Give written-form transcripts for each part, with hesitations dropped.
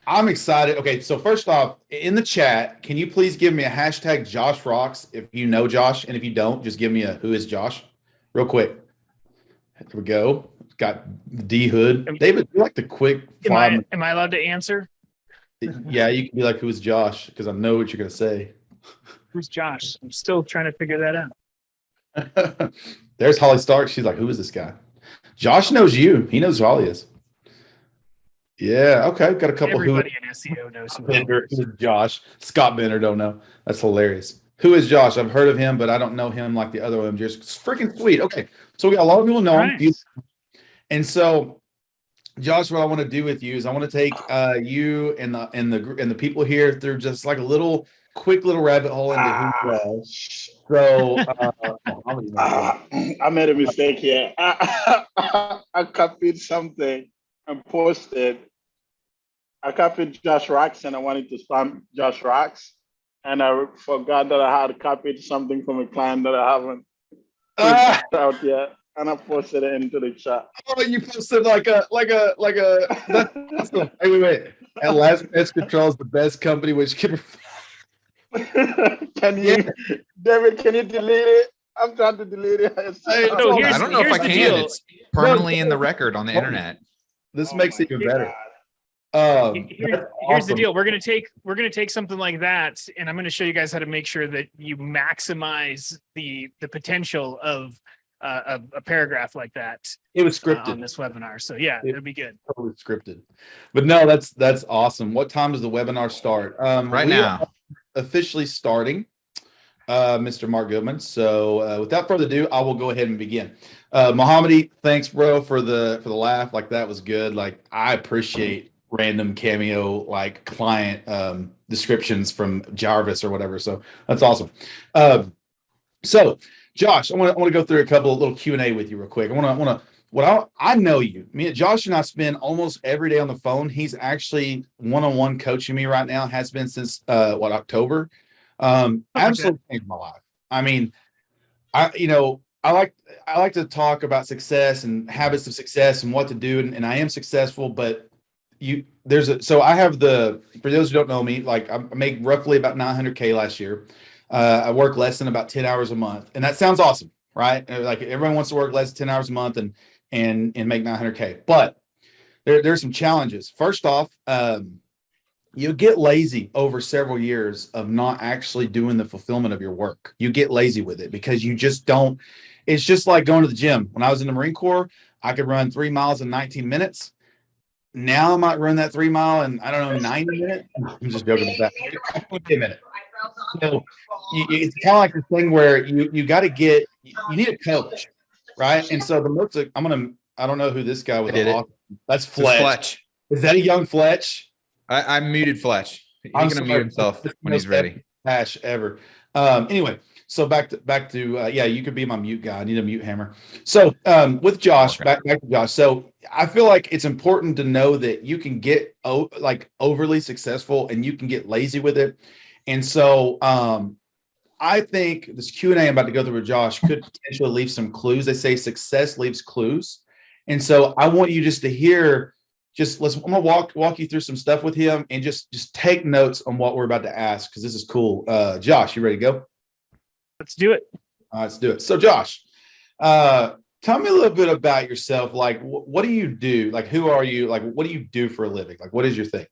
I'm excited. Okay, so first off, in the chat, can you please give me a hashtag Josh Rocks if you know Josh, and if you don't, just give me a who is Josh, real quick. There we go. Got D Hood. David, you like the quick Am 5 I am I allowed to answer? Yeah, you can be like, who is Josh? Because I know what you're gonna say. Who's Josh? I'm still trying to figure that out. There's Holly Stark. She's like, who is this guy? Josh knows you. He knows who Holly is. Yeah, okay. Got a couple. Everybody in SEO knows who Bender is. Josh. Scott Bender don't know. That's hilarious. Who is Josh? I've heard of him, but I don't know him like the other one. Just freaking sweet. Okay, so we got a lot of people know him. And so, Josh, what I want to do with you is I want to take you and the people here through just like a quick little rabbit hole into who you are. So I made a mistake here. I copied something and posted. I copied Josh Rocks and I wanted to spam Josh Rocks, and I forgot that I had copied something from a client that I haven't out yet, and I posted it into the chat. Oh, you posted like a. That's awesome. Hey, wait. At Last Pest Control is the best company which can. Can you, David? Can you delete it? I'm trying to delete it. I don't know if I can. It's permanently in the record on the internet. This makes it even better. Here's the deal. We're gonna take something like that, and I'm gonna show you guys how to make sure that you maximize the potential of a paragraph like that. It was scripted on this webinar, so yeah, it'll be good. Totally scripted, but no, that's awesome. What time does the webinar start? Right now, officially starting. Mr. Mark Goodman. So without further ado, I will go ahead and begin. Mohammadi, thanks, bro, for the laugh. Like that was good. Like I appreciate random cameo like client descriptions from Jarvis or whatever. So that's awesome. So Josh, I want to go through a couple of little Q&A with you real quick. I know you. Me and Josh and I spend almost every day on the phone. He's actually one-on-one coaching me right now. Has been since October. Absolutely changed my life. I mean, I like to talk about success and habits of success and what to do, and I am successful, but I have for those who don't know me, like I make roughly about 900K last year. I work less than about 10 hours a month, and that sounds awesome, right? Like everyone wants to work less than 10 hours a month and make 900K, but there's some challenges. First off, you get lazy over several years of not actually doing the fulfillment of your work. You get lazy with it because you just don't. It's just like going to the gym. When I was in the Marine Corps, I could run 3 miles in 19 minutes. Now I might run that 3 mile in, I don't know, 90 minutes. I'm just joking about that. 20 minutes. So it's kind of like the thing where you got to you need a coach, right? And so I don't know who this guy was. That's Fletch. Is that a young Fletch? I muted Fletch. He's going to mute himself when he's ready. Hash ever. Anyway, so back to you could be my mute guy. I need a mute hammer. So with Josh, back to Josh. So I feel like it's important to know that you can get like overly successful and you can get lazy with it. And so I think this Q&A I'm about to go through with Josh could potentially leave some clues. They say success leaves clues. And so I want you just to hear. I'm gonna walk you through some stuff with him and just take notes on what we're about to ask because this is cool. Josh, you ready to go? Let's do it. All right, let's do it. So Josh, tell me a little bit about yourself. Like, what do you do? Like, who are you? Like, what do you do for a living? Like, what is your thing?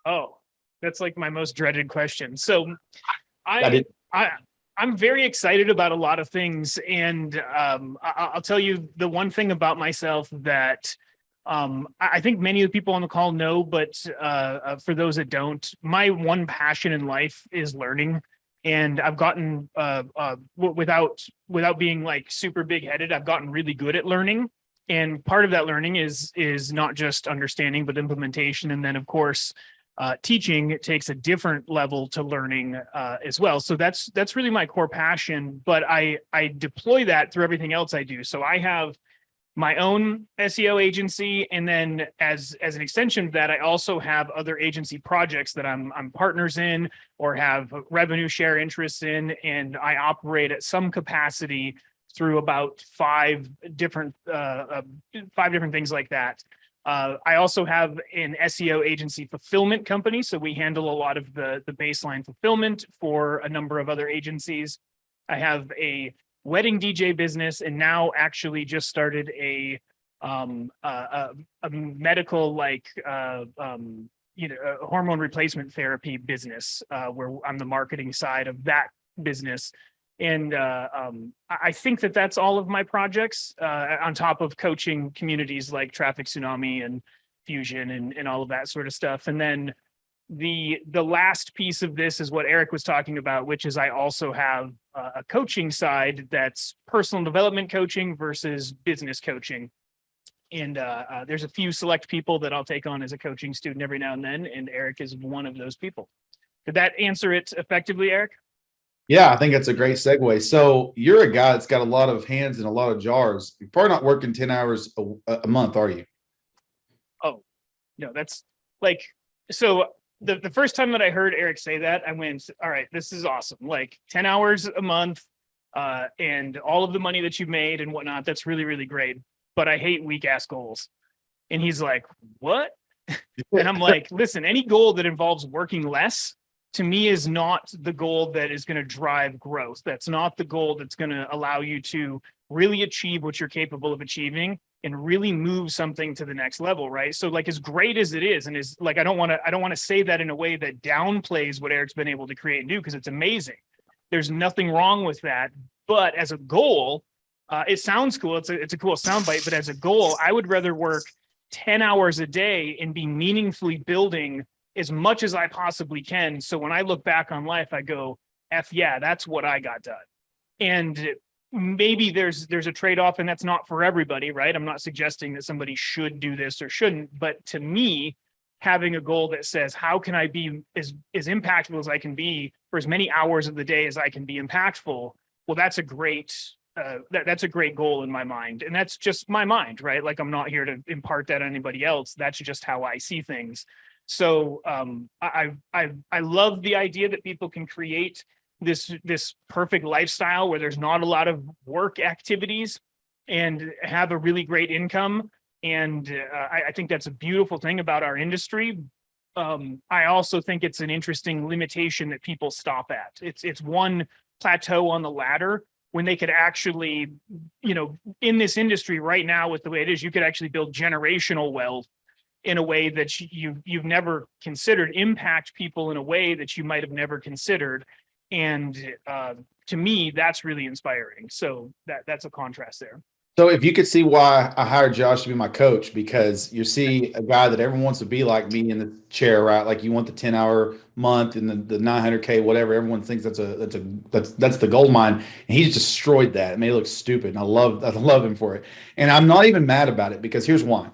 Oh, that's like my most dreaded question. So I'm very excited about a lot of things. And I'll tell you the one thing about myself that I think many of the people on the call know, but for those that don't, my one passion in life is learning. And I've gotten, without being like super big headed, I've gotten really good at learning. And part of that learning is not just understanding, but implementation. And then of course, teaching takes a different level to learning as well. So that's really my core passion, but I deploy that through everything else I do. So I have my own SEO agency, and then as an extension of that, I also have other agency projects that I'm partners in or have revenue share interests in, and I operate at some capacity through about five different things like that. I also have an SEO agency fulfillment company. So we handle a lot of the baseline fulfillment for a number of other agencies. I have a wedding DJ business, and now actually just started a medical a hormone replacement therapy business where I'm the marketing side of that business. And I think that that's all of my projects on top of coaching communities like Traffic Tsunami and Fusion and all of that sort of stuff. And then the last piece of this is what Eric was talking about, which is I also have a coaching side that's personal development coaching versus business coaching. And there's a few select people that I'll take on as a coaching student every now and then. And Eric is one of those people. Did that answer it effectively, Eric? Yeah, I think that's a great segue. So you're a guy that's got a lot of hands and a lot of jars. You're probably not working 10 hours a month, are you? Oh, no, that's like, so the first time that I heard Eric say that, I went, all right, this is awesome. Like 10 hours a month and all of the money that you've made and whatnot. That's really, really great. But I hate weak ass goals. And he's like, what? And I'm like, listen, any goal that involves working less to me is not the goal that is going to drive growth. That's not the goal that's going to allow you to really achieve what you're capable of achieving and really move something to the next level, right? So like as great as it is, and is like I don't want to say that in a way that downplays what Eric's been able to create and do, because it's amazing. There's nothing wrong with that. But as a goal, it sounds cool. It's a cool soundbite, but as a goal, I would rather work 10 hours a day and be meaningfully building as much as I possibly can. So when I look back on life, I go, F yeah, that's what I got done. And maybe there's a trade-off, and that's not for everybody, right? I'm not suggesting that somebody should do this or shouldn't, but to me, having a goal that says, how can I be as impactful as I can be for as many hours of the day as I can be impactful? Well, that's a great that's a great goal in my mind. And that's just my mind, right? Like I'm not here to impart that on anybody else. That's just how I see things. So I love the idea that people can create this perfect lifestyle where there's not a lot of work activities and have a really great income. And I think that's a beautiful thing about our industry. I also think it's an interesting limitation that people stop at. It's one plateau on the ladder when they could actually, in this industry right now with the way it is, you could actually build generational wealth in a way that you've never considered, impact people in a way that you might have never considered. And to me, that's really inspiring. So that's a contrast there. So if you could see why I hired Josh to be my coach, because you see a guy that everyone wants to be like me in the chair, right? Like you want the 10-hour month and the 900K, whatever. Everyone thinks that's the gold mine. And he's destroyed that. It may look stupid. And I love him for it. And I'm not even mad about it, because here's why.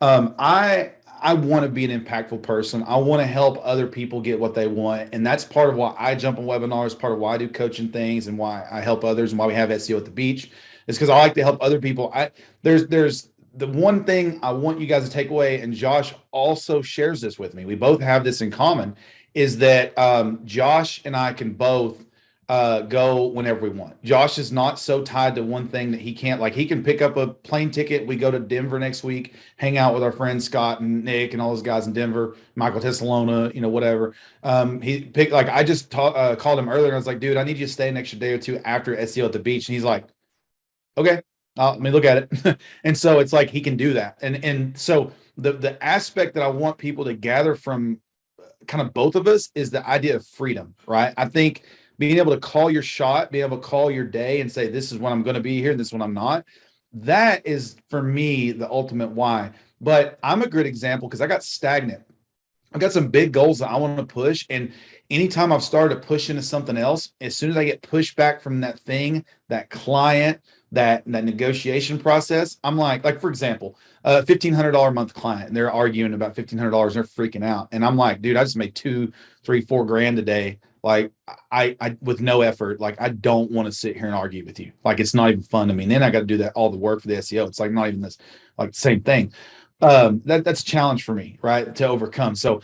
I want to be an impactful person. I want to help other people get what they want. And that's part of why I jump on webinars, part of why I do coaching things, and why I help others, and why we have SEO at the beach. Is because I like to help other people. There's the one thing I want you guys to take away, and Josh also shares this with me. We both have this in common, is that Josh and I can both go whenever we want. Josh is not so tied to one thing that he can't. Like he can pick up a plane ticket. We go to Denver next week, hang out with our friends Scott and Nick and all those guys in Denver, Michael Tessalona, whatever. He picked, like I just called him earlier. And I was like, dude, I need you to stay an extra day or two after SEO at the beach. And he's like, okay, let me look at it. And so it's like he can do that. And so the aspect that I want people to gather from kind of both of us is the idea of freedom, right? I think being able to call your shot, being able to call your day and say, this is when I'm going to be here, this is when I'm not. That is, for me, the ultimate why. But I'm a good example because I got stagnant. I've got some big goals that I want to push. And anytime I've started to push into something else, as soon as I get pushed back from that thing, that client, that negotiation process, I'm like for example, a $1,500 a month client, and they're arguing about $1,500 and they're freaking out. And I'm like, dude, I just made $2, $3, $4 grand a day. Like I with no effort. Like I don't want to sit here and argue with you. Like it's not even fun to me. And then I got to do that all the work for the SEO. It's like not even this, like same thing. That's a challenge for me, right, to overcome. So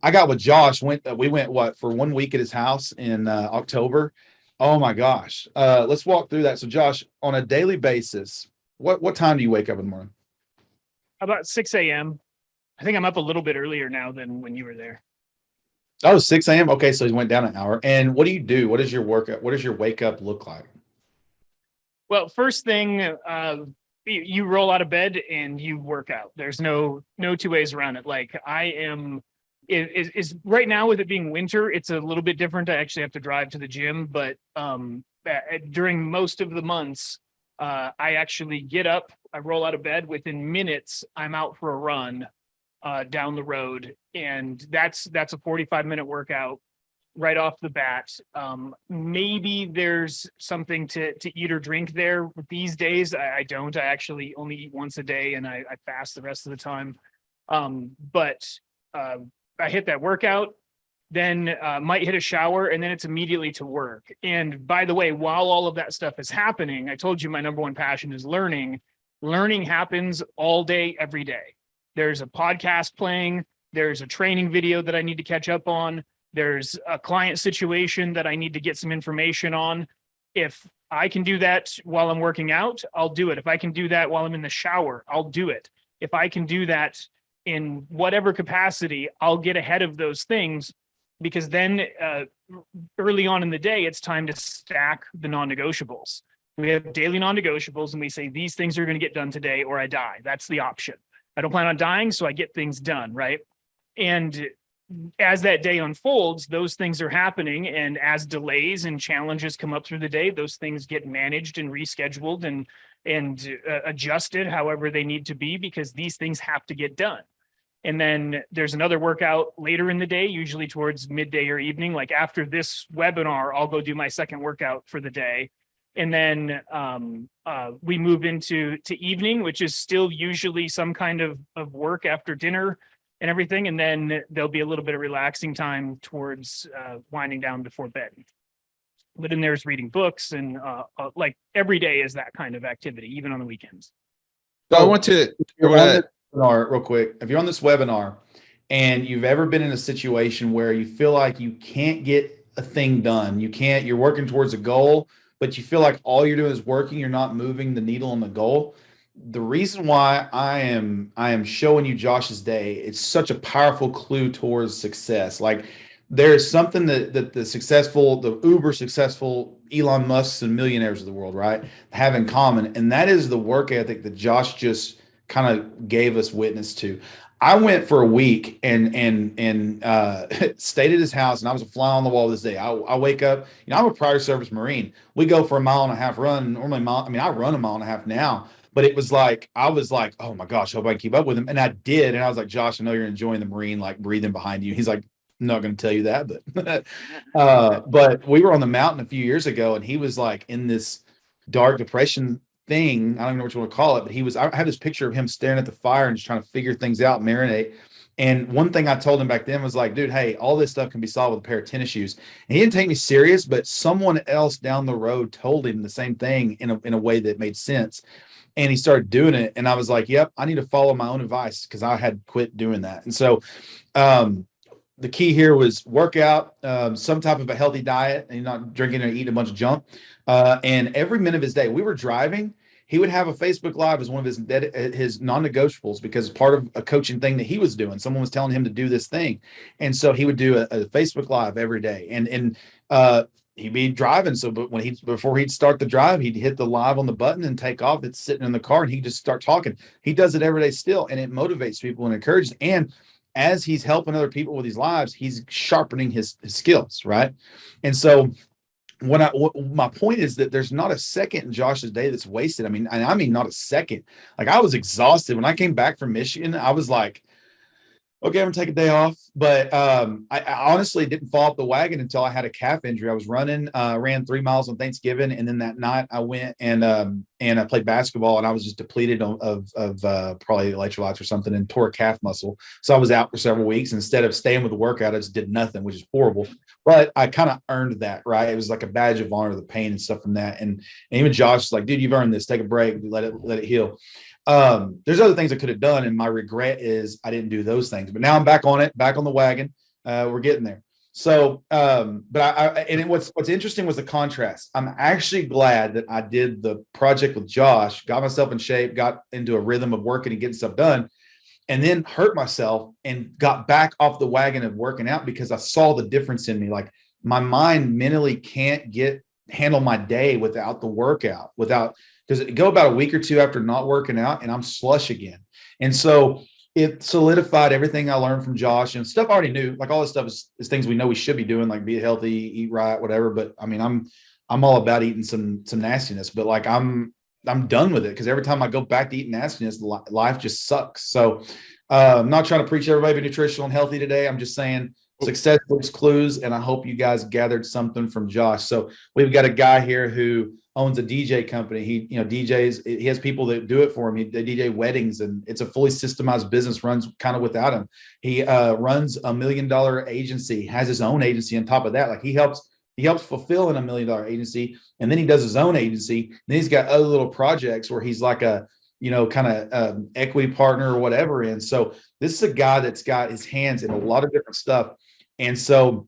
I got with Josh. We went for 1 week at his house in October. Oh my gosh. Let's walk through that. So Josh, on a daily basis, what time do you wake up in the morning? about 6 a.m. I think I'm up a little bit earlier now than when you were there. Oh, 6 a.m. Okay, so he went down an hour. And what do you do? What does your workout? What does your wake up look like? Well, first thing, you roll out of bed and you work out. There's no two ways around it. Like I am, is right now with it being winter, it's a little bit different. I actually have to drive to the gym, but during most of the months, I actually get up, I roll out of bed. Within minutes, I'm out for a run down the road, and that's a 45-minute workout right off the bat. Maybe there's something to eat or drink there. These days, I don't. I actually only eat once a day, and I fast the rest of the time. But I hit that workout, then might hit a shower, and then it's immediately to work. And by the way, while all of that stuff is happening, I told you my number one passion is learning. Learning happens all day, every day. There's a podcast playing. There's a training video that I need to catch up on. There's a client situation that I need to get some information on. If I can do that while I'm working out, I'll do it. If I can do that while I'm in the shower, I'll do it. If I can do that in whatever capacity, I'll get ahead of those things, because then early on in the day, it's time to stack the non-negotiables. We have daily non-negotiables, and we say these things are going to get done today or I die. That's the option. I don't plan on dying, so I get things done, right? And as that day unfolds, those things are happening. And as delays and challenges come up through the day, those things get managed and rescheduled and adjusted however they need to be, because these things have to get done. And then there's another workout later in the day, usually towards midday or evening. Like after this webinar, I'll go do my second workout for the day. And then we move into evening, which is still usually some kind of work after dinner and everything. And then there'll be a little bit of relaxing time towards winding down before bed. But then there's reading books, and like every day is that kind of activity, even on the weekends. So I want to webinar real quick. If you're on this webinar and you've ever been in a situation where you feel like you can't get a thing done, you're working towards a goal, but you feel like all you're doing is working, you're not moving the needle on the goal. The reason why I am showing you Josh's day, it's such a powerful clue towards success. Like there's something that the uber successful Elon Musks and millionaires of the world, right, have in common. And that is the work ethic that Josh just kind of gave us witness to. I went for a week and stayed at his house, and I was a fly on the wall this day. I wake up, I'm a prior service Marine. We go for a 1.5 mile run. Normally, I run a 1.5 mile now, but it was like, I was like, oh my gosh, I hope I can keep up with him. And I did. And I was like, Josh, I know you're enjoying the Marine, like breathing behind you. He's like, I'm not going to tell you that, but we were on the mountain a few years ago, and he was like in this dark depression thing. I don't even know what you want to call it, but I had this picture of him staring at the fire and just trying to figure things out, marinate. And one thing I told him back then was like, dude, hey, all this stuff can be solved with a pair of tennis shoes. And he didn't take me serious, but someone else down the road told him the same thing in a way that made sense. And he started doing it. And I was like, yep, I need to follow my own advice, because I had quit doing that. And so the key here was workout, some type of a healthy diet, and not drinking or eating a bunch of junk. And every minute of his day, we were driving, he would have a Facebook Live as one of his non-negotiables, because part of a coaching thing that he was doing, someone was telling him to do this thing. And so he would do a Facebook Live every day. And he'd be driving. So, but before he'd start the drive, he'd hit the live on the button and take off. It's sitting in the car, and he'd just start talking. He does it every day still, and it motivates people and encourages. And as he's helping other people with these lives, he's sharpening his skills, right? And so my point is that there's not a second in Josh's day that's wasted. I mean not a second. Like I was exhausted when I came back from Michigan. I was like, okay, I'm gonna take a day off. But I honestly didn't fall off the wagon until I had a calf injury. I was ran 3 miles on Thanksgiving, and then that night I went and I played basketball, and I was just depleted of probably electrolytes or something, and tore a calf muscle. So I was out for several weeks. Instead of staying with the workout, I just did nothing, which is horrible. But I kind of earned that, right? It was like a badge of honor, the pain and stuff from that. And even Josh was like, dude, you've earned this. Take a break, let it heal. There's other things I could have done, and my regret is I didn't do those things. But now I'm back on it, back on the wagon. We're getting there. So, what's interesting was the contrast. I'm actually glad that I did the project with Josh, got myself in shape, got into a rhythm of working and getting stuff done, and then hurt myself and got back off the wagon of working out because I saw the difference in me. Like my mind mentally can't handle my day without the workout, because it go about a week or two after not working out and I'm slush again. And so it solidified everything I learned from Josh and stuff I already knew. Like all this stuff is things we know we should be doing, like be healthy, eat right, whatever. But I mean, I'm all about eating some nastiness, but like I'm done with it because every time I go back to eating nastiness, life just sucks. So I'm not trying to preach everybody be nutritional and healthy today. I'm just saying success leaves clues, and I hope you guys gathered something from Josh. So we've got a guy here who owns a DJ company. He, DJs. He has people that do it for him. They DJ weddings, and it's a fully systemized business. Runs kind of without him. He runs $1 million agency. Has his own agency on top of that. Like he helps fulfill in $1 million agency, and then he does his own agency. And then he's got other little projects where he's like a kind of equity partner or whatever. And so this is a guy that's got his hands in a lot of different stuff. And so,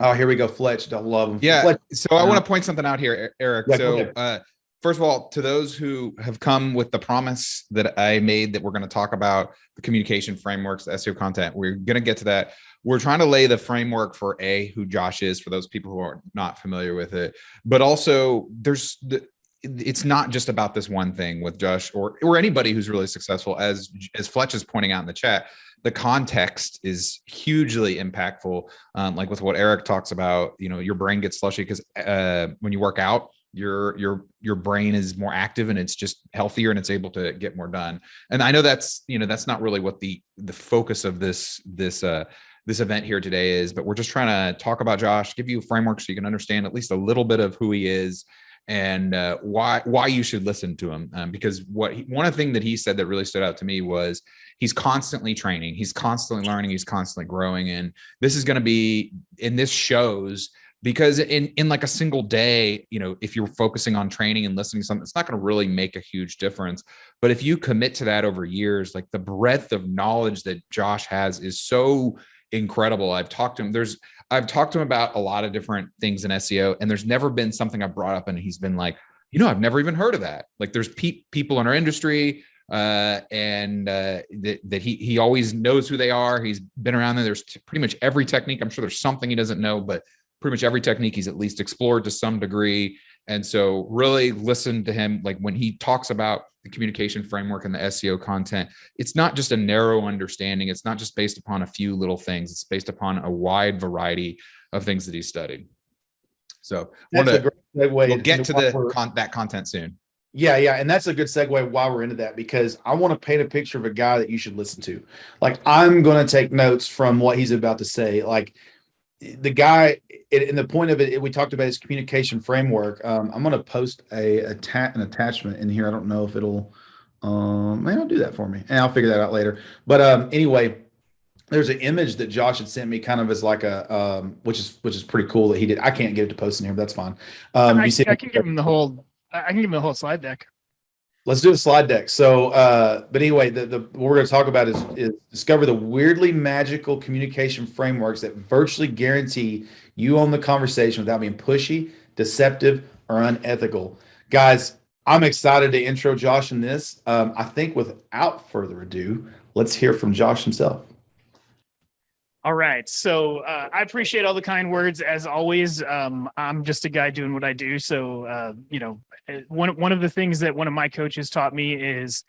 oh, here we go. Fletch, don't love him. Yeah. Fletch, So I want to point something out here, Eric. Yeah, so first of all, to those who have come with the promise that I made that we're going to talk about the communication frameworks, the SEO content, we're going to get to that. We're trying to lay the framework for who Josh is for those people who are not familiar with it, but also it's not just about this one thing with Josh or anybody who's really successful. As Fletch is pointing out in the chat, the context is hugely impactful. Like with what Eric talks about, your brain gets slushy because when you work out, your brain is more active and it's just healthier and it's able to get more done. And I know that's not really what the focus of this event here today is, but we're just trying to talk about Josh, give you a framework so you can understand at least a little bit of who he is and why you should listen to him. Because one of the things that he said that really stood out to me was he's constantly training, he's constantly learning, he's constantly growing. And this is going to be, and this shows, because in like a single day, if you're focusing on training and listening to something, it's not going to really make a huge difference. But if you commit to that over years, like the breadth of knowledge that Josh has is so incredible. I've talked to him about a lot of different things in SEO, and there's never been something I've brought up and he's been like, I've never even heard of that. Like there's people in our industry and that he always knows who they are. He's been around there. There's pretty much every technique. I'm sure there's something he doesn't know, but pretty much every technique he's at least explored to some degree. And so really listen to him. Like when he talks about the communication framework and the SEO content, it's not just a narrow understanding. It's not just based upon a few little things. It's based upon a wide variety of things that he studied. So we'll get to that content soon. Yeah. And that's a good segue while we're into that, because I want to paint a picture of a guy that you should listen to. Like I'm going to take notes from what he's about to say. Like the guy, and the point of it, we talked about his communication framework. I'm going to post an attachment in here. I don't know if it'll, maybe I'll do that for me, and I'll figure that out later. But anyway, there's an image that Josh had sent me, kind of as like a, which is pretty cool that he did. I can't get it to post in here, but that's fine. I can give him the whole. I can give him the whole slide deck. Let's do a slide deck. So, but anyway, what we're going to talk about is discover the weirdly magical communication frameworks that virtually guarantee you own the conversation without being pushy, deceptive, or unethical. Guys, I'm excited to intro Josh in this. I think without further ado, let's hear from Josh himself. All right. So I appreciate all the kind words as always. I'm just a guy doing what I do. So, one of the things that one of my coaches taught me is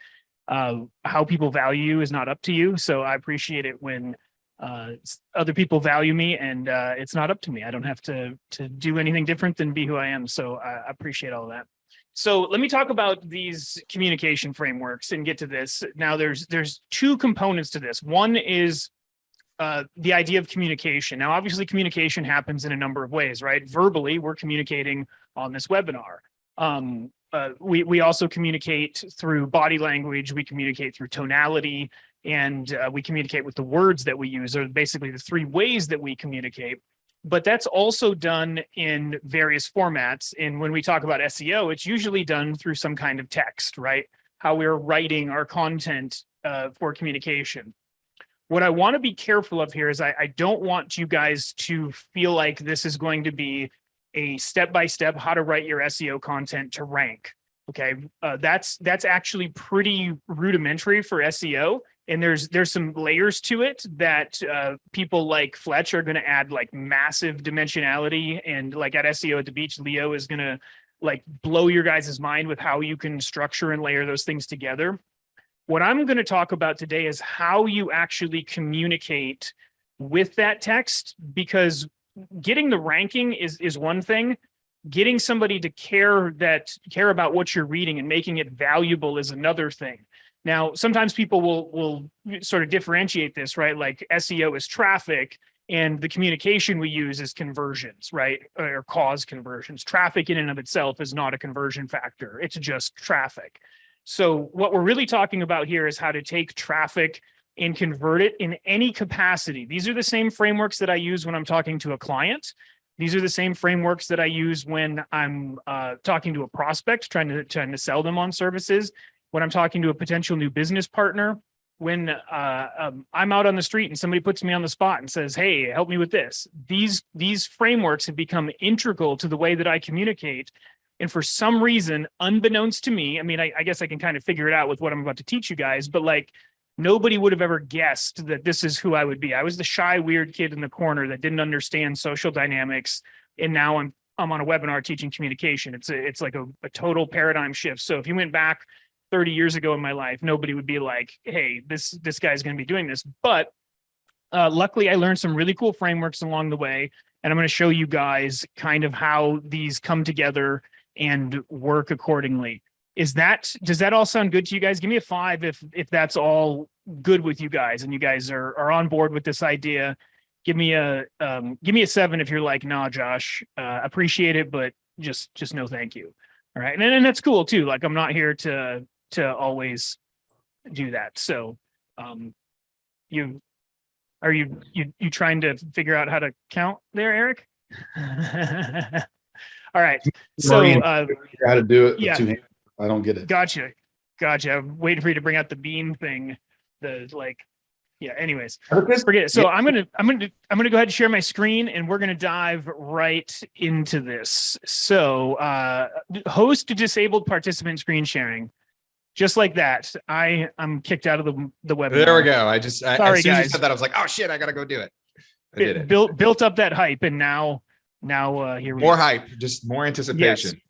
how people value you is not up to you. So I appreciate it when other people value me and it's not up to me. I don't have to do anything different than be who I am. So I appreciate all of that. So let me talk about these communication frameworks and get to this. Now there's two components to this. One is the idea of communication. Now, obviously, communication happens in a number of ways, right? Verbally, we're communicating on this webinar. We also communicate through body language. We communicate through tonality, and we communicate with the words that we use. Are basically the three ways that we communicate. But that's also done in various formats. And when we talk about SEO, it's usually done through some kind of text, right? How we're writing our content for communication. What I want to be careful of here is I don't want you guys to feel like this is going to be a step-by-step how to write your SEO content to rank. Okay, that's actually pretty rudimentary for SEO, and there's some layers to it that people like Fletch are going to add like massive dimensionality, and like at SEO at the Beach, Leo is going to like blow your guys' mind with how you can structure and layer those things together. What I'm going to talk about today is how you actually communicate with that text, because getting the ranking is one thing. Getting somebody to care about what you're reading and making it valuable is another thing. Now, sometimes people will sort of differentiate this, right? Like SEO is traffic and the communication we use is conversions, right? Or cause conversions. Traffic in and of itself is not a conversion factor. It's just traffic. So what we're really talking about here is how to take traffic and convert it in any capacity. These are the same frameworks that I use when I'm talking to a client. These are the same frameworks that I use when I'm talking to a prospect, trying to sell them on services, when I'm talking to a potential new business partner, when I'm out on the street and somebody puts me on the spot and says, hey, help me with this. These frameworks have become integral to the way that I communicate. And for some reason, unbeknownst to me, I mean, I guess I can kind of figure it out with what I'm about to teach you guys, but like nobody would have ever guessed that this is who I would be. I was the shy, weird kid in the corner that didn't understand social dynamics. And now I'm on a webinar teaching communication. It's like a total paradigm shift. So if you went back 30 years ago in my life, nobody would be like, hey, this guy's going to be doing this. But luckily, I learned some really cool frameworks along the way. And I'm going to show you guys kind of how these come together and work accordingly. Does that all sound good to you guys? Give me a 5 if that's all good with you guys and you guys are on board with this idea. Give me a 7 if you're like, nah, Josh, appreciate it, but just no thank you. All right. And that's cool too. Like I'm not here to always do that. So you trying to figure out how to count there, Eric? All right. So how to do it with yeah. 2 hands. I don't get it. Gotcha. I'm waiting for you to bring out the bean thing. Anyways, forget it. So I'm gonna go ahead and share my screen, and we're gonna dive right into this. So host disabled participant screen sharing, just like that. I'm kicked out of the webinar. There we go. Sorry, as soon as you guys. said that, I was like, oh shit, I gotta go do it. I did it. Built up that hype, and now here we more go. Hype, just more anticipation. Yes.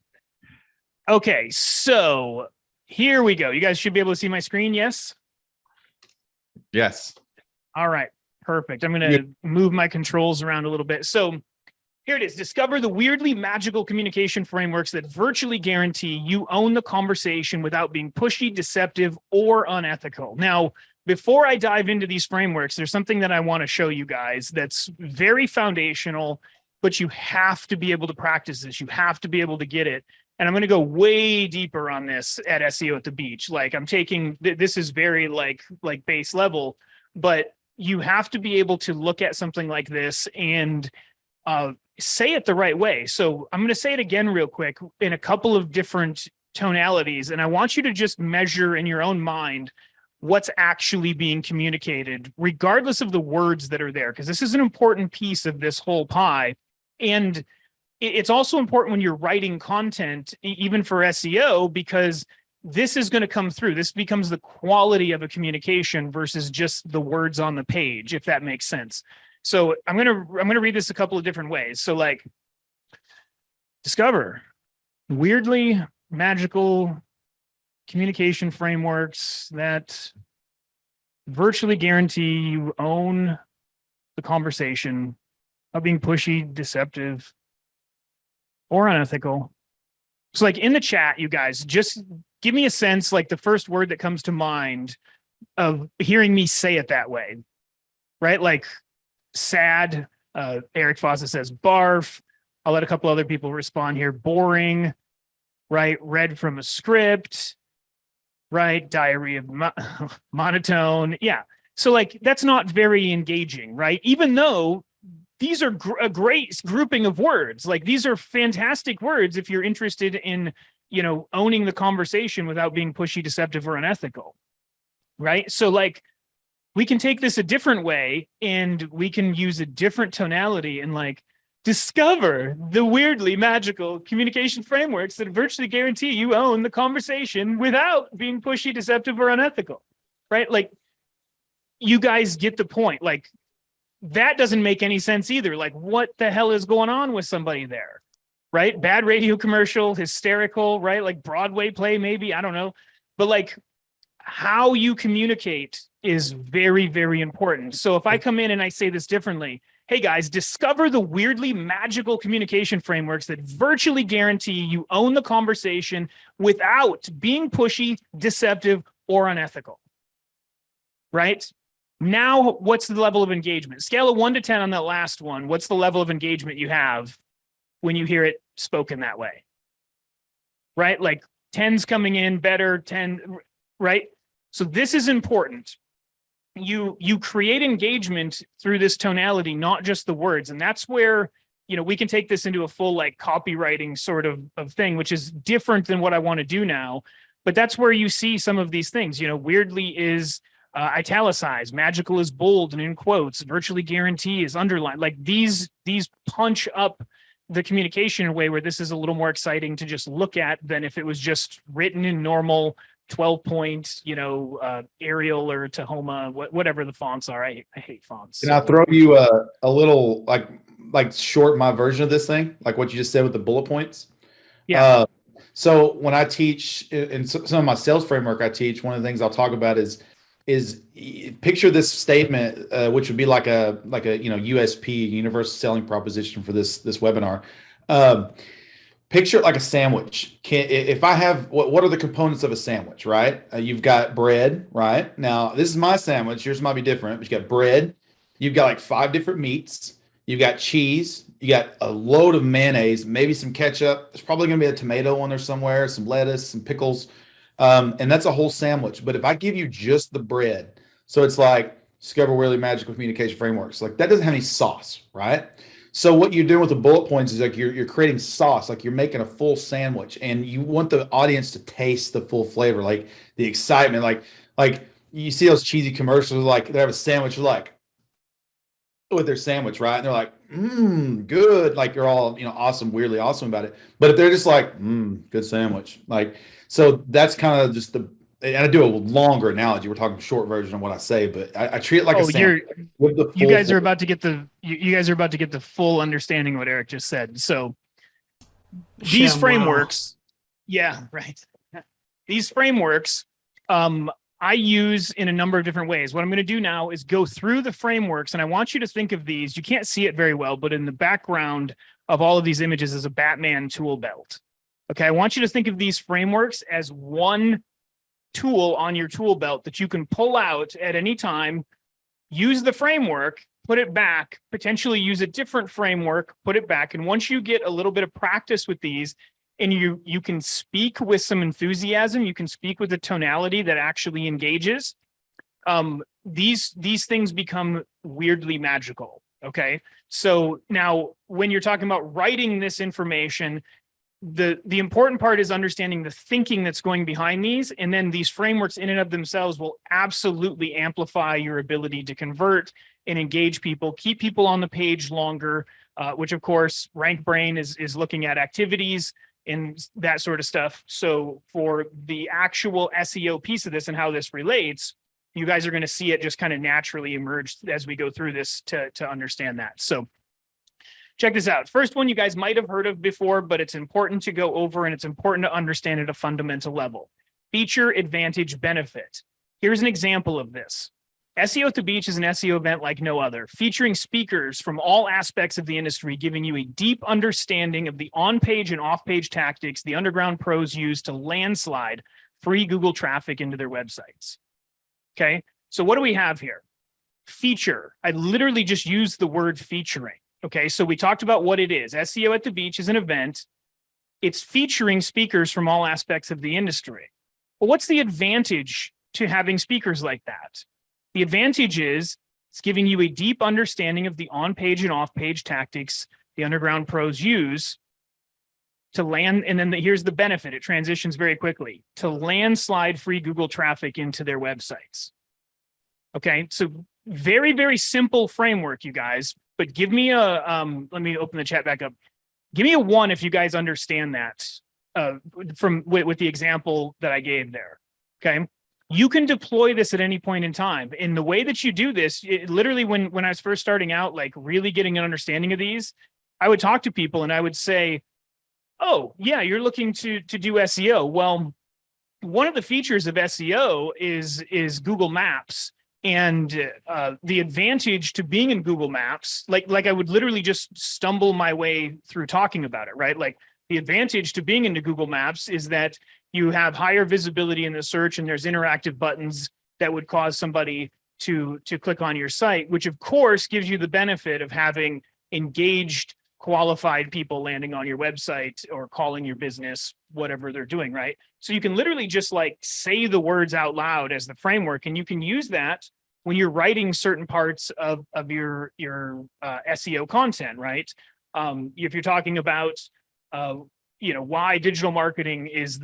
Okay, so here we go. You guys should be able to see my screen. Yes. Yes. All right. Perfect. I'm going to move my controls around a little bit. So here it is. Discover the weirdly magical communication frameworks that virtually guarantee you own the conversation without being pushy, deceptive, or unethical. Now, before I dive into these frameworks, there's something that I want to show you guys that's very foundational, but you have to be able to practice this. You have to be able to get it. And I'm going to go way deeper on this at SEO at the Beach. Like I'm taking, this is very like base level, but you have to be able to look at something like this and say it the right way. So I'm going to say it again real quick in a couple of different tonalities. And I want you to just measure in your own mind what's actually being communicated, regardless of the words that are there, because this is an important piece of this whole pie. And it's also important when you're writing content, even for SEO, because this is going to come through. This becomes the quality of a communication versus just the words on the page, if that makes sense. So I'm going to read this a couple of different ways. So like, discover weirdly magical communication frameworks that virtually guarantee you own the conversation without being pushy, deceptive, or unethical. So like in the chat, you guys, just give me a sense, like the first word that comes to mind of hearing me say it that way, right? Like sad, Eric Fossa says barf. I'll let a couple other people respond here. Boring, right? Read from a script, right? Diary of monotone. Yeah. So like, that's not very engaging, right? Even though these are a great grouping of words. Like these are fantastic words if you're interested in, owning the conversation without being pushy, deceptive, or unethical, right? So like we can take this a different way and we can use a different tonality and like discover the weirdly magical communication frameworks that virtually guarantee you own the conversation without being pushy, deceptive, or unethical, right? Like, you guys get the point. Like, that doesn't make any sense either. Like, what the hell is going on with somebody there, right? Bad radio commercial, hysterical, right? Like Broadway play, maybe, I don't know. But like, how you communicate is very, very important. So if I come in and I say this differently, hey guys, discover the weirdly magical communication frameworks that virtually guarantee you own the conversation without being pushy, deceptive, or unethical, right? Now, what's the level of engagement? Scale of 1 to 10 on that last one. What's the level of engagement you have when you hear it spoken that way? Right? Like 10's coming in better, 10, right? So this is important. You create engagement through this tonality, not just the words. And that's where, you know, we can take this into a full like copywriting sort of thing, which is different than what I want to do now. But that's where you see some of these things, you know, weirdly is italicized, magical is bold and in quotes, virtually guarantee is underlined. Like these punch up the communication in a way where this is a little more exciting to just look at than if it was just written in normal 12-point, you know, Arial or Tahoma, whatever the fonts are. I hate fonts. Can I throw you a little like short my version of this thing, like what you just said with the bullet points? Yeah. So when I teach in some of my sales framework, I teach, one of the things I'll talk about is picture this statement, which would be like a you know, USP, universal selling proposition for this webinar. Picture it like a sandwich. If I have what are the components of a sandwich, right? You've got bread, right? Now this is my sandwich. Yours might be different, but you got bread. You've got like 5 different meats. You've got cheese. You got a load of mayonnaise, maybe some ketchup. There's probably going to be a tomato on there somewhere, some lettuce, some pickles. And that's a whole sandwich. But if I give you just the bread, so it's like discover weirdly magical communication frameworks, like that doesn't have any sauce, right? So what you're doing with the bullet points is like you're creating sauce, like you're making a full sandwich, and you want the audience to taste the full flavor, like the excitement, like you see those cheesy commercials, like they have a sandwich, like with their sandwich, right? And they're like, good. Like you're all, you know, awesome, weirdly awesome about it. But if they're just like, good sandwich, like, so that's kind of just and I do a longer analogy. We're talking short version of what I say, but I treat it like a sandwich. You guys are about to get the full understanding of what Eric just said. So these frameworks, yeah, right. These frameworks, I use in a number of different ways. What I'm going to do now is go through the frameworks, and I want you to think of these. You can't see it very well, but in the background of all of these images is a Batman tool belt. Okay, I want you to think of these frameworks as one tool on your tool belt that you can pull out at any time, use the framework, put it back, potentially use a different framework, put it back. And once you get a little bit of practice with these, and you can speak with some enthusiasm, you can speak with a tonality that actually engages, these things become weirdly magical. Okay, so now when you're talking about writing this information, the important part is understanding the thinking that's going behind these, and then these frameworks in and of themselves will absolutely amplify your ability to convert and engage people, keep people on the page longer, which of course RankBrain is looking at activities and that sort of stuff. So for the actual SEO piece of this and how this relates, you guys are going to see it just kind of naturally emerge as we go through this to understand that. So check this out. First one you guys might have heard of before, but it's important to go over and it's important to understand at a fundamental level. Feature, advantage, benefit. Here's an example of this. SEO at the Beach is an SEO event like no other, featuring speakers from all aspects of the industry, giving you a deep understanding of the on-page and off-page tactics the underground pros use to landslide free Google traffic into their websites. Okay, so what do we have here? Feature. I literally just used the word featuring. Okay, so we talked about what it is. SEO at the Beach is an event. It's featuring speakers from all aspects of the industry. Well, what's the advantage to having speakers like that? The advantage is it's giving you a deep understanding of the on-page and off-page tactics the underground pros use to land. And then here's the benefit. It transitions very quickly to landslide free Google traffic into their websites. Okay, so very, very simple framework, you guys. But give me a let me open the chat back up. Give me a 1 if you guys understand that from with the example that I gave there. Okay, you can deploy this at any point in time. In the way that you do this, literally when I was first starting out, like really getting an understanding of these, I would talk to people and I would say, "Oh, yeah, you're looking to do SEO." Well, one of the features of SEO is Google Maps. And the advantage to being in Google Maps, like I would literally just stumble my way through talking about it, right? Like the advantage to being into Google Maps is that you have higher visibility in the search, and there's interactive buttons that would cause somebody to click on your site, which of course gives you the benefit of having engaged, qualified people landing on your website or calling your business, whatever they're doing, right? So you can literally just like say the words out loud as the framework, and you can use that when you're writing certain parts of your SEO content, right? If you're talking about, why digital marketing is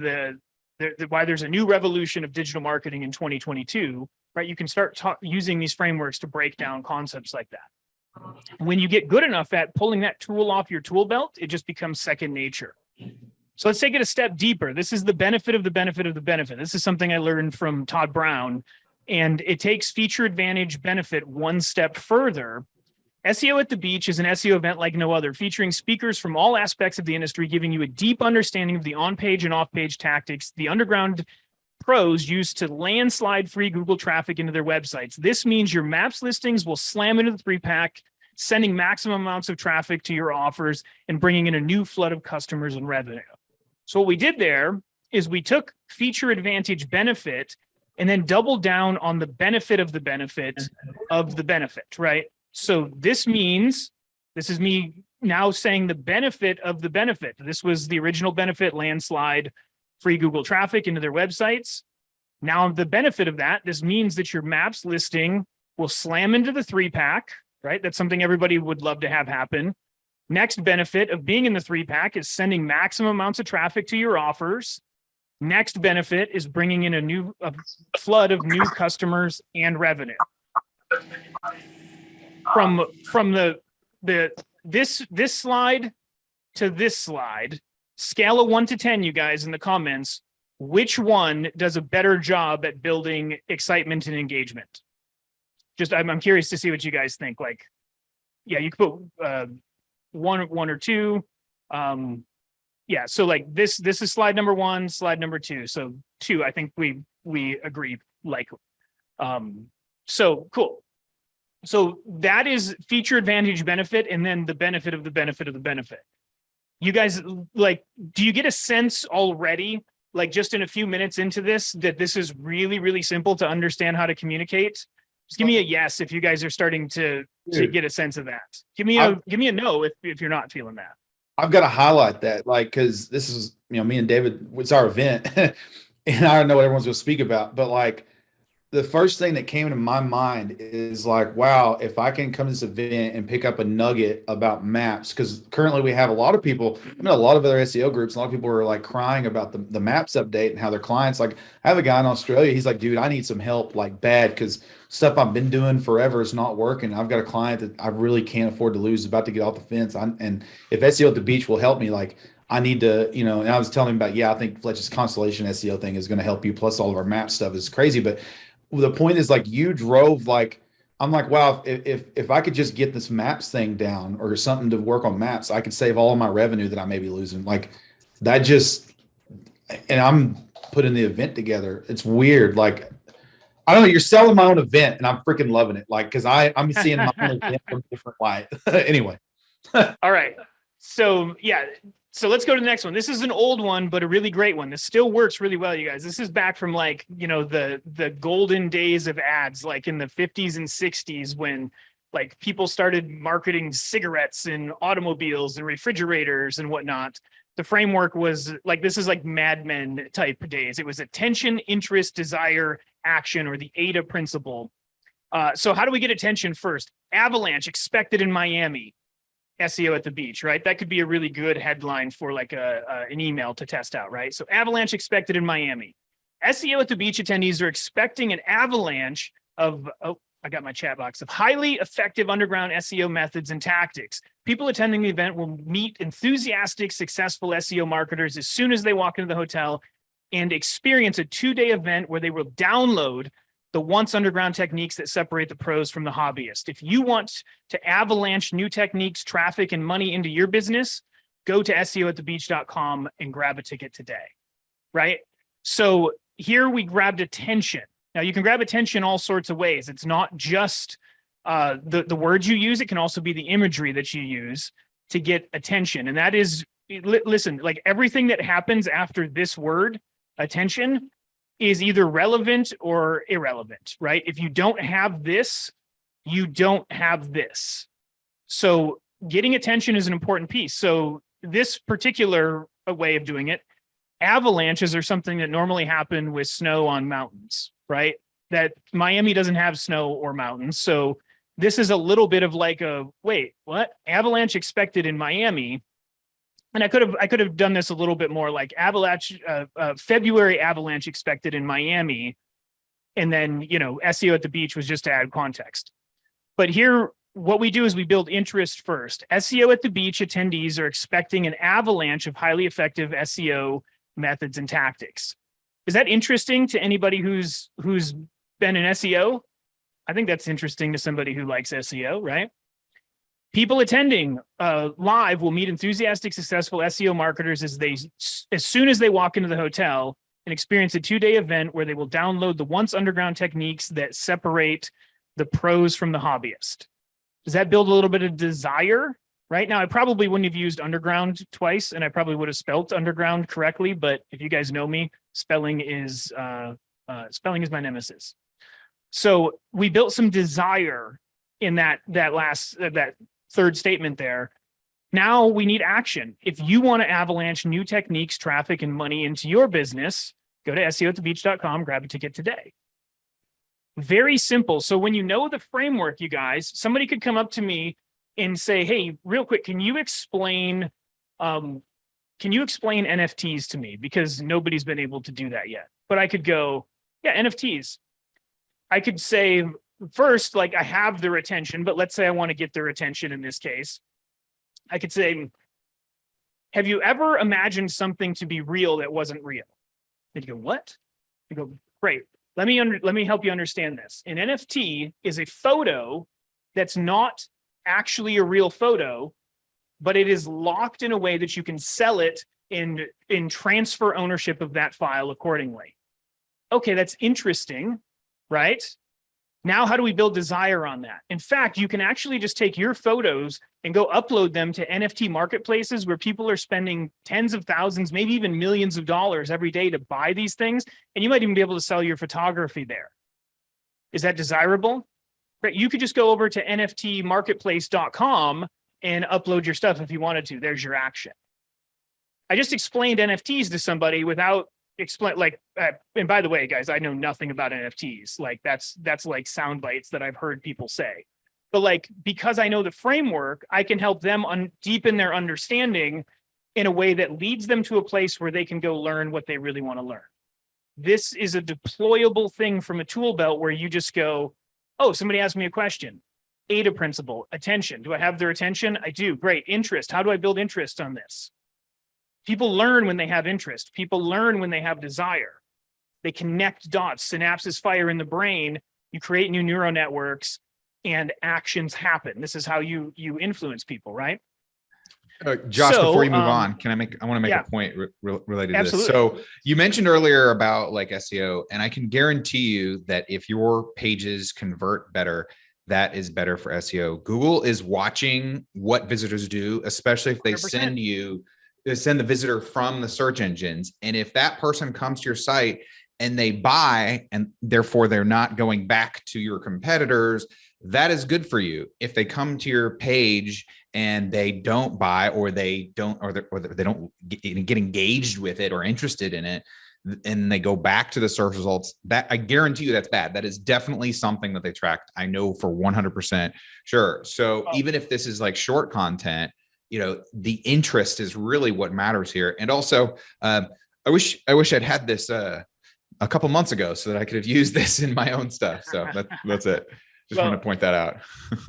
why there's a new revolution of digital marketing in 2022, right? You can start using these frameworks to break down concepts like that. When you get good enough at pulling that tool off your tool belt, it just becomes second nature. So let's take it a step deeper. This is the benefit of the benefit of the benefit. This is something I learned from Todd Brown, and it takes feature advantage benefit one step further. SEO at the Beach is an SEO event like no other, featuring speakers from all aspects of the industry, giving you a deep understanding of the on-page and off-page tactics the underground pros use to landslide free Google traffic into their websites. This means your maps listings will slam into the 3-pack, sending maximum amounts of traffic to your offers and bringing in a new flood of customers and revenue. So what we did there is we took feature advantage benefit and then doubled down on the benefit of the benefit of the benefit, right? So this means, this is me now saying the benefit of the benefit. This was the original benefit, landslide free Google traffic into their websites. Now the benefit of that, this means that your maps listing will slam into the 3-pack, right? That's something everybody would love to have happen. Next benefit of being in the 3-pack is sending maximum amounts of traffic to your offers. Next benefit is bringing in a flood of new customers and revenue. From this slide to this slide, scale of 1 to 10, you guys in the comments, which one does a better job at building excitement and engagement? Just I'm curious to see what you guys think. Like, yeah, you could put one or two. Yeah, so like this is slide number 1, slide number 2. So 2, I think we agree likely. So cool. So that is feature advantage benefit, and then the benefit of the benefit of the benefit. You guys, like, do you get a sense already, like just in a few minutes into this, that this is really, really simple to understand how to communicate? Just give me a yes if you guys are starting to get a sense of that. Give me a no if you're not feeling that. I've got to highlight that, like, because this is, me and David, it's our event, and I don't know what everyone's going to speak about, but like, the first thing that came into my mind is like, wow, if I can come to this event and pick up a nugget about maps, because currently we have a lot of people, a lot of other SEO groups, a lot of people are like crying about the maps update and how their clients, like, I have a guy in Australia, he's like, dude, I need some help like bad, because stuff I've been doing forever is not working. I've got a client that I really can't afford to lose, about to get off the fence. And if SEO at the Beach will help me, like, I need to, and I was telling him about, I think Fletch's Constellation SEO thing is going to help you. Plus all of our map stuff is crazy. But the point is, like, you drove, like, I'm like, wow, if I could just get this maps thing down or something to work on maps, I could save all of my revenue that I may be losing. Like that just, and I'm putting the event together. It's weird. Like, I don't know, you're selling my own event and I'm freaking loving it. Like, cause I'm seeing my own event from a different light. Anyway. All right. So yeah. So let's go to the next one. This is an old one, but a really great one. This still works really well, you guys. This is back from like, the golden days of ads, like in the 50s and 60s, when like people started marketing cigarettes and automobiles and refrigerators and whatnot. The framework was like, this is like Mad Men type days. It was attention, interest, desire, action, or the ADA principle. So how do we get attention first? Avalanche expected in Miami. SEO at the Beach, right? That could be a really good headline for like an email to test out, right? So avalanche expected in Miami. SEO at the Beach attendees are expecting an avalanche of I got my chat box of highly effective underground SEO methods and tactics. People attending the event will meet enthusiastic, successful SEO marketers as soon as they walk into the hotel and experience a 2-day event where they will download the once underground techniques that separate the pros from the hobbyist. If you want to avalanche new techniques, traffic, and money into your business, go to SEOatthebeach.com and grab a ticket today, right? So here we grabbed attention. Now you can grab attention all sorts of ways. It's not just the words you use. It can also be the imagery that you use to get attention. And that is, listen, like everything that happens after this word, attention, is either relevant or irrelevant, right? If you don't have this, you don't have this. So getting attention is an important piece. So this particular way of doing it, avalanches are something that normally happen with snow on mountains, right? That Miami doesn't have snow or mountains. So this is a little bit of like a, wait, what? Avalanche expected in Miami. And I could have done this a little bit more like February avalanche expected in Miami. And then, SEO at the beach was just to add context. But here, what we do is we build interest first. SEO at the beach attendees are expecting an avalanche of highly effective SEO methods and tactics. Is that interesting to anybody who's been in SEO? I think that's interesting to somebody who likes SEO, right? People attending live will meet enthusiastic, successful SEO marketers as soon as they walk into the hotel and experience a 2-day event where they will download the once underground techniques that separate the pros from the hobbyist. Does that build a little bit of desire? Right now, I probably wouldn't have used underground twice, and I probably would have spelt underground correctly. But if you guys know me, spelling is my nemesis. So we built some desire in that third statement there. Now we need action. If you want to avalanche new techniques, traffic, and money into your business, go to SEOatthebeach.com, grab a ticket today. Very simple. So when you know the framework, you guys, somebody could come up to me and say, hey, real quick, can you explain NFTs to me? Because nobody's been able to do that yet. But I could go, yeah, NFTs. I could say, first, like I have their attention, but let's say I want to get their attention in this case. I could say, have you ever imagined something to be real that wasn't real? And you go, what? You go, great. Let me help you understand this. An NFT is a photo that's not actually a real photo, but it is locked in a way that you can sell it and transfer ownership of that file accordingly. Okay, that's interesting, right? Now, how do we build desire on that? In fact, you can actually just take your photos and go upload them to NFT marketplaces where people are spending tens of thousands, maybe even millions of dollars every day to buy these things. And you might even be able to sell your photography there. Is that desirable? Right? You could just go over to nftmarketplace.com and upload your stuff if you wanted to. There's your action. I just explained NFTs to somebody without and by the way, guys, I know nothing about NFTs. Like that's like sound bites that I've heard people say. But like, because I know the framework, I can help them deepen their understanding in a way that leads them to a place where they can go learn what they really want to learn. This is a deployable thing from a tool belt where you just go, oh, somebody asked me a question. ADA principle, attention. Do I have their attention? I do. Great. Interest. How do I build interest on this? People learn when they have interest. People learn when they have desire. They connect dots. Synapses fire in the brain. You create new neural networks and actions happen. This is how you influence people, right? Josh, before you move on, I want to make a point related to this. So you mentioned earlier about like SEO, and I can guarantee you that if your pages convert better, that is better for SEO. Google is watching what visitors do, especially if they 100%. Send the visitor from the search engines. And if that person comes to your site and they buy, and therefore they're not going back to your competitors, that is good for you. If they come to your page and they don't buy, or they don't get engaged with it or interested in it, and they go back to the search results, that I guarantee you that's bad. That is definitely something that they tracked. I know for 100% sure. So even if this is like short content, the interest is really what matters here. And also, I wish I'd had this a couple months ago so that I could have used this in my own stuff. So that's it. Just want to point that out.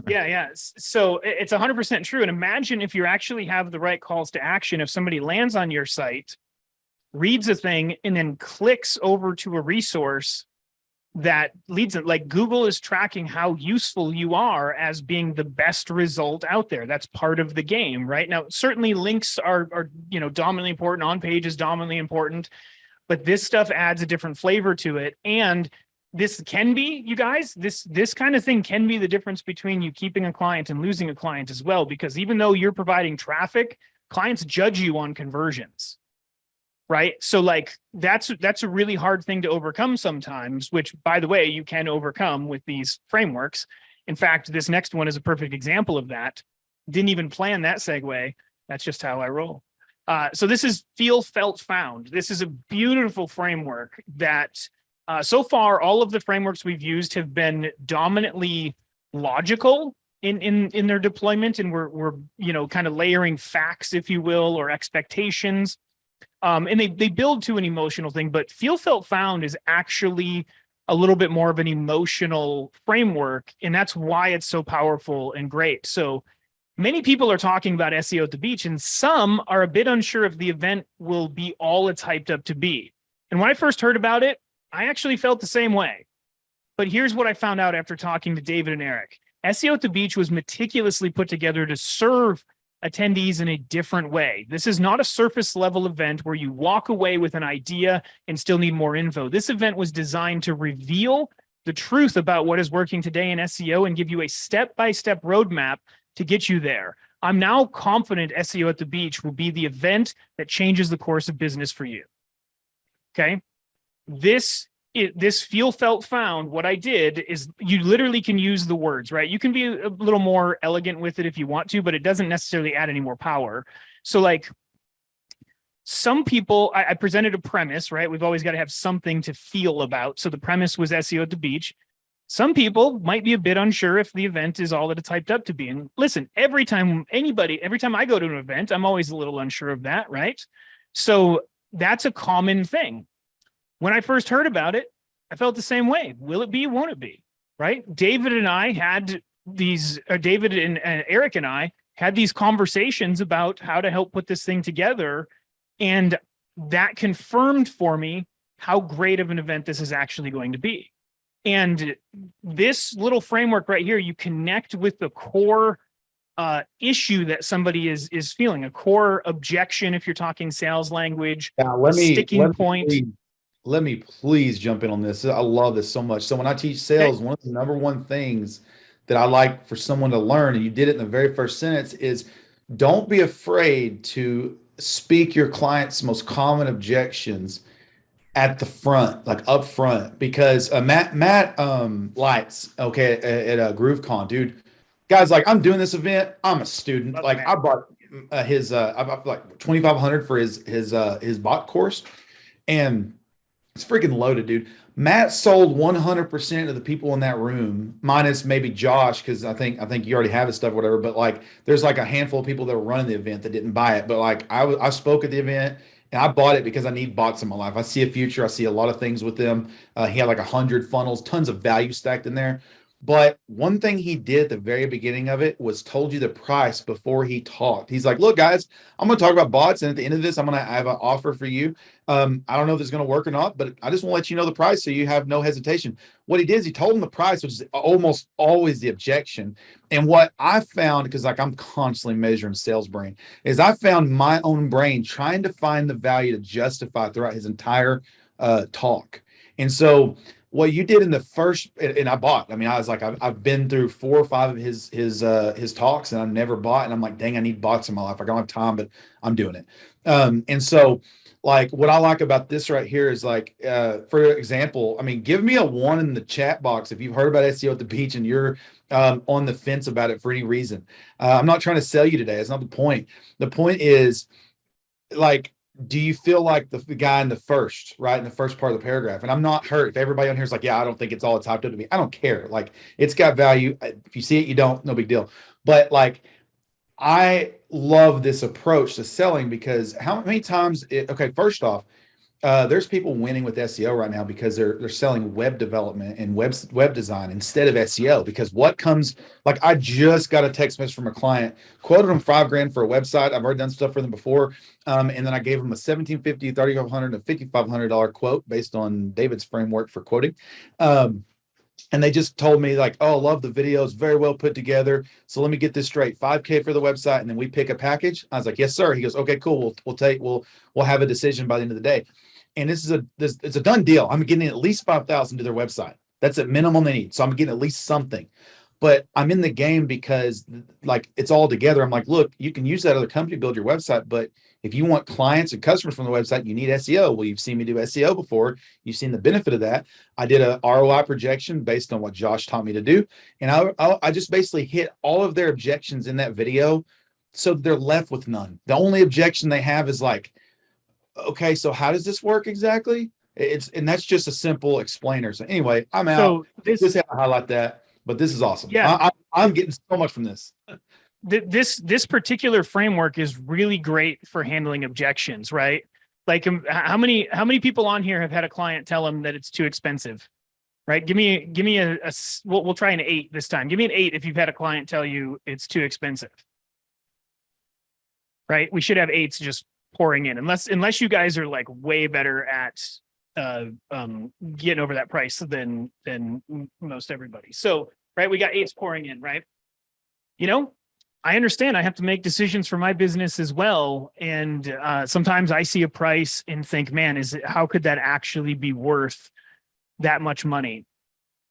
Yeah. So it's 100% true. And imagine if you actually have the right calls to action. If somebody lands on your site, reads a thing, and then clicks over to a resource that leads it, like Google is tracking how useful you are as being the best result out there. That's part of the game, right? Now, certainly links are dominantly important. On page is dominantly important, but this stuff adds a different flavor to it. And this can be, you guys, this kind of thing can be the difference between you keeping a client and losing a client as well, because even though you're providing traffic, clients judge you on conversions. Right. So like that's a really hard thing to overcome sometimes, which, by the way, you can overcome with these frameworks. In fact, this next one is a perfect example of that. Didn't even plan that segue. That's just how I roll. So this is Feel, Felt, Found. This is a beautiful framework that so far all of the frameworks we've used have been dominantly logical in their deployment, and we're kind of layering facts, if you will, or expectations. And they build to an emotional thing, but Feel, Felt, Found is actually a little bit more of an emotional framework, and that's why it's so powerful and great. So many people are talking about SEO at the beach, and some are a bit unsure if the event will be all it's hyped up to be. And when I first heard about it, I actually felt the same way. But here's what I found out after talking to David and Eric. SEO at the beach was meticulously put together to serve attendees in a different way. This is not a surface level event where you walk away with an idea and still need more info. This event was designed to reveal the truth about what is working today in SEO and give you a step-by-step roadmap to get you there. I'm now confident SEO at the beach will be the event that changes the course of business for you. Okay. This Feel, Felt, Found, what I did is you literally can use the words, right? You can be a little more elegant with it if you want to, but it doesn't necessarily add any more power. So like some people, I presented a premise, right? We've always got to have something to feel about. So the premise was SEO at the beach. Some people might be a bit unsure if the event is all that it's hyped up to be. And listen, every time I go to an event, I'm always a little unsure of that, right? So that's a common thing. When I first heard about it, I felt the same way. Will it be? Won't it be? Right? David and Eric and I had these conversations about how to help put this thing together. And that confirmed for me how great of an event this is actually going to be. And this little framework right here, you connect with the core issue that somebody is feeling, a core objection, if you're talking sales language, sticking point. Let me please jump in on this. I love this so much. So when I teach sales, one of the number one things that I like for someone to learn, and you did it in the very first sentence, is don't be afraid to speak your client's most common objections at the front, like up front, because Matt Lights, okay, at GrooveCon, dude, guys, like I'm doing this event. I'm a student. Like I bought his I bought like 2,500 for his bot course, and it's freaking loaded, dude. Matt sold 100% of the people in that room, minus maybe Josh, because I think you already have his stuff, whatever. But like, there's like a handful of people that were running the event that didn't buy it. But like, I spoke at the event and I bought it because I need bots in my life. I see a future. I see a lot of things with them. He had like 100 funnels, tons of value stacked in there. But one thing he did at the very beginning of it was told you the price before he talked. He's like, look, guys, I'm going to talk about bots. And at the end of this, I'm going to have an offer for you. I don't know if it's going to work or not, but I just want to let you know the price so you have no hesitation. What he did is he told him the price, which is almost always the objection. And what I found, because like I'm constantly measuring sales brain, is I found my own brain trying to find the value to justify throughout his entire talk. And so what you did in the first, and I bought. I mean, I was like, I've been through 4 or 5 of his talks, and I've never bought. And I'm like, dang, I need bots in my life. I don't have time, but I'm doing it. And so, like, what I like about this right here is like, for example, I mean, give me a 1 in the chat box if you've heard about SEO at the beach and you're on the fence about it for any reason. I'm not trying to sell you today. That's not the point. The point is, like, do you feel like the guy in the first part of the paragraph? And I'm not hurt if everybody on here is like, yeah, I don't think it's all it's hyped up to be. I don't care. Like, it's got value. If you see it, you don't, no big deal. But like, I love this approach to selling because how many times okay, first off, There's people winning with SEO right now because they're selling web development and web design instead of SEO. Because what comes, like, I just got a text message from a client, quoted them $5,000 for a website. I've already done stuff for them before, and then I gave them a $1,750, $3,500, a $5,500 quote based on David's framework for quoting. And they just told me like, oh, love the videos, very well put together. So let me get this straight: $5,000 for the website, and then we pick a package. I was like, yes, sir. He goes, okay, cool. We'll have a decision by the end of the day. And it's a done deal. I'm getting at least 5,000 to their website. That's at minimum they need. So I'm getting at least something. But I'm in the game because like it's all together. I'm like, look, you can use that other company to build your website, but if you want clients and customers from the website, you need SEO. Well, you've seen me do SEO before. You've seen the benefit of that. I did a ROI projection based on what Josh taught me to do. And I just basically hit all of their objections in that video. So they're left with none. The only objection they have is like, okay, so how does this work exactly? And that's just a simple explainer. So anyway, I'm out. So Just had to highlight that, but this is awesome. Yeah. I'm getting so much from this. This particular framework is really great for handling objections, right? Like how many people on here have had a client tell them that it's too expensive, right? Give me a we'll try an 8 this time. Give me an 8 if you've had a client tell you it's too expensive, right? We should have 8s just pouring in, unless you guys are like way better at getting over that price than most everybody. So, right, we got 8s pouring in, right? You know, I understand I have to make decisions for my business as well. And sometimes I see a price and think, man, how could that actually be worth that much money?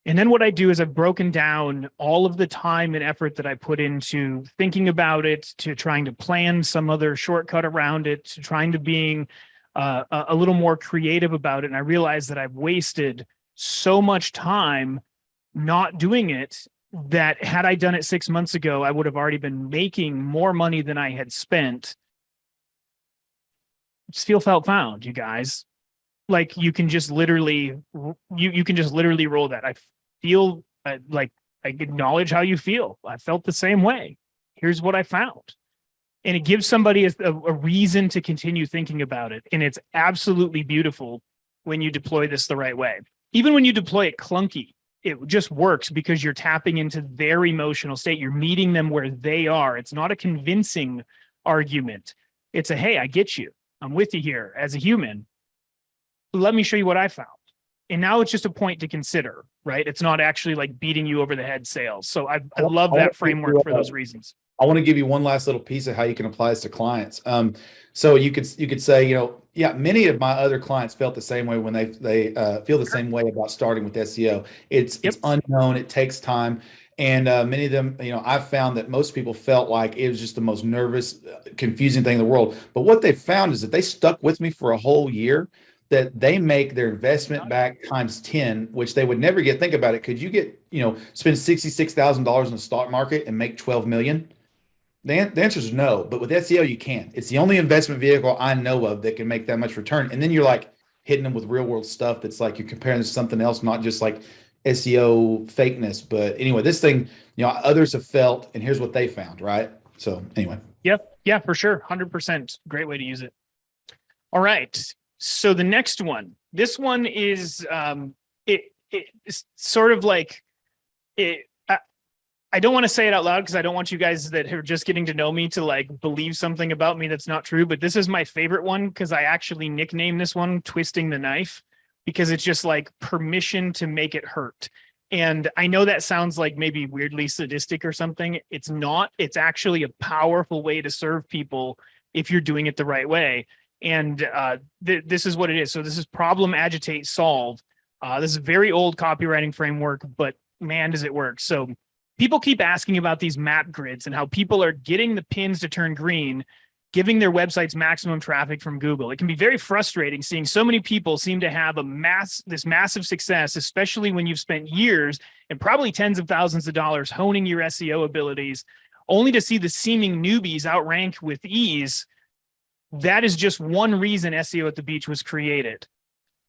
And then what I do is I've broken down all of the time and effort that I put into thinking about it, to trying to plan some other shortcut around it, to trying to being a little more creative about it. And I realized that I've wasted so much time not doing it, that had I done it 6 months ago, I would have already been making more money than I had spent. Feel, felt, found, you guys. Like you can just literally, you can just literally roll that. I feel like I acknowledge how you feel. I felt the same way. Here's what I found. And it gives somebody a reason to continue thinking about it. And it's absolutely beautiful when you deploy this the right way. Even when you deploy it clunky, it just works because you're tapping into their emotional state. You're meeting them where they are. It's not a convincing argument. It's a, hey, I get you. I'm with you here as a human. Let me show you what I found. And now it's just a point to consider, right? It's not actually like beating you over the head sales. So I love that framework for those reasons. I want to give you one last little piece of how you can apply this to clients. So you could say, yeah, many of my other clients felt the same way when they feel the same way about starting with SEO. It's unknown, it takes time, and many of them, I've found that most people felt like it was just the most nervous, confusing thing in the world. But what they found is that they stuck with me for a whole year, that they make their investment back times 10, which they would never get. Think about it. Could you get, spend $66,000 in the stock market and make 12 million? The answer is no, but with SEO, you can. It's the only investment vehicle I know of that can make that much return. And then you're like hitting them with real world stuff that's like you're comparing to something else, not just like SEO fakeness. But anyway, this thing, others have felt, and here's what they found, right? So anyway. Yep. Yeah, for sure. 100%. Great way to use it. All right. So the next one, this one is it's sort of like it. I don't want to say it out loud because I don't want you guys that are just getting to know me to like believe something about me that's not true. But this is my favorite one because I actually nicknamed this one "Twisting the Knife" because it's just like permission to make it hurt. And I know that sounds like maybe weirdly sadistic or something. It's not. It's actually a powerful way to serve people if you're doing it the right way. And this is what it is. So this is problem, agitate, solve. This is a very old copywriting framework, but man, does it work. So people keep asking about these map grids and how people are getting the pins to turn green, giving their websites maximum traffic from Google. It can be very frustrating seeing so many people seem to have this massive success, especially when you've spent years and probably tens of thousands of dollars honing your SEO abilities, only to see the seeming newbies outrank with ease. That is just one reason SEO at the Beach was created.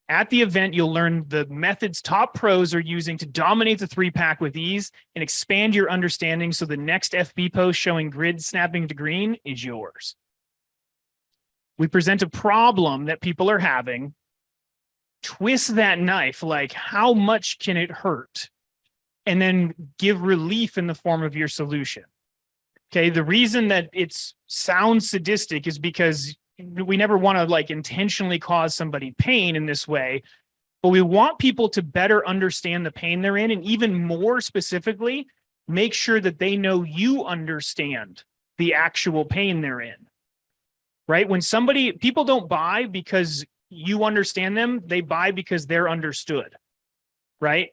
At the event, you'll learn the methods top pros are using to dominate the 3-pack with ease and expand your understanding so the next FB post showing grid snapping to green is yours. We present a problem that people are having, twist that knife. Like, how much can it hurt? And then give relief in the form of your solution. Okay. The reason that it sounds sadistic is because we never want to like intentionally cause somebody pain in this way, but we want people to better understand the pain they're in. And even more specifically, make sure that they know you understand the actual pain they're in, right? When people don't buy because you understand them, they buy because they're understood, right?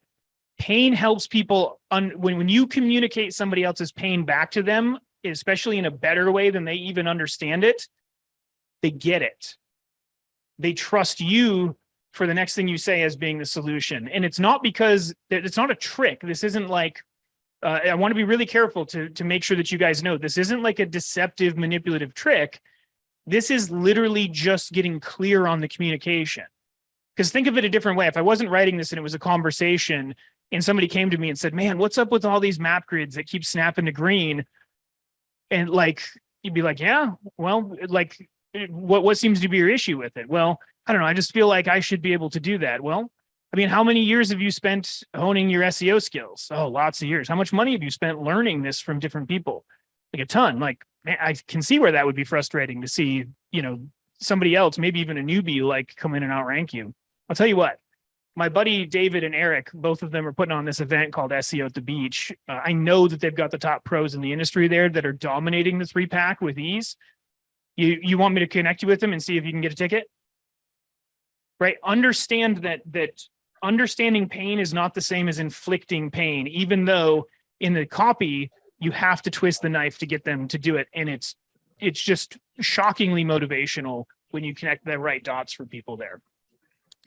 Pain helps people when you communicate somebody else's pain back to them, especially in a better way than they even understand it, they get it. They trust you for the next thing you say as being the solution. And it's not because it's not a trick. This isn't like, I want to be really careful to make sure that you guys know this isn't like a deceptive, manipulative trick. This is literally just getting clear on the communication. Because think of it a different way. If I wasn't writing this and it was a conversation and somebody came to me and said, man, what's up with all these map grids that keep snapping to green? And like, you'd be like, yeah, well, like, what seems to be your issue with it? Well, I don't know. I just feel like I should be able to do that. Well, I mean, how many years have you spent honing your SEO skills? Oh, lots of years. How much money have you spent learning this from different people? Like a ton. Like, man, I can see where that would be frustrating to see, somebody else, maybe even a newbie, like come in and outrank you. I'll tell you what, my buddy David and Eric, both of them are putting on this event called SEO at the Beach. I know that they've got the top pros in the industry there that are dominating the 3-pack with ease. You want me to connect you with them and see if you can get a ticket? Right? Understand that understanding pain is not the same as inflicting pain, even though in the copy, you have to twist the knife to get them to do it. And it's just shockingly motivational when you connect the right dots for people there.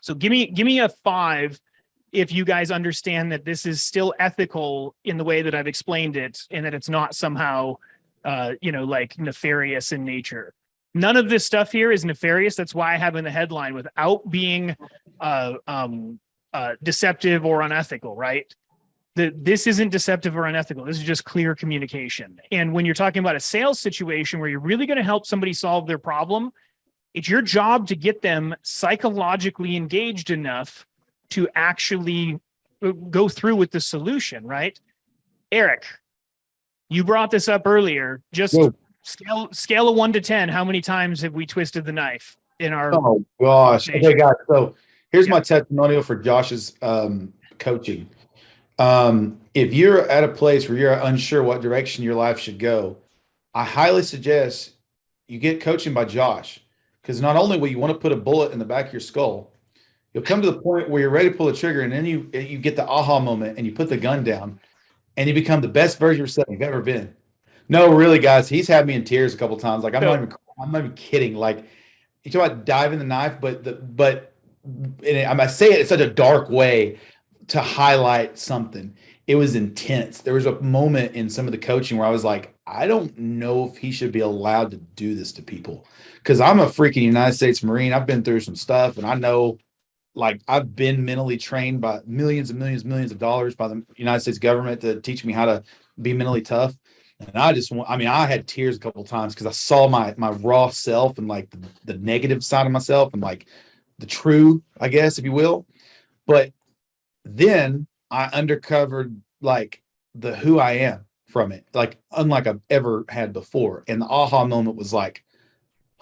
So give me a 5 if you guys understand that this is still ethical in the way that I've explained it, and that it's not somehow, like nefarious in nature. None of this stuff here is nefarious. That's why I have in the headline without being deceptive or unethical, right? This isn't deceptive or unethical. This is just clear communication. And when you're talking about a sales situation where you're really going to help somebody solve their problem, it's your job to get them psychologically engaged enough to actually go through with the solution, right? Eric, you brought this up earlier. Just scale of 1 to 10. How many times have we twisted the knife in our? Oh gosh. Okay, guys. So here's my testimonial for Josh's coaching. If you're at a place where you're unsure what direction your life should go, I highly suggest you get coaching by Josh, because not only will you want to put a bullet in the back of your skull, you'll come to the point where you're ready to pull the trigger, and then you get the aha moment and you put the gun down and you become the best version of yourself you've ever been. No, really, guys, he's had me in tears a couple of times. Like I'm not even kidding. Like you talk about diving the knife, but I say it in such a dark way to highlight something. It was intense. There was a moment in some of the coaching where I was like, I don't know if he should be allowed to do this to people, because I'm a freaking United States Marine. I've been through some stuff, and I know, like, I've been mentally trained by millions and millions of dollars by the United States government to teach me how to be mentally tough. And I had tears a couple of times because I saw my raw self and like the negative side of myself and like the true, I guess, if you will. But then I uncovered like the who I am from it, like unlike I've ever had before. And the aha moment was like,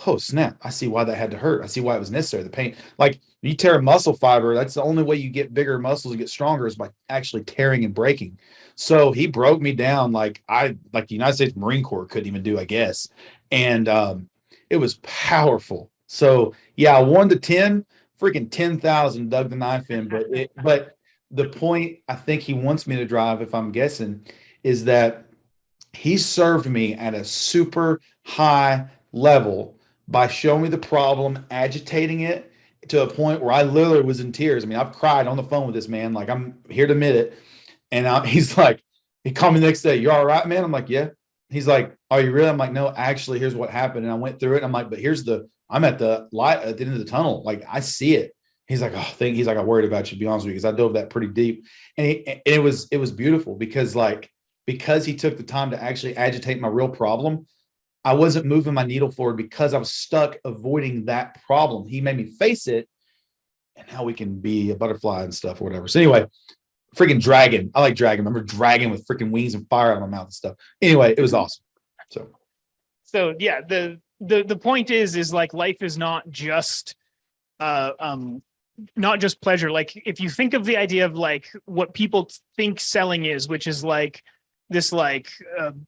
oh snap, I see why that had to hurt. I see why it was necessary. The pain, like you tear a muscle fiber, that's the only way you get bigger muscles and get stronger is by actually tearing and breaking. So he broke me down like the United States Marine Corps couldn't even do, I guess. And it was powerful. So yeah, 1 to 10, freaking 10,000 dug the knife in. But the point I think he wants me to drive, if I'm guessing, is that he served me at a super high level by showing me the problem, agitating it to a point where I literally was in tears. I mean, I've cried on the phone with this man. Like, I'm here to admit it. And he's like, he called me the next day. You all right, man? I'm like, yeah. He's like, are you really? I'm like, no, actually, here's what happened. And I went through it. I'm like, but I'm at the light at the end of the tunnel. Like, I see it. He's like, he's like, I worried about you, to be honest with you, because I dove that pretty deep. And it was beautiful because he took the time to actually agitate my real problem. I wasn't moving my needle forward because I was stuck avoiding that problem. He made me face it, and how we can be a butterfly and stuff or whatever. So anyway, freaking dragon. I like dragon. Remember dragon with freaking wings and fire out of my mouth and stuff. Anyway, it was awesome. So yeah, the point is like life is not just pleasure. Like if you think of the idea of like what people think selling is, which is like this, like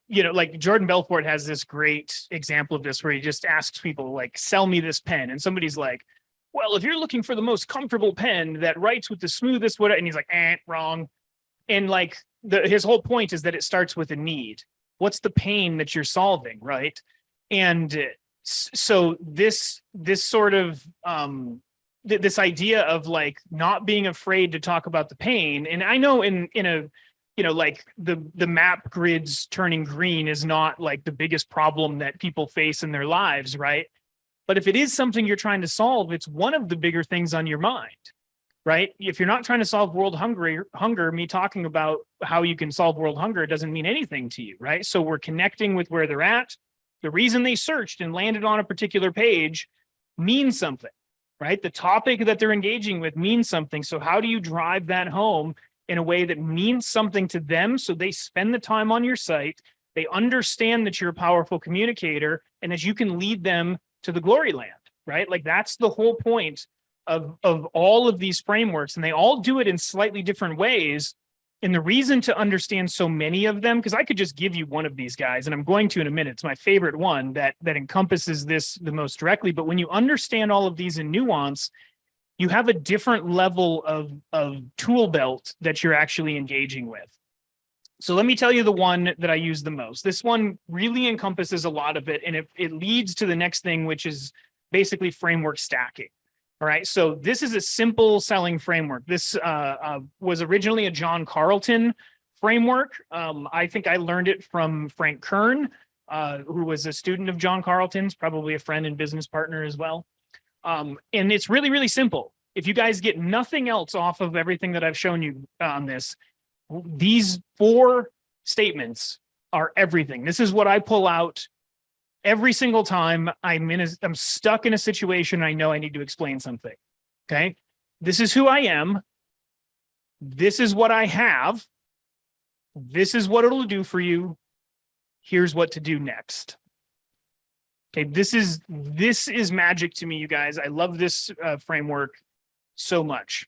like Jordan Belfort has this great example of this where he just asks people like, sell me this pen, and somebody's like, well, if you're looking for the most comfortable pen that writes with the smoothest, and he's like, wrong. And like his whole point is that it starts with a need. What's the pain that you're solving, right? And so this sort of this idea of like not being afraid to talk about the pain. And I know in a like the map grids turning green is not like the biggest problem that people face in their lives, right? But if it is something you're trying to solve, it's one of the bigger things on your mind, right? If you're not trying to solve world hunger, me talking about how you can solve world hunger doesn't mean anything to you, right? So we're connecting with where they're at. The reason they searched and landed on a particular page means something, right? The topic that they're engaging with means something. So how do you drive that home in a way that means something to them so they spend the time on your site, they understand that you're a powerful communicator, and that you can lead them to the glory land, right? Like that's the whole point of all of these frameworks, and they all do it in slightly different ways. And the reason to understand so many of them, because I could just give you one of these guys, and I'm going to in a minute. It's my favorite one that encompasses this the most directly. But when you understand all of these in nuance, you have a different level of tool belt that you're actually engaging with. So let me tell you the one that I use the most. This one really encompasses a lot of it, and it leads to the next thing, which is basically framework stacking. All right, so this is a simple selling framework. This was originally a John Carlton framework. I think I learned it from Frank Kern, who was a student of John Carlton's, probably a friend and business partner as well. And it's really, really simple. If you guys get nothing else off of everything that I've shown you on this, these 4 statements are everything. This is what I pull out every single time I'm stuck in a situation. I know I need to explain something. Okay. This is who I am. This is what I have. This is what it'll do for you. Here's what to do next. Okay. This is magic to me, you guys. I love this framework so much.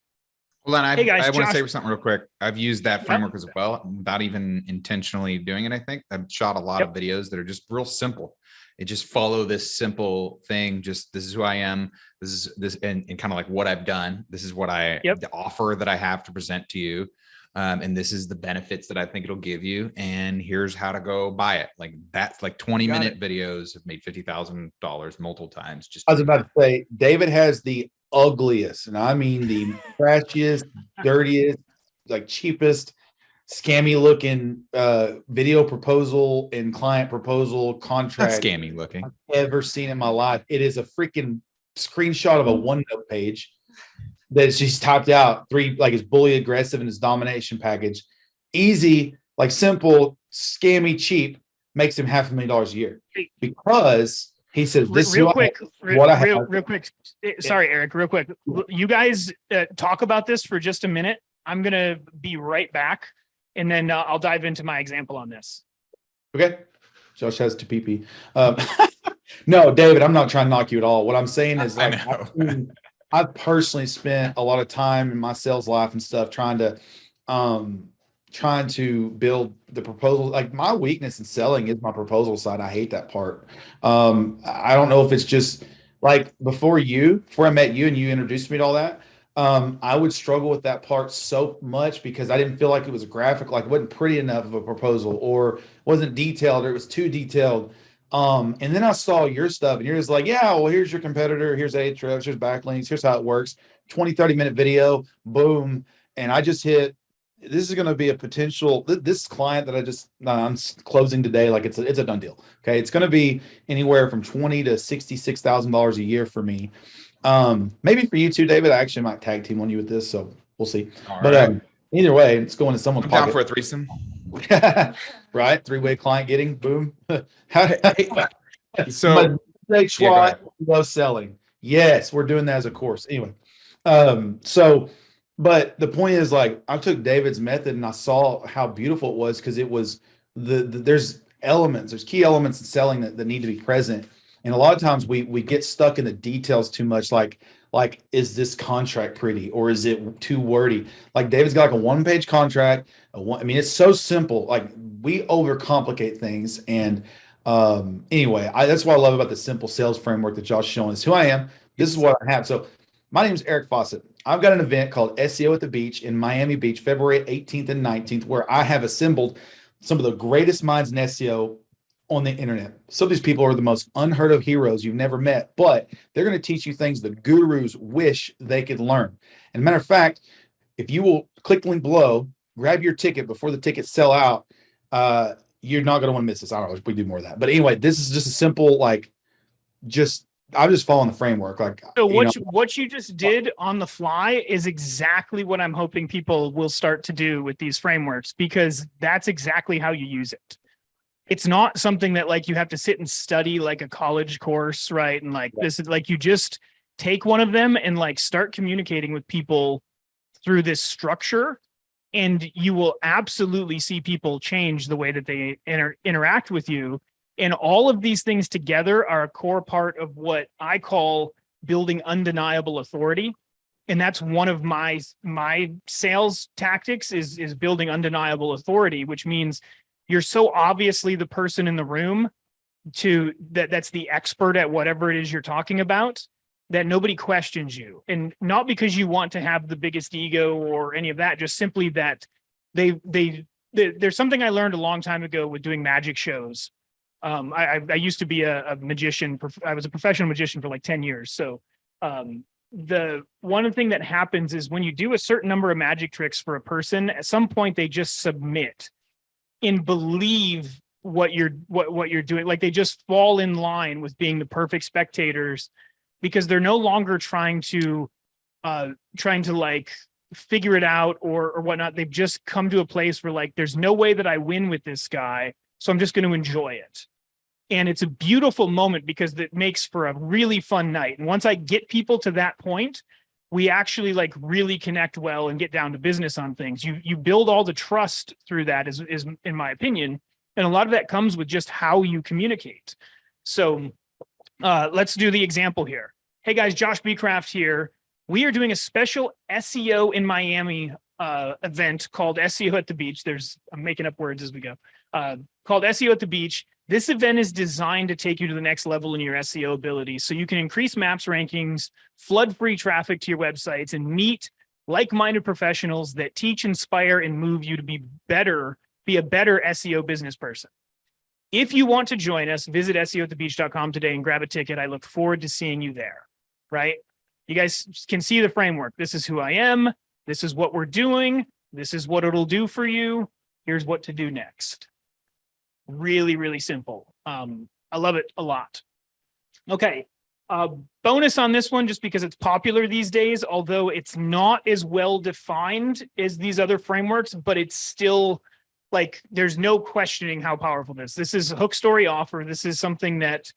Well, then Hey guys, I want to Josh. say something real quick. I've used that framework as well, without even intentionally doing it. I think I've shot a lot of videos that are just real simple. It just follow this simple thing. Just this is who I am. This is this and kind of like what I've done. This is what the offer that I have to present to you. And this is the benefits that I think it'll give you. And here's how to go buy it. Like that's like 20-minute videos have made $50,000 multiple times. Just I was about to say, David has the ugliest, and I mean the trashiest, dirtiest, like cheapest, scammy looking video proposal and client proposal contract scammy looking I've ever seen in my life. It is a freaking screenshot of a OneNote page that she's typed out 3, like it's bully aggressive in his domination package. Easy, like simple, scammy, cheap, makes him $500,000 a year because he says this real is quick. Sorry, Eric, real quick. You guys talk about this for just a minute. I'm going to be right back. And then I'll dive into my example on this. Okay. Josh has to pee. No, David, I'm not trying to knock you at all. What I'm saying is like I've personally spent a lot of time in my sales life and stuff trying to build the proposal. Like my weakness in selling is my proposal side. I hate that part. I don't know if it's just like before I met you and you introduced me to all that. I would struggle with that part so much because I didn't feel like it was graphic, like it wasn't pretty enough of a proposal or wasn't detailed or it was too detailed. And then I saw your stuff and you're just like, yeah, well, here's your competitor. Here's Ahrefs, here's backlinks. Here's how it works. 20, 30-minute video, boom. And I just hit, this is going to be a potential, this client that I'm closing today. Like it's a done deal. Okay. It's going to be anywhere from $20,000 to $66,000 a year for me. Maybe for you too, David. I actually might tag team on you with this, so we'll see. Either way, it's going to someone's I'm pocket. down for a threesome. Right? 3-way client getting boom. So Schwab low selling. Yes, we're doing that as a course. Anyway, So, but the point is, like, I took David's method and I saw how beautiful it was, because it was there's elements, there's key elements in selling that need to be present. And a lot of times we get stuck in the details too much, like is this contract pretty, or is it too wordy? Like David's got like a one-page contract. I mean, it's so simple. Like, we overcomplicate things. And anyway, that's what I love about the simple sales framework that y'all showing. Is who I am. This is what I have. So my name is Eric Fawcett. I've got an event called SEO at the Beach in Miami Beach, February 18th and 19th, where I have assembled some of the greatest minds in SEO on the internet. Some of these people are the most unheard of heroes you've never met, but they're going to teach you things the gurus wish they could learn. And matter of fact, if you will click the link below, grab your ticket before the tickets sell out, you're not going to want to miss this. I don't know if we do more of that. But anyway, this is just a simple, like, I'm just following the framework. Like, So what you just did on the fly is exactly what I'm hoping people will start to do with these frameworks, because that's exactly how you use it. It's not something that, like, you have to sit and study like a college course, right? And like, this is like, you just take one of them and like start communicating with people through this structure, and you will absolutely see people change the way that they interact with you. And all of these things together are a core part of what I call building undeniable authority. And that's one of my sales tactics is building undeniable authority, which means you're so obviously the person in the room that's the expert at whatever it is you're talking about, that nobody questions you. And not because you want to have the biggest ego or any of that, just simply that there's something I learned a long time ago with doing magic shows. I used to be a magician. I was a professional magician for like 10 years. So the one thing that happens is when you do a certain number of magic tricks for a person, at some point they just submit and believe what you're doing. Like, they just fall in line with being the perfect spectators, because they're no longer trying to like figure it out or whatnot. They've just come to a place where, like, there's no way that I win with this guy, so I'm just going to enjoy it. And it's a beautiful moment because it makes for a really fun night. And once I get people to that point, we actually like really connect well and get down to business on things. You build all the trust through that, is in my opinion. And a lot of that comes with just how you communicate. So let's do the example here. Hey guys, Josh Beechraft here. We are doing a special SEO in Miami event called SEO at the Beach. I'm making up words as we go. Called SEO at the Beach. This event is designed to take you to the next level in your SEO ability, so you can increase maps rankings, flood free traffic to your websites, and meet like-minded professionals that teach, inspire, and move you to be a better SEO business person. If you want to join us, visit SEOatthebeach.com today and grab a ticket. I look forward to seeing you there, right? You guys can see the framework. This is who I am. This is what we're doing. This is what it'll do for you. Here's what to do next. Really, really simple. I love it a lot. Okay. Bonus on this one, just because it's popular these days, although it's not as well defined as these other frameworks, but it's still like, there's no questioning how powerful this is. A hook story offer. This is something that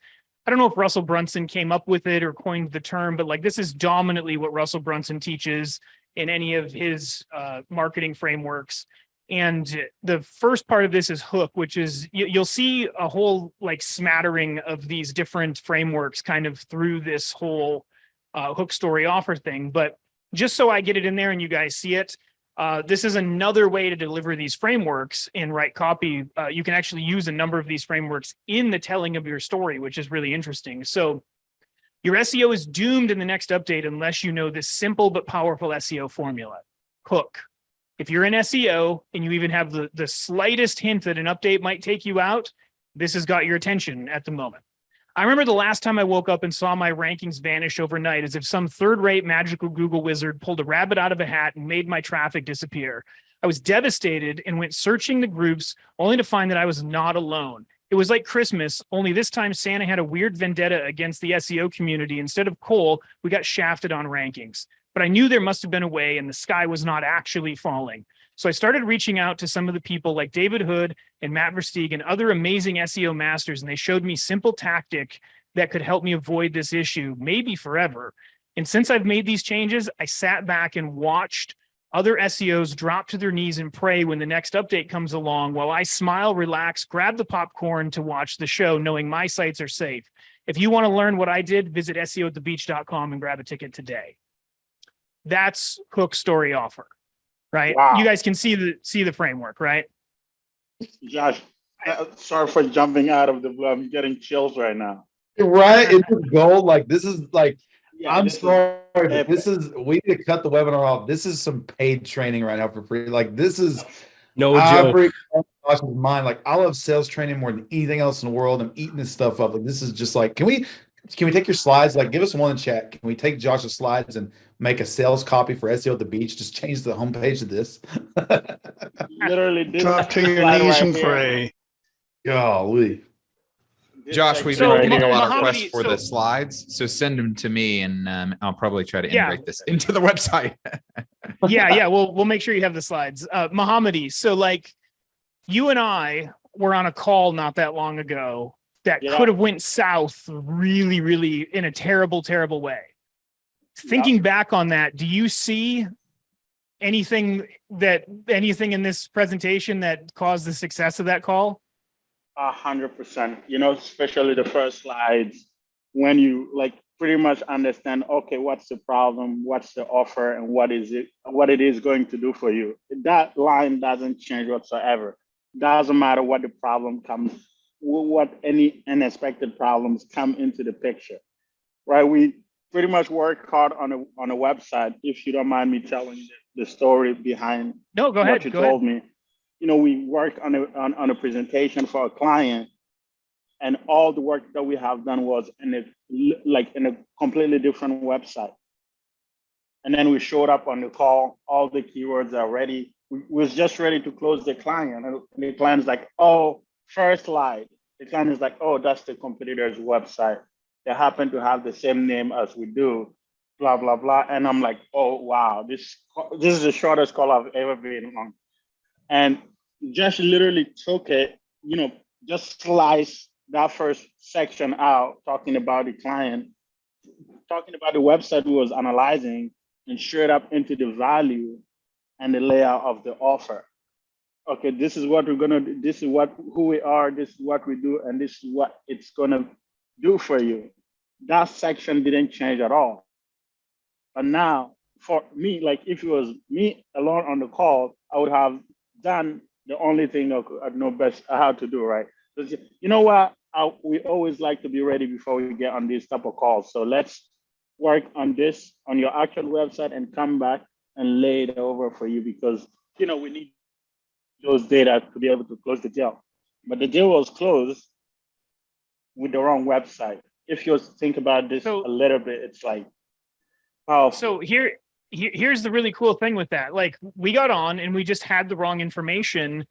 I don't know if Russell Brunson came up with it or coined the term, but like, this is dominantly what Russell Brunson teaches in any of his marketing frameworks. And the first part of this is hook, which is you'll see a whole like smattering of these different frameworks kind of through this whole hook story offer thing. But just so I get it in there and you guys see it, this is another way to deliver these frameworks and write copy. You can actually use a number of these frameworks in the telling of your story, which is really interesting. So your SEO is doomed in the next update unless you know this simple but powerful SEO formula. Hook. If you're in SEO and you even have the slightest hint that an update might take you out, this has got your attention at the moment. I remember the last time I woke up and saw my rankings vanish overnight, as if some third-rate magical Google wizard pulled a rabbit out of a hat and made my traffic disappear. I was devastated and went searching the groups, only to find that I was not alone. It was like Christmas, only this time Santa had a weird vendetta against the SEO community. Instead of coal, we got shafted on rankings. But I knew there must have been a way, and the sky was not actually falling. So I started reaching out to some of the people like David Hood and Matt Versteeg and other amazing SEO masters, and they showed me simple tactic that could help me avoid this issue, maybe forever. And since I've made these changes, I sat back and watched other SEOs drop to their knees and pray when the next update comes along, while I smile, relax, grab the popcorn to watch the show, knowing my sites are safe. If you want to learn what I did, visit SEOatthebeach.com and grab a ticket today. That's Hook's story offer, right? Wow. You guys can see the framework, right? Josh, sorry for jumping out of the blue. I'm getting chills right now. Right? It's gold. Like this is like Yeah, I'm this is sorry, but epic. this is we need to cut the webinar off. This is some paid training right now for free. Like this is No I joke. break Josh's mind. Like I love sales training more than anything else in the world. I'm eating this stuff up. Like this is just like, can we take your slides? Like give us one in chat. Can we take Josh's slides and make a sales copy for SEO at the beach? Just change the homepage of this. Literally, this Drop to your slide knees right and here. pray. Golly. This Josh, we've section been So, right getting a here. lot of Mohammed, requests for the so- slides, so send them to me, and I'll probably try to Yeah. integrate this into the website. Yeah. We'll make sure you have the slides. Mohammadi, so like you and I were on a call not that long ago that Yeah. could have went south really, really in a terrible, terrible way. Thinking back on that, do you see anything in this presentation that caused the success of that call? 100%. You know, especially the first slides, when you like pretty much understand, okay, what's the problem, what's the offer, and what it is going to do for you. That line doesn't change whatsoever. Doesn't matter what the problem comes, what any unexpected problems come into the picture, right? We pretty much work hard on a website. If you don't mind me telling the story behind No, go what ahead. you Go ahead. told me. You know, we worked on a presentation for a client, and all the work that we have done was in a completely different website. And then we showed up on the call, all the keywords are ready. We was just ready to close the client, and the client's like, "Oh, first slide." The client is like, "Oh, that's the competitor's website. They happen to have the same name as we do." Blah blah blah. And I'm like, "Oh wow, this is the shortest call I've ever been on." And just literally took it, you know, just sliced that first section out, talking about the client, talking about the website we was analyzing, and straight up into the value and the layout of the offer. Okay, this is what we're gonna do. This is who we are. This is what we do, and this is what it's gonna do for you. That section didn't change at all. But now, for me, like if it was me alone on the call, I would have done the only thing I know best how to do, right? You know what? We always like to be ready before we get on these type of calls. So let's work on this on your actual website and come back and lay it over for you, because you know we need those data to be able to close the deal. But the deal was closed with the wrong website. If you think about this a little bit, it's like, oh. So here's the really cool thing with that. Like we got on and we just had the wrong information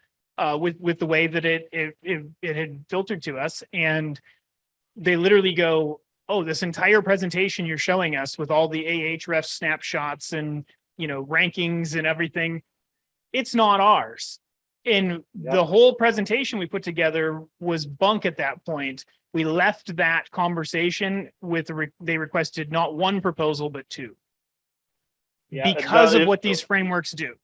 with the way that it had filtered to us, and they literally go, "Oh, this entire presentation you're showing us with all the Ahrefs snapshots and rankings and everything, it's not ours." And the whole presentation we put together was bunk at that point. We left that conversation with they requested not one proposal but two. Because of what these frameworks do.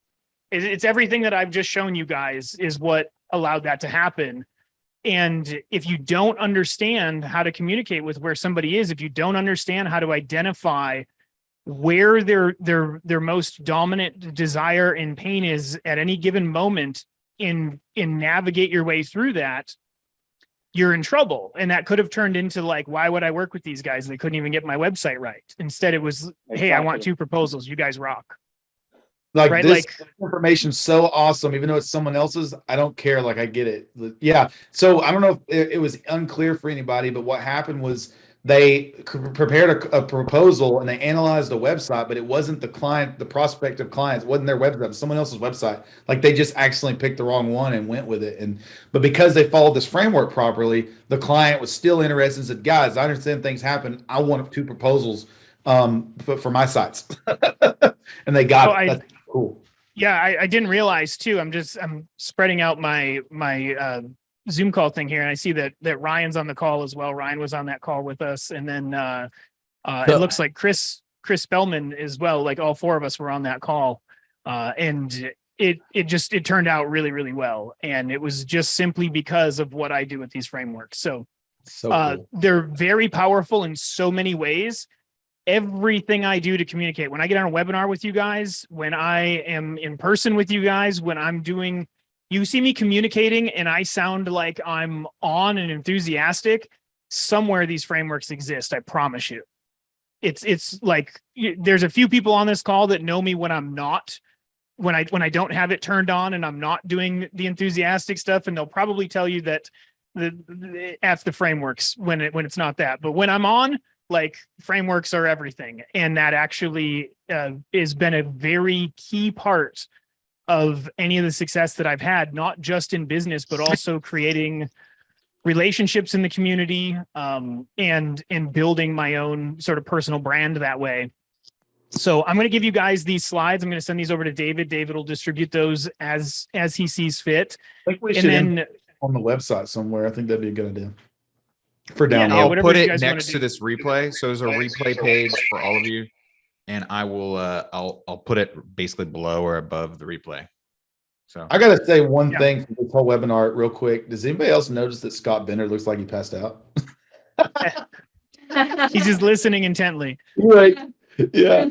It's everything that I've just shown you guys is what allowed that to happen. And if you don't understand how to communicate with where somebody is, if you don't understand how to identify where their most dominant desire and pain is at any given moment, and navigate your way through that, you're in trouble. And that could have turned into like, why would I work with these guys? They couldn't even get my website right. Instead, it was, hey, I want 2 proposals. You guys rock. Like right? this information's so awesome, even though it's someone else's. I don't care. Like I get it. Yeah. So I don't know if it was unclear for anybody, but what happened was they prepared a proposal and they analyzed the website, but it wasn't the client, the prospective clients, it wasn't their website, it was someone else's website. Like they just accidentally picked the wrong one and went with it. But because they followed this framework properly, the client was still interested and said, "Guys, I understand things happen. I want 2 proposals for my sites." And they got it. That's cool. Yeah, I didn't realize too. I'm spreading out my Zoom call thing here, and I see that Ryan's on the call as well. Ryan was on that call with us, and then it looks like Chris Chris Spellman as well. Like all four of us were on that call. And it turned out really, really well. And it was just simply because of what I do with these frameworks. So, Cool. they're very powerful in so many ways. Everything I do to communicate, when I get on a webinar with you guys, when I am in person with you guys, when I'm doing, you see me communicating and I sound like I'm on and enthusiastic, somewhere these frameworks exist. I promise you. It's like, there's a few people on this call that know me when I'm not, when I don't have it turned on and I'm not doing the enthusiastic stuff. And they'll probably tell you that that's the frameworks when it's not that. But when I'm on, like, frameworks are everything. And that actually has been a very key part of any of the success that I've had, not just in business, but also creating relationships in the community, and building my own sort of personal brand that way. So I'm going to give you guys these slides. I'm going to send these over to David. David will distribute those as he sees fit. I think we And should then on the website somewhere. I think that'd be a good idea for Yeah, download. I'll whatever put you it guys wanna next do. to this replay. So there's a replay page for all of you. And I will, I'll put it basically below or above the replay. So I gotta say one Yeah. thing for this whole webinar real quick. Does anybody else notice that Scott Bender looks like he passed out? he's just listening intently. Right. Yeah.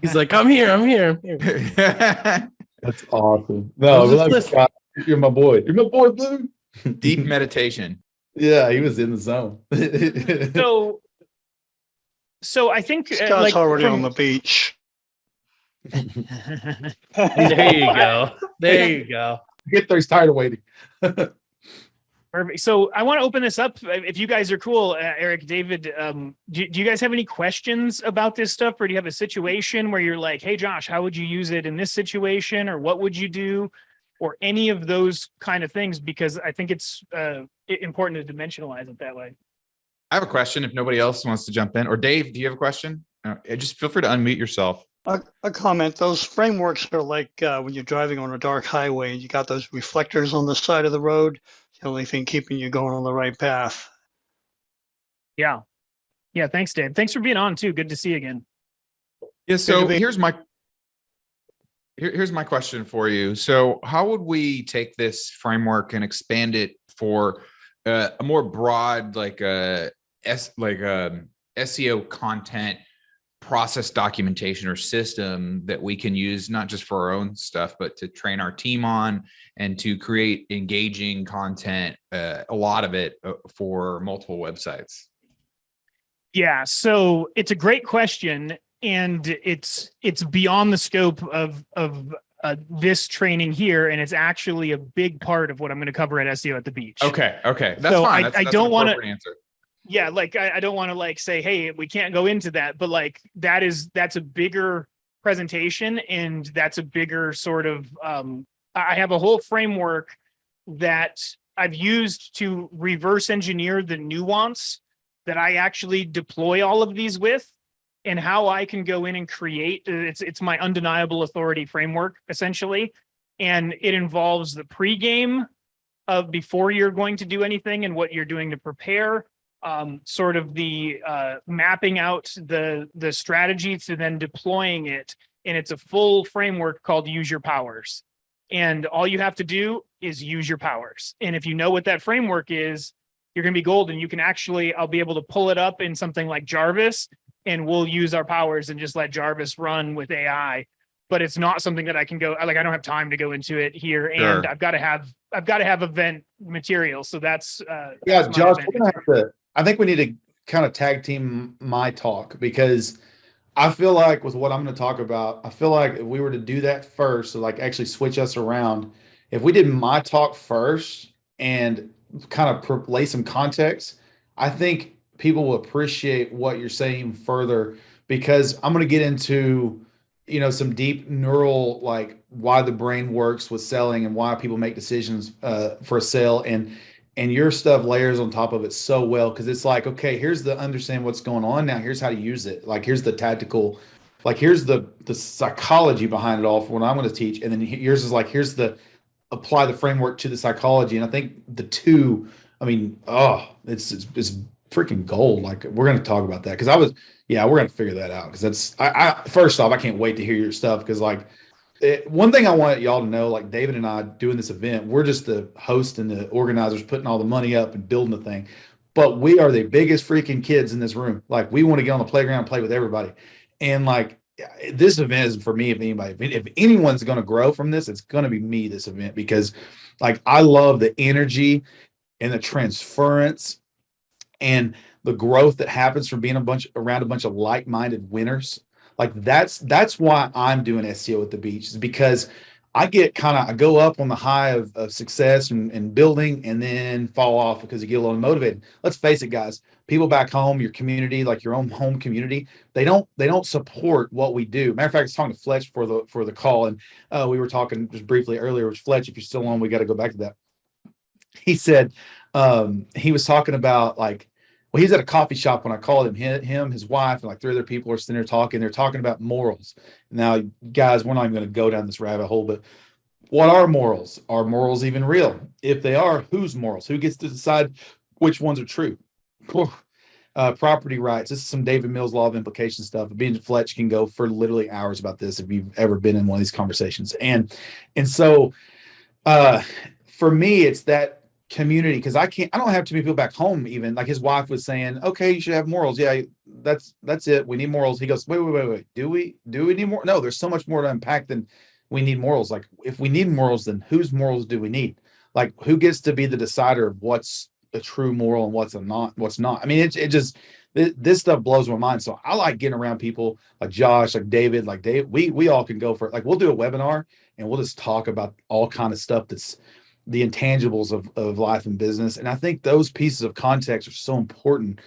He's like, I'm here. I'm here. I'm here. That's awesome. I No, was just like, listening. Scott, you're my boy. You're my boy, Blue. deep meditation. Yeah, he was in the zone. So I think Scott's already on the beach. There you go. There you go. Get there, he's tired of waiting. Perfect. So I want to open this up. If you guys are cool, Eric, David, do you guys have any questions about this stuff, or do you have a situation where you're like, hey, Josh, how would you use it in this situation, or what would you do, or any of those kind of things? Because I think it's important to dimensionalize it that way. I have a question if nobody else wants to jump in. Or Dave, do you have a question? Just feel free to unmute yourself. A comment. Those frameworks are like when you're driving on a dark highway and you got those reflectors on the side of the road. It's the only thing keeping you going on the right path. Yeah. Yeah. Thanks, Dave. Thanks for being on too. Good to see you again. Yeah. So to be- here's my question for you. So how would we take this framework and expand it for a more broad, SEO content process documentation or system that we can use not just for our own stuff, but to train our team on and to create engaging content, a lot of it for multiple websites? Yeah. So it's a great question, and it's beyond the scope of this training here, and it's actually a big part of what I'm going to cover at SEO at the Beach. Okay. That's So fine. I That's don't an wanna- appropriate answer. Yeah, like I don't want to like say, hey, we can't go into that, but like that's a bigger presentation, and that's a bigger sort of I have a whole framework that I've used to reverse engineer the nuance that I actually deploy all of these with, and how I can go in and create. It's my undeniable authority framework essentially, and it involves the pregame of before you're going to do anything and what you're doing to prepare. Sort of the mapping out the strategy to then deploying it. And it's a full framework called Use Your Powers. And all you have to do is use your powers. And if you know what that framework is, you're going to be golden. You can actually, I'll be able to pull it up in something like Jarvis, and we'll use our powers and just let Jarvis run with AI. But it's not something that I can go, like, I don't have time to go into it here. And Sure. I've got to have event material. So that's, Yeah, that's my Josh, event we're gonna have to, I think we need to kind of tag team my talk, because I feel like with what I'm going to talk about, I feel like if we were to do that first, so like actually switch us around, if we did my talk first and kind of lay some context, I think people will appreciate what you're saying further, because I'm going to get into, some deep neural, like why the brain works with selling and why people make decisions for a sale, and your stuff layers on top of it so well, because it's like, okay, here's the understand what's going on. Now here's how to use it. Like here's the tactical, like here's the psychology behind it all for what I'm going to teach. And then yours is like, here's the apply the framework to the psychology. And I think the two, I mean, it's freaking gold. Like we're going to talk about that. We're going to figure that out. Cause that's, first off, I can't wait to hear your stuff. Cause like one thing I want y'all to know, like David and I doing this event, we're just the host and the organizers putting all the money up and building the thing. But we are the biggest freaking kids in this room. Like we want to get on the playground and play with everybody. And like this event is for me, if anyone's going to grow from this, it's going to be me, this event, because like I love the energy and the transference and the growth that happens from being around a bunch of like-minded winners. Like that's why I'm doing SEO at the beach, is because I go up on the high of success and building, and then fall off because you get a little motivated. Let's face it, guys, people back home, your community, like your own home community, they don't support what we do. Matter of fact, I was talking to Fletch for the call, and we were talking just briefly earlier, which Fletch, if you're still on, we got to go back to that. He said he was talking about like, well, he's at a coffee shop when I called him, his wife, and like 3 other people are sitting there talking. They're talking about morals. Now, guys, we're not even going to go down this rabbit hole, but what are morals? Are morals even real? If they are, whose morals? Who gets to decide which ones are true? Property rights. This is some David Mills law of implication stuff. Being Fletch can go for literally hours about this if you've ever been in one of these conversations. And so for me, it's that community, because I don't have too many people back home. Even like his wife was saying, okay, you should have morals. Yeah, that's it. We need morals. He goes, wait. Do we need more? No, there's so much more to unpack than we need morals. Like if we need morals, then whose morals do we need? Like who gets to be the decider of what's a true moral and what's not? I mean, this stuff blows my mind. So I like getting around people like Josh, like David, we all can go for it. Like we'll do a webinar and we'll just talk about all kind of stuff that's the intangibles of life and business. And I think those pieces of context are so important,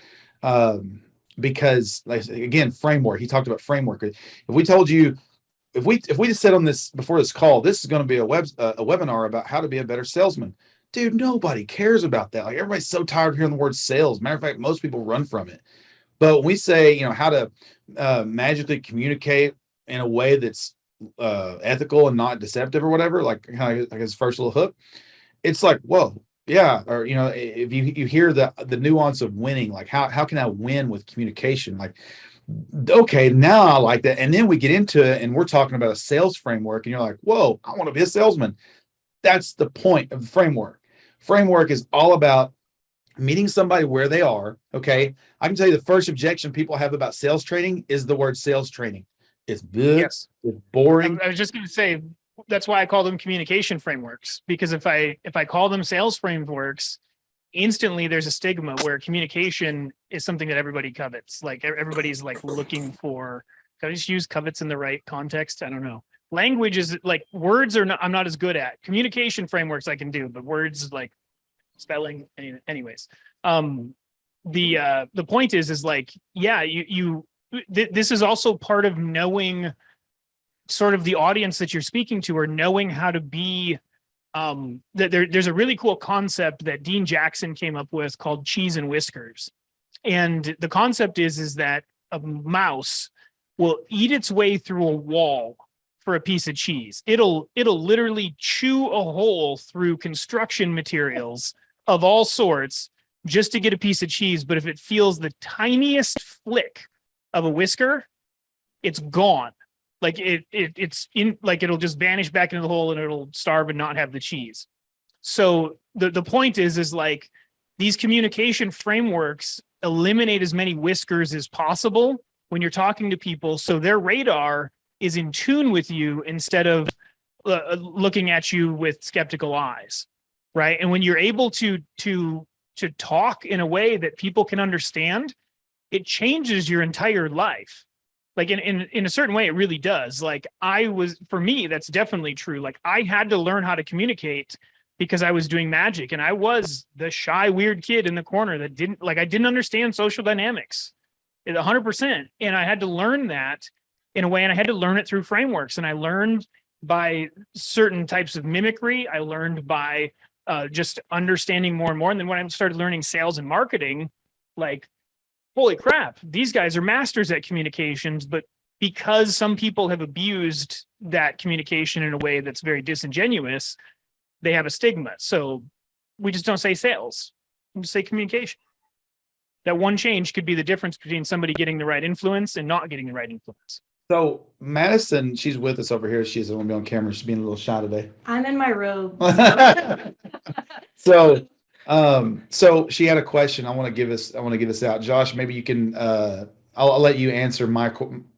because like, again, framework, he talked about framework. If we told you, if we just said on this before this call, this is going to be a webinar about how to be a better salesman, dude, nobody cares about that. Like everybody's so tired of hearing the word sales. Matter of fact, most people run from it. But when we say, how to magically communicate in a way that's ethical and not deceptive or whatever, like his first little hook, it's like, whoa, yeah. Or if you hear the nuance of winning, like how can I win with communication? Like, okay, now I like that. And then we get into it and we're talking about a sales framework, and you're like, whoa, I want to be a salesman. That's the point of the framework. Framework is all about meeting somebody where they are. Okay, I can tell you the first objection people have about sales training is the word sales training. It's good. Yes. It's boring. I was just going to say, that's why I call them communication frameworks, because if I call them sales frameworks, instantly there's a stigma where communication is something that everybody covets. Like everybody's like looking for, can I just use covets in the right context? I don't know. Language is like words are not, I'm not as good at. Communication frameworks I can do, but words like spelling, anyways. The point is like, yeah, this is also part of knowing sort of the audience that you're speaking to, or knowing how to be, there's a really cool concept that Dean Jackson came up with called cheese and whiskers. And the concept is that a mouse will eat its way through a wall for a piece of cheese. It'll literally chew a hole through construction materials of all sorts just to get a piece of cheese. But if it feels the tiniest flick of a whisker, it's gone. Like it's in, like it'll just vanish back into the hole and it'll starve and not have the cheese. So the point is like these communication frameworks eliminate as many whiskers as possible when you're talking to people, so their radar is in tune with you instead of looking at you with skeptical eyes, right? And when you're able to talk in a way that people can understand, it changes your entire life. Like in a certain way, it really does. Like for me, that's definitely true. Like I had to learn how to communicate because I was doing magic, and I was the shy, weird kid in the corner that I didn't understand social dynamics 100%. And I had to learn that in a way, and I had to learn it through frameworks. And I learned by certain types of mimicry. I learned by just understanding more and more. And then when I started learning sales and marketing, like, holy crap, these guys are masters at communications, but because some people have abused that communication in a way that's very disingenuous, they have a stigma. So we just don't say sales, we just say communication. That one change could be the difference between somebody getting the right influence and not getting the right influence. So Madison, she's with us over here. She doesn't want to be on camera. She's being a little shy today. I'm in my robe. So, so she had a question. I want to give this out. Josh, maybe you can. I'll let you answer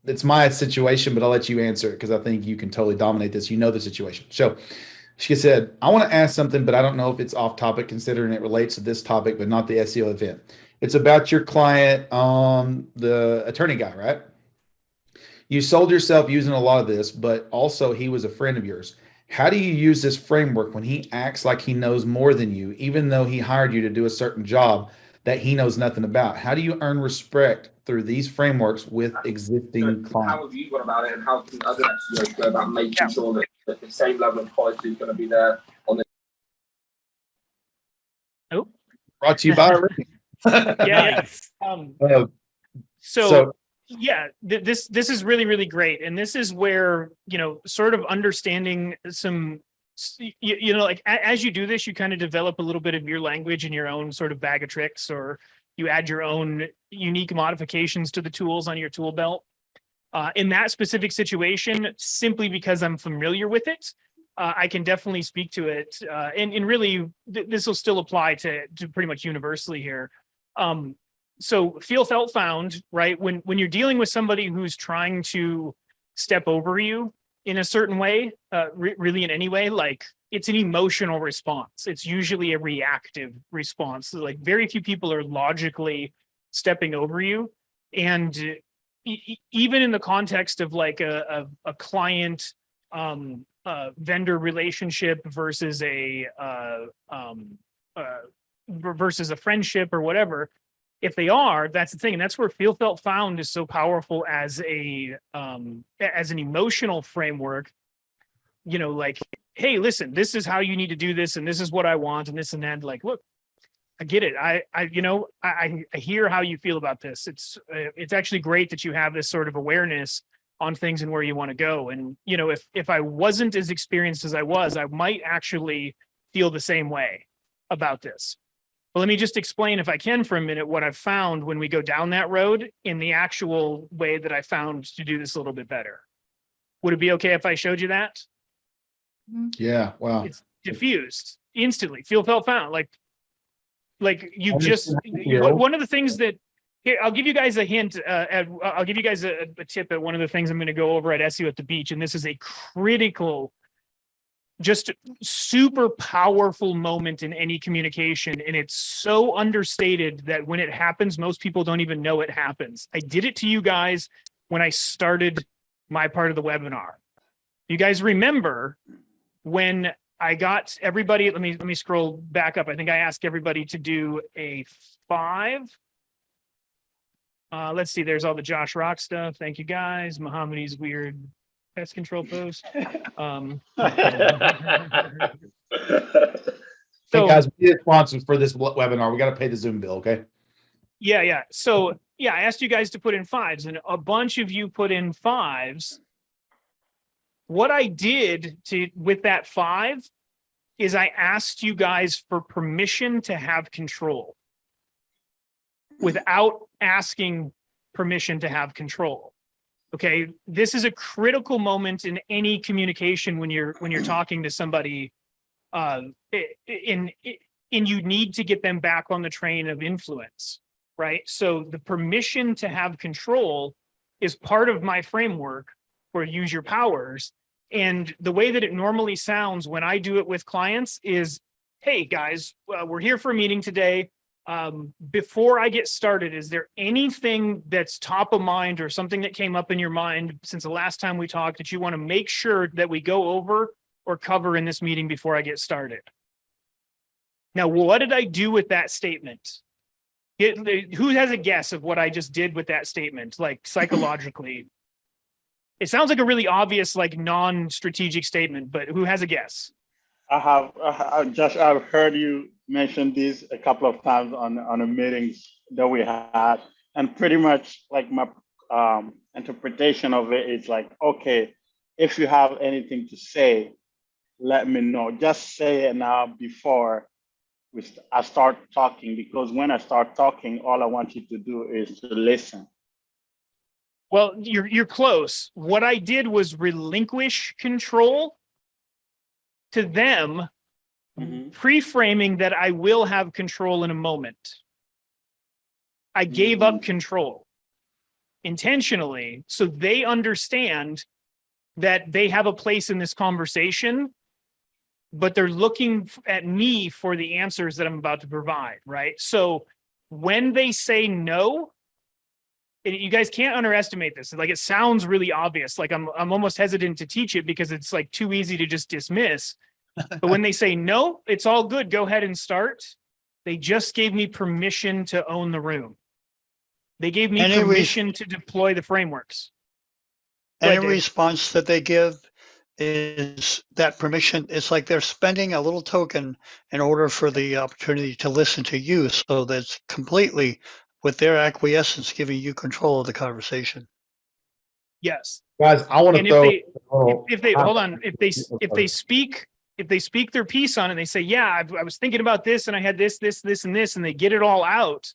it's my situation, but I'll let you answer it because I think you can totally dominate this. You know the situation. So she said, I want to ask something, but I don't know if it's off topic considering it relates to this topic, but not the SEO event. It's about your client, the attorney guy, right? You sold yourself using a lot of this, but also he was a friend of yours. How do you use this framework when he acts like he knows more than you, even though he hired you to do a certain job that he knows nothing about? How do you earn respect through these frameworks with existing clients? How have you gone about it, and how can other SEOs go about making sure that the same level of quality is going to be there on the? Oh, Brought to you by yeah. So yeah, this is really, really great. And this is where, sort of understanding some, like as you do this, you kind of develop a little bit of your language and your own sort of bag of tricks, or you add your own unique modifications to the tools on your tool belt. In that specific situation, simply because I'm familiar with it, I can definitely speak to it. And really, this will still apply to pretty much universally here. So feel, felt, found, right? When you're dealing with somebody who's trying to step over you in a certain way, really in any way, like it's an emotional response. It's usually a reactive response. So like very few people are logically stepping over you. And even in the context of like a client vendor relationship versus a friendship or whatever, if they are, that's the thing. And that's where feel, felt, found is so powerful as an emotional framework. Like, hey, listen, this is how you need to do this, and this is what I want, and this and that. Like, look, I get it. I hear how you feel about this. It's actually great that you have this sort of awareness on things and where you want to go. And if I wasn't as experienced as I was, I might actually feel the same way about this. But let me just explain, if I can, for a minute, what I've found when we go down that road in the actual way that I found to do this a little bit better. Would it be okay if I showed you that? Yeah. Wow. It's diffused instantly. Feel, felt, found. Like you just, one of the things that, here, I'll give you guys a hint. I'll give you guys a tip at one of the things I'm going to go over at SEO at the Beach. And this is a critical, just super powerful moment in any communication. And it's so understated that when it happens, most people don't even know it happens. I did it to you guys when I started my part of the webinar. You guys remember when I got everybody, let me scroll back up. I think I asked everybody to do a 5. Let's see, there's all the Josh Rock stuff. Thank you guys. Mohammedi's weird pest control post. Hey So guys, we need sponsors for this webinar. We got to pay the Zoom bill, okay? yeah. So yeah, I asked you guys to put in 5s, and a bunch of you put in 5s. What I did with that 5 is I asked you guys for permission to have control without asking permission to have control. Okay, this is a critical moment in any communication when you're talking to somebody, and you need to get them back on the train of influence, right? So the permission to have control is part of my framework for use your powers. And the way that it normally sounds when I do it with clients is, hey guys, we're here for a meeting today. Before I get started, is there anything that's top of mind or something that came up in your mind since the last time we talked that you want to make sure that we go over or cover in this meeting before I get started? Now, what did I do with that statement? Who has a guess of what I just did with that statement, like psychologically? It sounds like a really obvious, like non-strategic statement, but who has a guess? I've heard you mention this a couple of times on the meetings that we had, and pretty much like my interpretation of it is like, okay, if you have anything to say, let me know. Just say it now before I start talking, because when I start talking, all I want you to do is to listen. Well, you're close. What I did was relinquish control to them, pre-framing that I will have control in a moment. I gave up control intentionally, so they understand that they have a place in this conversation, but they're looking at me for the answers that I'm about to provide, right? So when they say no, and you guys can't underestimate this. Like, it sounds really obvious. Like, I'm almost hesitant to teach it because it's like too easy to just dismiss. But when they say no, it's all good. Go ahead and start. They just gave me permission to own the room. They gave me permission to deploy the frameworks. Any response that they give is that permission. It's like they're spending a little token in order for the opportunity to listen to you. So that's completely with their acquiescence giving you control of the conversation. Yes. Guys, I want to And throw. if they hold on, if they speak their piece on it, and they say, yeah, I was thinking about this and I had this, and this, and they get it all out.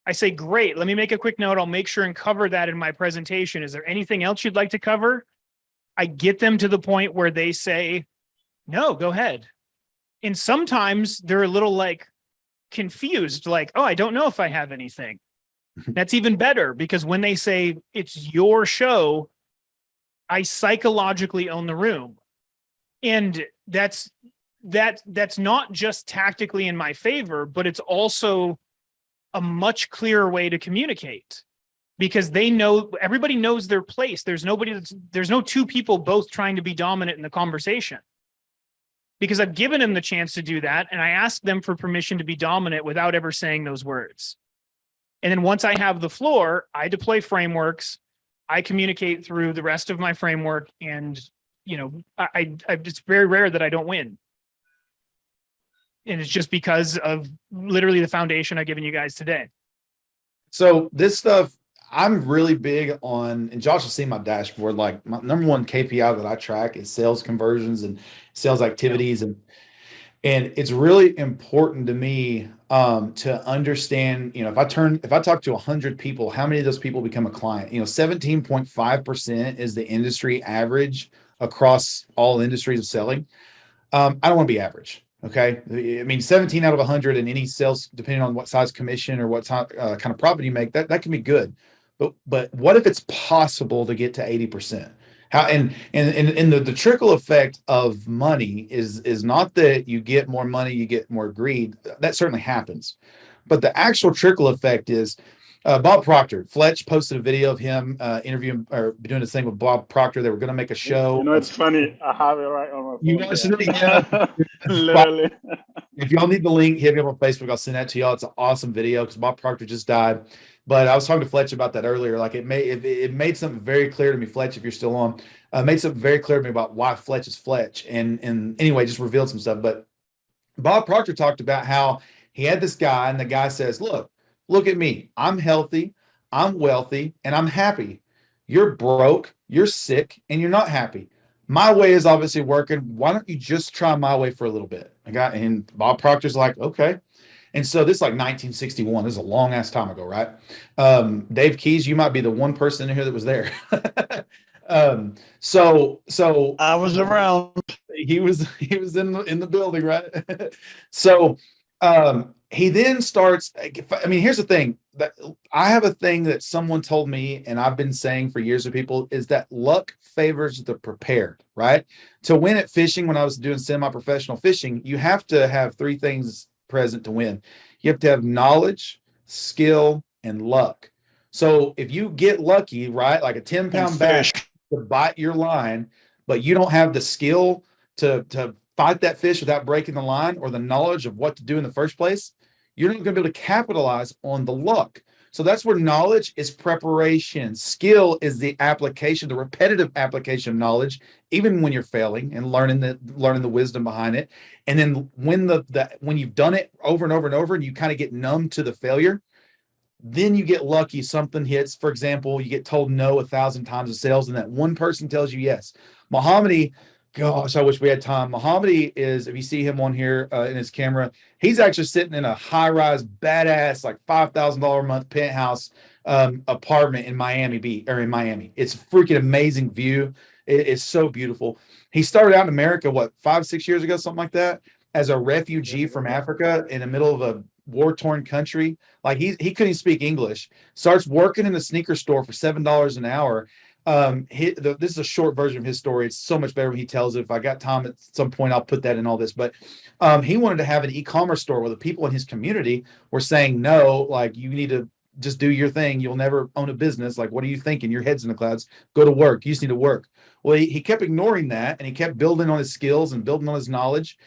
I say, great, let me make a quick note. I'll make sure and cover that in my presentation. Is there anything else you'd like to cover? I get them to the point where they say, no, go ahead. And sometimes they're a little like confused, like, oh, I don't know if I have anything. That's even better, because when they say it's your show, I psychologically own the room. And that's not just tactically in my favor, but it's also a much clearer way to communicate, because they know, everybody knows their place. There's no two people both trying to be dominant in the conversation, because I've given them the chance to do that. And I asked them for permission to be dominant without ever saying those words. And then once I have the floor, I deploy frameworks. I communicate through the rest of my framework. And, you know, it's very rare that I don't win. And it's just because of literally the foundation I've given you guys today. So this stuff, I'm really big on, and Josh has seen my dashboard, like my number one KPI that I track is sales conversions and sales activities. And it's really important to me to understand, you know, if I talk to 100 people, how many of those people become a client? You know, 17.5% is the industry average across all industries of selling. I don't want to be average. Okay. I mean, 17 out of 100 in any sales, depending on what size commission or what kind of profit you make, that can be good. But what if it's possible to get to 80%? How and the trickle effect of money is not that you get more money, you get more greed. That certainly happens. But the actual trickle effect is Bob Proctor. Fletch posted a video of him interviewing or doing this thing with Bob Proctor. They were going to make a show. You know, it's funny. I have it right on my phone. You guys should, yeah. Literally. If y'all need the link, hit me up on Facebook. I'll send that to y'all. It's an awesome video because Bob Proctor just died. But I was talking to Fletch about that earlier. Like it made something very clear to me, Fletch, if you're still on, made something very clear to me about why Fletch is Fletch. And anyway, just revealed some stuff. But Bob Proctor talked about how he had this guy, and the guy says, look at me. I'm healthy, I'm wealthy, and I'm happy. You're broke, you're sick, and you're not happy. My way is obviously working. Why don't you just try my way for a little bit? And Bob Proctor's like, okay. And so this is like 1961. This is a long ass time ago, right? Dave Keys, you might be the one person in here that was there. So I was around. He was in the building, right? So he then starts. I mean, here's the thing. That I have a thing that someone told me, and I've been saying for years to people, is that luck favors the prepared, right? To win at fishing, when I was doing semi-professional fishing, you have to have three things present to win. You have to have knowledge, skill, and luck. So if you get lucky, right, like a 10-pound bass to bite your line, but you don't have the skill to fight that fish without breaking the line, or the knowledge of what to do in the first place, you're not going to be able to capitalize on the luck. So that's where knowledge is preparation. Skill is the application, the repetitive application of knowledge, even when you're failing and learning the wisdom behind it. And then when you've done it over and over and over, and you kind of get numb to the failure, then you get lucky. Something hits. For example, you get told no 1,000 times in sales, and that one person tells you yes. Mohammadi gosh, I wish we had time. Mohammedi is, if you see him on here in his camera, he's actually sitting in a high-rise, badass, like $5,000 a month penthouse apartment in Miami Beach or in Miami. It's a freaking amazing view. It's so beautiful. He started out in America, what, 5, 6 years ago, something like that, as a refugee from Africa in the middle of a war-torn country. Like he couldn't speak English. Starts working in a sneaker store for $7 an hour. This is a short version of his story. It's so much better when he tells it. If I got time at some point, I'll put that in all this. But he wanted to have an e-commerce store where the people in his community were saying, no, like you need to just do your thing. You'll never own a business. Like, what are you thinking? Your head's in the clouds. Go to work. You just need to work. Well, he kept ignoring that, and he kept building on his skills and building on his knowledge.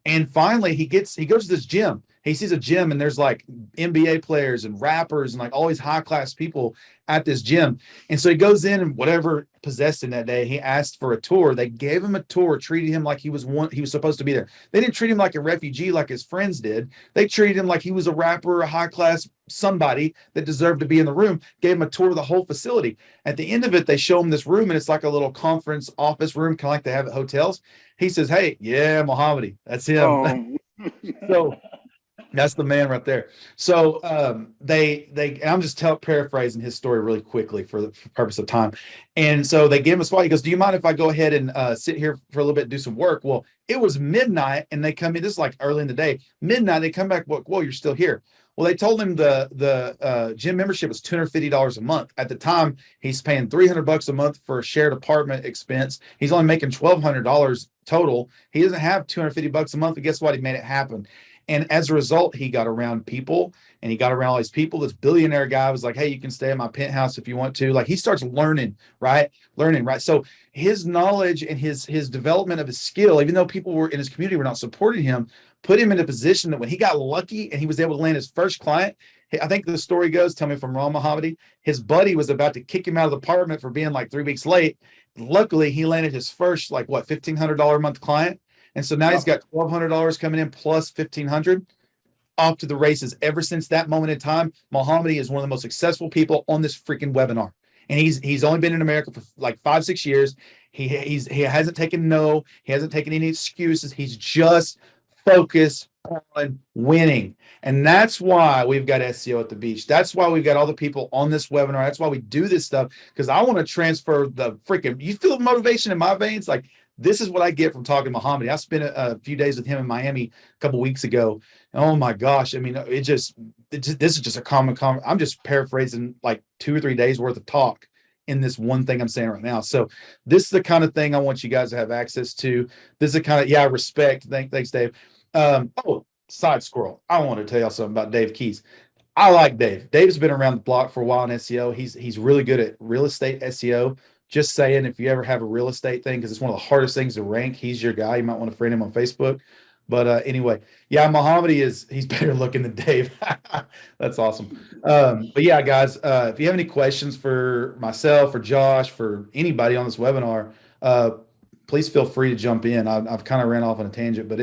And finally, he goes to this gym. He sees a gym, and there's like NBA players and rappers and like all these high class people at this gym. And so he goes in, and whatever possessed him that day, he asked for a tour. They gave him a tour, treated him like he was supposed to be there. They didn't treat him like a refugee like his friends did. They treated him like he was a rapper, a high class somebody that deserved to be in the room. Gave him a tour of the whole facility. At the end of it, they show him this room, and it's like a little conference office room, kind of like they have at hotels. He says, "Hey, yeah, Mohammedi, that's him." So that's the man right there. So I'm just paraphrasing his story really quickly for the purpose of time. And so they gave him a spot. He goes, "Do you mind if I go ahead and sit here for a little bit and do some work?" Well, it was midnight, and they come in. This is like early in the day. Midnight, they come back. Whoa, you're still here. Well, they told him the gym membership was $250 a month. At the time, he's paying $300 a month for a shared apartment expense. He's only making $1,200 total. He doesn't have $250 a month. But guess what? He made it happen. And as a result, he got around people, and he got around all these people. This billionaire guy was like, "Hey, you can stay in my penthouse if you want to." Like, he starts learning, right? So his knowledge and his development of his skill, even though people were in his community were not supporting him, put him in a position that when he got lucky and he was able to land his first client, I think the story goes, tell me if I'm wrong, Mohammedi, his buddy was about to kick him out of the apartment for being like 3 weeks late. Luckily, he landed his first, like, what, $1,500 a month client. And so now he's got $1,200 coming in plus $1,500, off to the races. Ever since that moment in time, Mohammedi is one of the most successful people on this freaking webinar. And he's only been in America for like 5-6 years. He hasn't taken no, he hasn't taken any excuses. He's just focused on winning. And that's why we've got SEO at the beach. That's why we've got all the people on this webinar. That's why we do this stuff, because I want to transfer the freaking, you feel the motivation in my veins? Like, this is what I get from talking to Mohammedi. I spent a few days with him in Miami a couple of weeks ago. Oh my gosh. I mean, this is just a common. I'm just paraphrasing like 2 or 3 days worth of talk in this one thing I'm saying right now. So this is the kind of thing I want you guys to have access to. This is the kind of, respect. Thanks, Dave. Side scroll. I want to tell y'all something about Dave Keys. I like Dave. Dave's been around the block for a while in SEO. He's really good at real estate SEO. Just saying, if you ever have a real estate thing, because it's one of the hardest things to rank, he's your guy. You might want to friend him on Facebook. But anyway, Mohammedi he's better looking than Dave. That's awesome. But yeah, guys, if you have any questions for myself, for Josh, for anybody on this webinar, please feel free to jump in. I've kind of ran off on a tangent, but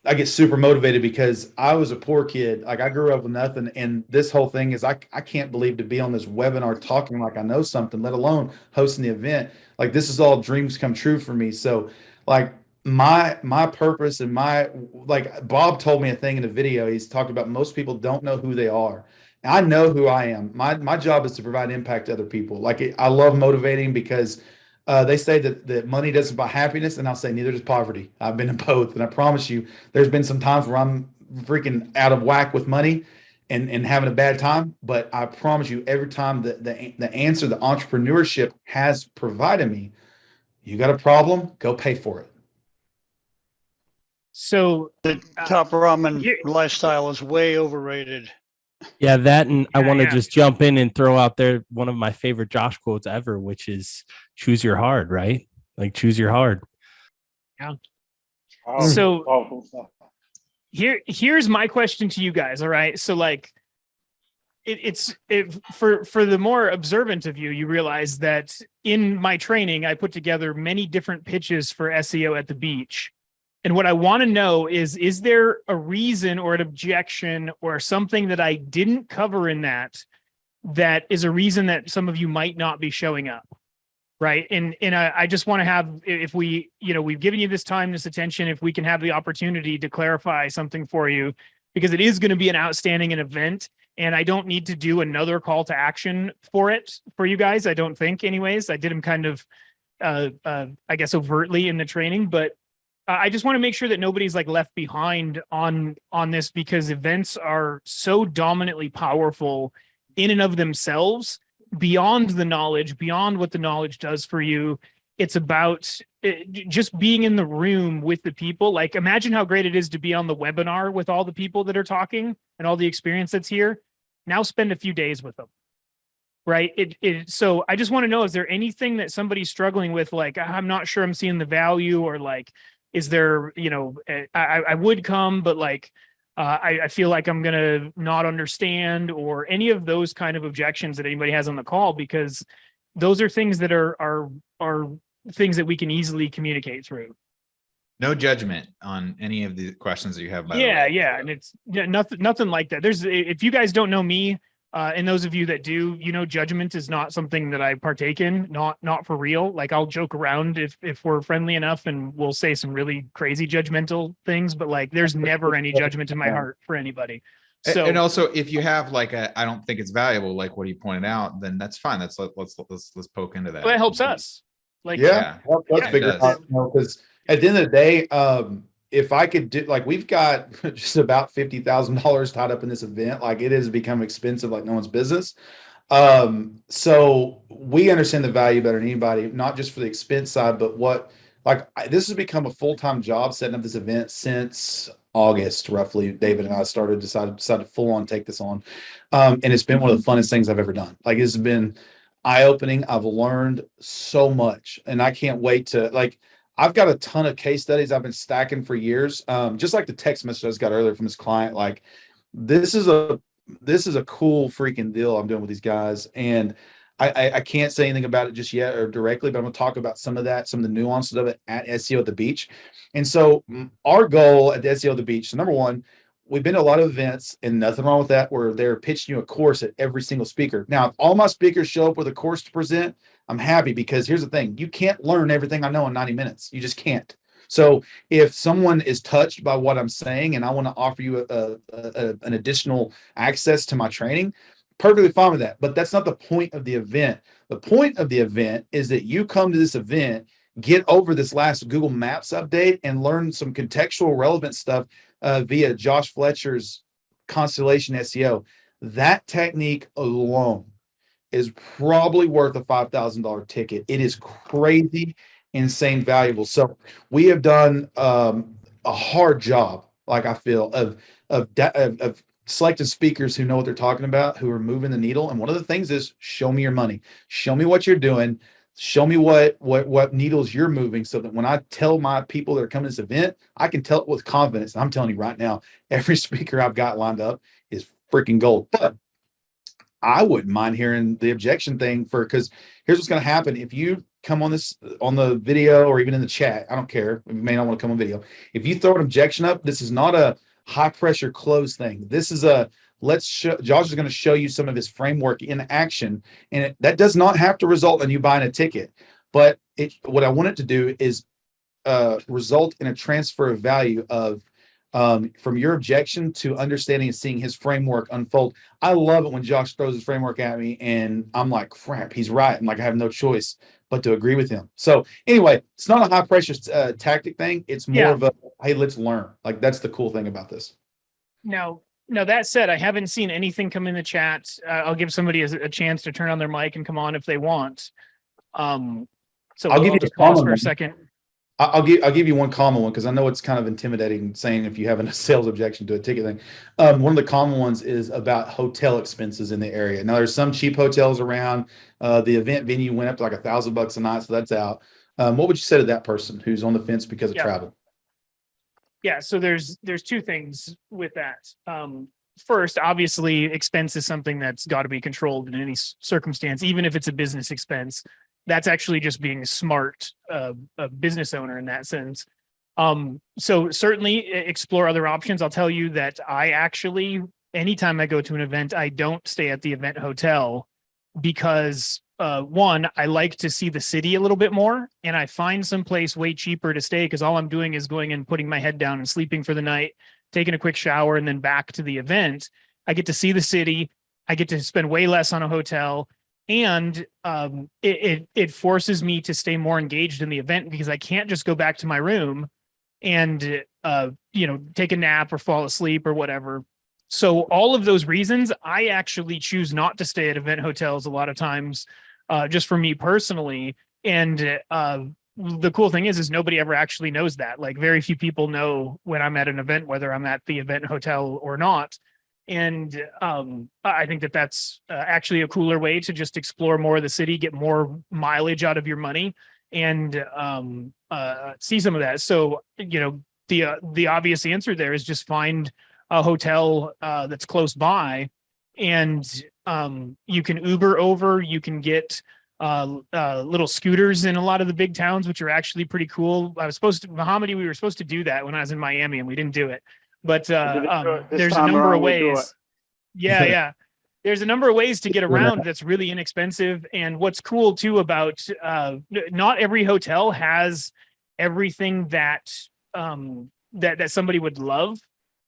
I get super motivated because I was a poor kid. Like, I grew up with nothing. And this whole thing is, I can't believe to be on this webinar talking like I know something, let alone hosting the event. Like, this is all dreams come true for me. So like my purpose and like Bob told me a thing in the video. He's talked about most people don't know who they are. And I know who I am. My job is to provide impact to other people. Like, I love motivating because they say that money doesn't buy happiness, and I'll say neither does poverty. I've been in both, and I promise you, there's been some times where I'm freaking out of whack with money and having a bad time. But I promise you, every time the answer the entrepreneurship has provided me, you got a problem, go pay for it. So The top ramen lifestyle is way overrated. Yeah, that, and I want to yeah. just jump in and throw out there one of my favorite Josh quotes ever, which is choose your hard, right? Like, choose your hard. Yeah. Oh, So powerful stuff. here's my question to you guys. All right. So like for the more observant of you, you realize that in my training, I put together many different pitches for SEO at the beach. And what I want to know is there a reason or an objection or something that I didn't cover in that is a reason that some of you might not be showing up? right? And I just want to have, if we, we've given you this time, this attention, if we can have the opportunity to clarify something for you, because it is going to be an outstanding event. And I don't need to do another call to action for it for you guys. I don't think anyways. I did them kind of, I guess, overtly in the training, but I just want to make sure that nobody's like left behind on this, because events are so dominantly powerful in and of themselves, beyond the knowledge, beyond what the knowledge does for you. It's about just being in the room with the people. Like, imagine how great it is to be on the webinar with all the people that are talking and all the experience that's here. Now spend a few days with them. Right. So I just want to know, is there anything that somebody's struggling with? Like, I'm not sure I'm seeing the value, or like, is there, I would come, but like, I feel like I'm going to not understand, or any of those kind of objections that anybody has on the call, because those are things that are things that we can easily communicate through. No judgment on any of the questions that you have. By the Yeah. way. Yeah. And it's nothing like that. If you guys don't know me, and those of you that do, judgment is not something that I partake in, not for real. Like, I'll joke around if we're friendly enough, and we'll say some really crazy judgmental things, but like, there's never any judgment in my heart for anybody. So, and also, if you have like I don't think it's valuable, like what you pointed out, then that's fine. Let's poke into that. that helps us. Like, Yeah, let's yeah, figure it out, because at the end of the day, if I could do, like, we've got just about $50,000 tied up in this event. Like, it has become expensive like no one's business. So we understand the value better than anybody, not just for the expense side, but this has become a full-time job setting up this event since August, roughly. David and I decided to full on take this on. And it's been one of the funnest things I've ever done. Like, it's been eye-opening. I've learned so much, and I can't wait to, like, I've got a ton of case studies I've been stacking for years. Just like the text message I just got earlier from this client. Like, this is a cool freaking deal I'm doing with these guys. And I can't say anything about it just yet or directly, but I'm going to talk about some of the nuances of it at SEO at the Beach. And so our goal at the SEO at the Beach, so number one, we've been to a lot of events, and nothing wrong with that, where they're pitching you a course at every single speaker. Now, if all my speakers show up with a course to present, I'm happy, because here's the thing: you can't learn everything I know in 90 minutes. You just can't. So if someone is touched by what I'm saying and I want to offer you an additional access to my training, perfectly fine with that. But that's not the point of the event. The point of the event is that you come to this event, get over this last Google Maps update, and learn some contextual relevant stuff via Josh Fletcher's Constellation SEO. That technique alone is probably worth a $5,000 ticket. It is crazy, insane valuable. So we have done a hard job, like, I feel, of selecting speakers who know what they're talking about, who are moving the needle. And one of the things is, show me your money, show me what you're doing, show me what needles you're moving, so that when I tell my people that are coming to this event, I can tell it with confidence. I'm telling you right now, every speaker I've got lined up is freaking gold. But I wouldn't mind hearing the objection thing, because here's what's going to happen. If you come on the video, or even in the chat, I don't care. You may not want to come on video. If you throw an objection up, this is not a high pressure close thing. This is Josh is going to show you some of his framework in action. And that does not have to result in you buying a ticket, but what I want it to do is result in a transfer of value of from your objection to understanding and seeing his framework unfold. I love it when Josh throws his framework at me and I'm like, crap, he's right. I'm like, I have no choice but to agree with him. So anyway, it's not a high pressure tactic thing. It's more of a, hey, let's learn. Like, that's the cool thing about this. Now, that said, I haven't seen anything come in the chat. I'll give somebody a chance to turn on their mic and come on if they want. So I'll give you just pause for a second. I'll give you one common one, because I know it's kind of intimidating saying if you have a sales objection to a ticket thing. One of the common ones is about hotel expenses in the area. Now, there's some cheap hotels around. The event venue went up to like $1,000 a night, so that's out. What would you say to that person who's on the fence because of travel? Yeah, so there's two things with that. First, obviously, expense is something that's got to be controlled in any circumstance, even if it's a business expense. That's actually just being a smart a business owner in that sense. So certainly explore other options. I'll tell you that I actually, anytime I go to an event, I don't stay at the event hotel. because one, I like to see the city a little bit more, and I find someplace way cheaper to stay because all I'm doing is going and putting my head down and sleeping for the night, taking a quick shower, and then back to the event. I get to see the city. I get to spend way less on a hotel, and it forces me to stay more engaged in the event because I can't just go back to my room and take a nap or fall asleep or whatever. So all of those reasons, I actually choose not to stay at event hotels a lot of times, just for me personally. And the cool thing is nobody ever actually knows that. Like, very few people know when I'm at an event, whether I'm at the event hotel or not. And I think that that's actually a cooler way to just explore more of the city, get more mileage out of your money, and see some of that. So, the obvious answer there is just find a hotel that's close by, and you can Uber over. You can get little scooters in a lot of the big towns, which are actually pretty cool. Mohammed, we were supposed to do that when I was in Miami, and we didn't do it. But there's a number of ways. Yeah. There's a number of ways to get around that's really inexpensive. And what's cool too about not every hotel has everything that that somebody would love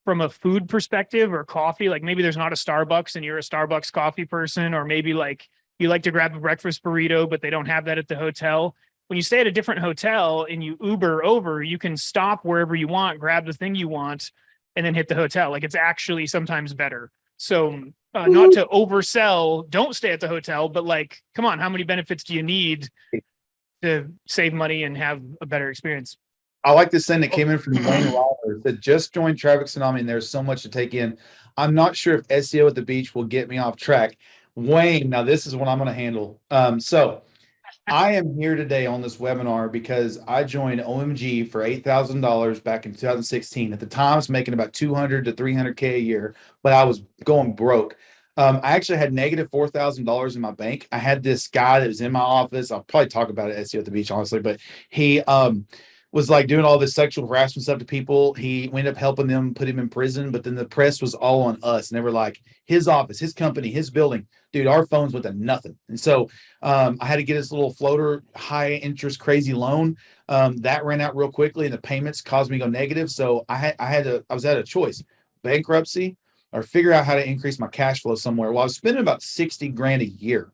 from a food perspective or coffee. Like, maybe there's not a Starbucks and you're a Starbucks coffee person, or maybe like you like to grab a breakfast burrito, but they don't have that at the hotel. When you stay at a different hotel and you Uber over, you can stop wherever you want, grab the thing you want, and then hit the hotel. Like, it's actually sometimes better. So not to oversell, don't stay at the hotel, but like, come on, how many benefits do you need to save money and have a better experience? I like this thing that came in from Wayne Lawler that just joined Traffic Tsunami, and there's so much to take in. I'm not sure if SEO at the beach will get me off track. Wayne, now this is what I'm going to handle. So I am here today on this webinar because I joined OMG for $8,000 back in 2016. At the time, I was making about 200 to 300K a year, but I was going broke. I actually had negative $4,000 in my bank. I had this guy that was in my office. I'll probably talk about it at SEO at the beach, honestly, but he was like doing all this sexual harassment stuff to people. He ended up helping them put him in prison, but then the press was all on us. And they were like, his office, his company, his building, dude, our phones went to nothing. And so I had to get this little floater, high interest, crazy loan. That ran out real quickly, and the payments caused me to go negative. So I was at a choice: bankruptcy or figure out how to increase my cash flow somewhere. Well, I was spending about 60 grand a year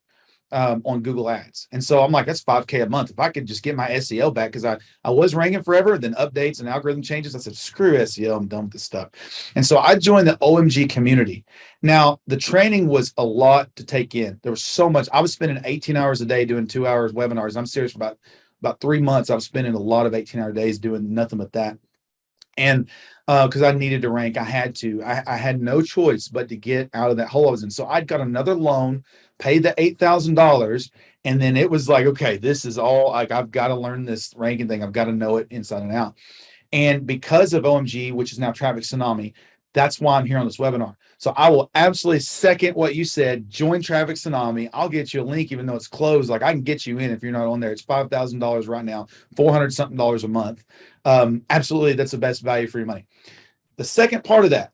on Google Ads. And so I'm like, that's $5K a month. If I could just get my SEO back, because I was ranking forever, then updates and algorithm changes. I said, screw SEO, I'm done with this stuff. And so I joined the OMG community. Now, the training was a lot to take in. There was so much. I was spending 18 hours a day doing 2 hours webinars. I'm serious, for about 3 months, I was spending a lot of 18-hour days doing nothing but that. And because I needed to rank, I had no choice but to get out of that hole I was in. So I'd got another loan, paid the $8,000, and then it was like, okay, this is all, like, I've got to learn this ranking thing. I've got to know it inside and out. And because of OMG, which is now Traffic Tsunami, that's why I'm here on this webinar. So I will absolutely second what you said. Join Traffic Tsunami. I'll get you a link, even though it's closed. Like, I can get you in if you're not on there. It's $5,000 right now, $400 something a month. Absolutely, that's the best value for your money. The second part of that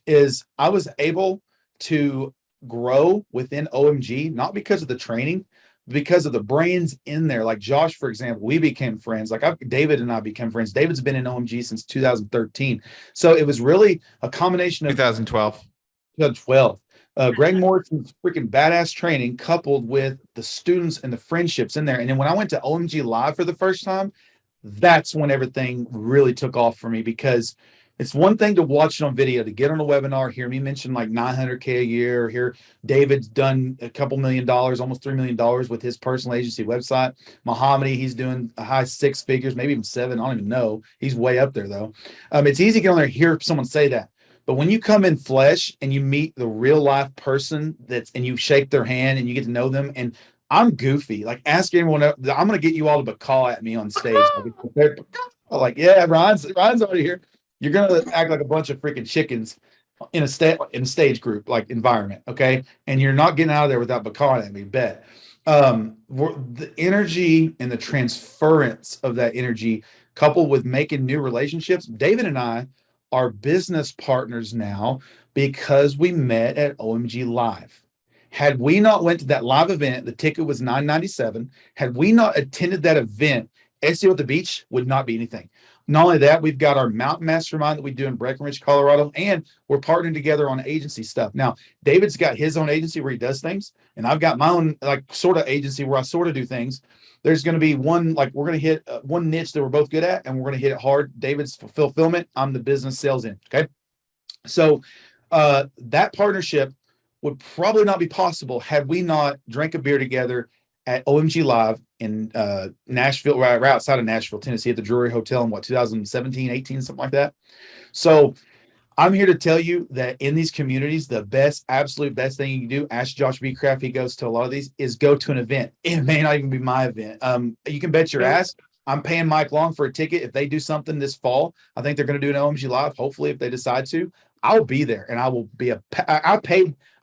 is I was able to grow within OMG, not because of the training, because of the brains in there. Like Josh, for example, we became friends. Like David and I became friends. David's been in OMG since 2013. So it was really a combination of 2012. Greg Morrison's freaking badass training coupled with the students and the friendships in there. And then when I went to OMG Live for the first time, that's when everything really took off for me, because it's one thing to watch it on video, to get on a webinar, hear me mention like 900K a year, or hear David's done a couple $1 million, almost $3 million with his personal agency website. Mohammed, he's doing a high 6 figures, maybe even 7. I don't even know. He's way up there though. It's easy to get on there and hear someone say that. But when you come in flesh and you meet the real life person and you shake their hand and you get to know them, and I'm goofy. Like, ask anyone else. I'm going to get you all to call at me on stage. Like, yeah, Ryan's already here. You're going to act like a bunch of freaking chickens in a stage group like environment, okay? And you're not getting out of there without bacawing at me, bet. The energy and the transference of that energy, coupled with making new relationships. David and I are business partners now because we met at OMG Live. Had we not went to that live event, the ticket was $9.97. Had we not attended that event, SEO at the Beach would not be anything. Not only that, we've got our mountain mastermind that we do in Breckenridge, Colorado, and we're partnering together on agency stuff. Now, David's got his own agency where he does things, and I've got my own like sort of agency where I sort of do things. There's going to be one, like we're going to hit one niche that we're both good at, and we're going to hit it hard. David's fulfillment. I'm the business sales in. Okay. So that partnership would probably not be possible had we not drank a beer together at OMG Live in Nashville, right outside of Nashville, Tennessee, at the Drury Hotel in 2017, 18, something like that. So I'm here to tell you that in these communities, the best, absolute best thing you can do, ask Josh Beechraft, he goes to a lot of these, is go to an event. It may not even be my event. You can bet your ass I'm paying Mike Long for a ticket. If they do something this fall, I think they're going to do an OMG Live, hopefully, if they decide to. I'll be there, and I will be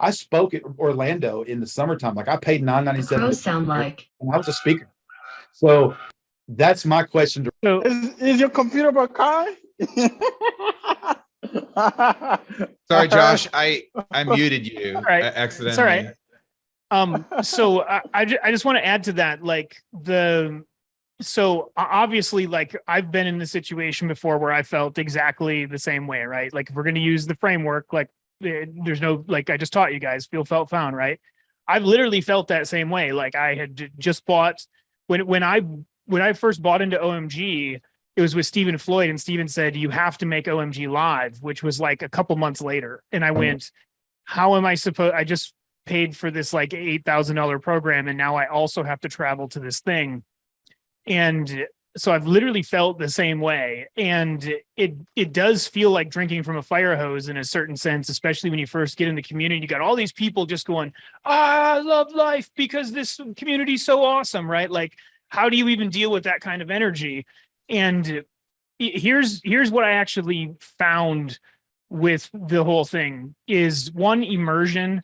I spoke at Orlando in the summertime. Like I paid $9.97. Sound like. And I was a speaker. So that's my question. So Is your computer by Kai? Sorry, Josh, I muted you All right. accidentally. It's all right. So I just want to add to that, like so obviously, like I've been in the situation before where I felt exactly the same way, right? Like if we're going to use the framework, like there's no, like I just taught you guys, feel, felt, found, right? I've literally felt that same way. Like I had just bought when I first bought into OMG, it was with Stephen Floyd, and Stephen said, you have to make OMG Live, which was like a couple months later. And I went, how am I supposed, I just paid for this like $8,000 program. And now I also have to travel to this thing. And so I've literally felt the same way. And it does feel like drinking from a fire hose in a certain sense, especially when you first get in the community. You got all these people just going, I love life because this community is so awesome, right? Like, how do you even deal with that kind of energy? And here's what I actually found with the whole thing is one, immersion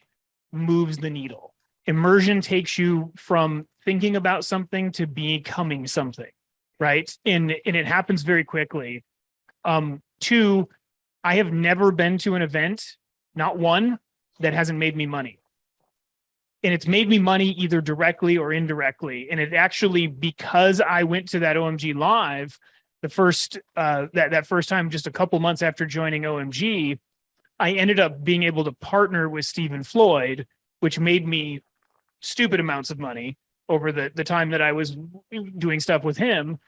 moves the needle. Immersion takes you from thinking about something to becoming something, right? And it happens very quickly. Two, I have never been to an event, not one, that hasn't made me money. And it's made me money either directly or indirectly. And it actually, because I went to that OMG Live, the first that first time, just a couple months after joining OMG, I ended up being able to partner with Stephen Floyd, which made me stupid amounts of money over the time that I was doing stuff with him.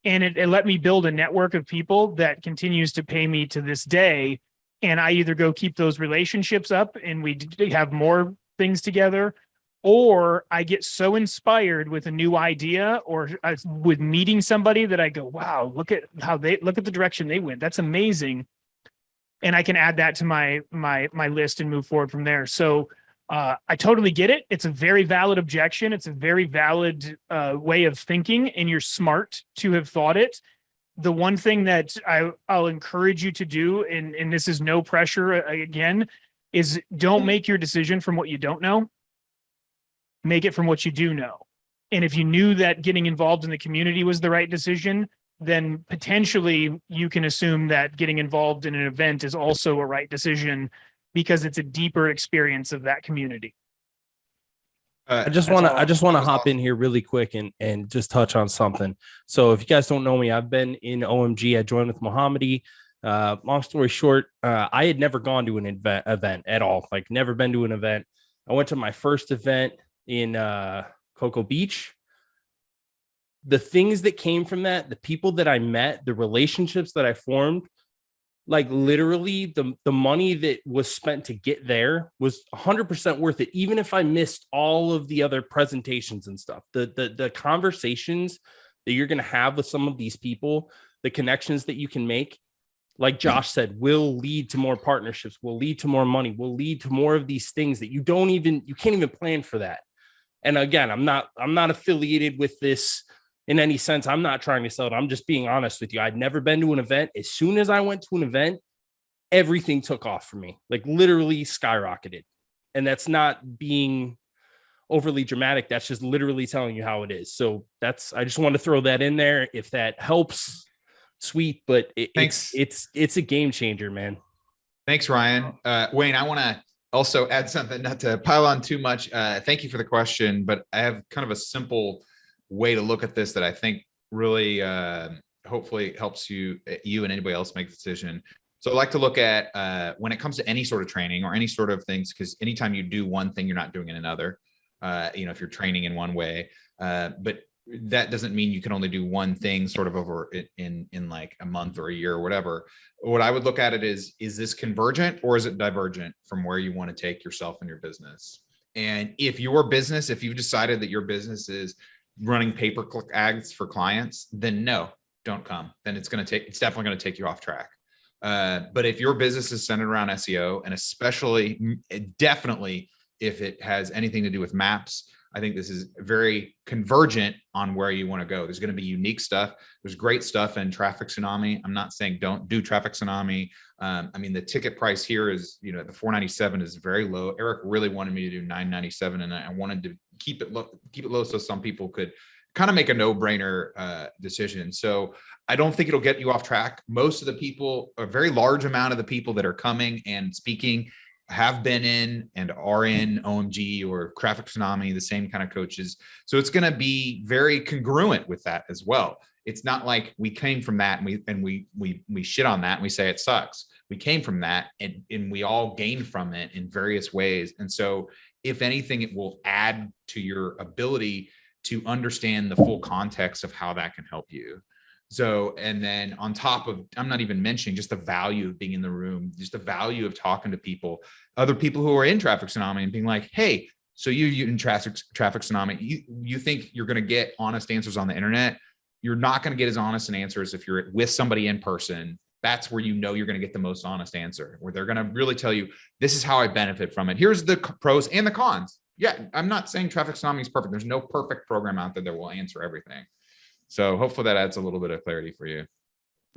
And it let me build a network of people that continues to pay me to this day. And I either go keep those relationships up and we have more things together, or I get so inspired with a new idea or with meeting somebody that I go, wow, look at the direction they went. That's amazing. And I can add that to my list and move forward from there. So I totally get it. It's a very valid objection. It's a very valid way of thinking, and you're smart to have thought it. The one thing that I'll encourage you to do, and this is no pressure again, is don't make your decision from what you don't know. Make it from what you do know. And if you knew that getting involved in the community was the right decision, then potentially you can assume that getting involved in an event is also a right decision because it's a deeper experience of that community. I just want to hop in here really quick and just touch on something. So if you guys don't know me, I've been in OMG. I joined with Mohammadi. Long story short, I had never gone to an event at all. Like never been to an event. I went to my first event in Cocoa Beach. The things that came from that, the people that I met, the relationships that I formed, like literally the money that was spent to get there was 100% worth it. Even if I missed all of the other presentations and stuff, the conversations that you're going to have with some of these people, the connections that you can make, like Josh said, will lead to more partnerships, will lead to more money, will lead to more of these things that you can't even plan for that. And again, I'm not affiliated with this in any sense. I'm not trying to sell it. I'm just being honest with you. I'd never been to an event. As soon as I went to an event, everything took off for me, like literally skyrocketed. And that's not being overly dramatic. That's just literally telling you how it is. So I just want to throw that in there. If that helps, sweet, but it's a game changer, man. Thanks, Ryan. Wayne, I want to also add something, not to pile on too much. Thank you for the question, but I have kind of a simple way to look at this that I think really hopefully helps you and anybody else make the decision. So I like to look at when it comes to any sort of training or any sort of things, because anytime you do one thing, you're not doing it another. If you're training in one way, but that doesn't mean you can only do one thing sort of over in like a month or a year or whatever. What I would look at it is this convergent or is it divergent from where you want to take yourself and your business? And if you've decided that your business is running pay-per-click ads for clients, then no, don't come. Then it's definitely going to take you off track. But if your business is centered around SEO, and especially definitely if it has anything to do with maps, I think this is very convergent on where you want to go. There's going to be unique stuff. There's great stuff in Traffic Tsunami. I'm not saying don't do Traffic Tsunami. The ticket price here is, the $497 is very low. Eric really wanted me to do $997, and I wanted to keep it low so some people could kind of make a no-brainer decision. So I don't think it'll get you off track. Most of the people, a very large amount of the people that are coming and speaking have been in and are in OMG or Traffic Tsunami, the same kind of coaches. So it's going to be very congruent with that as well. It's not like we came from that and we shit on that and we say it sucks. We came from that and we all gained from it in various ways. And so if anything, it will add to your ability to understand the full context of how that can help you. So, and then on top of, I'm not even mentioning just the value of being in the room, just the value of talking to people, other people who are in Traffic Tsunami and being like, hey, so you in Traffic Tsunami, you think you're going to get honest answers on the internet. You're not going to get as honest an answers if you're with somebody in person. That's where you're going to get the most honest answer, where they're going to really tell you, this is how I benefit from it. Here's the pros and the cons. Yeah, I'm not saying Traffic Tsunami is perfect. There's no perfect program out there that will answer everything. So hopefully that adds a little bit of clarity for you.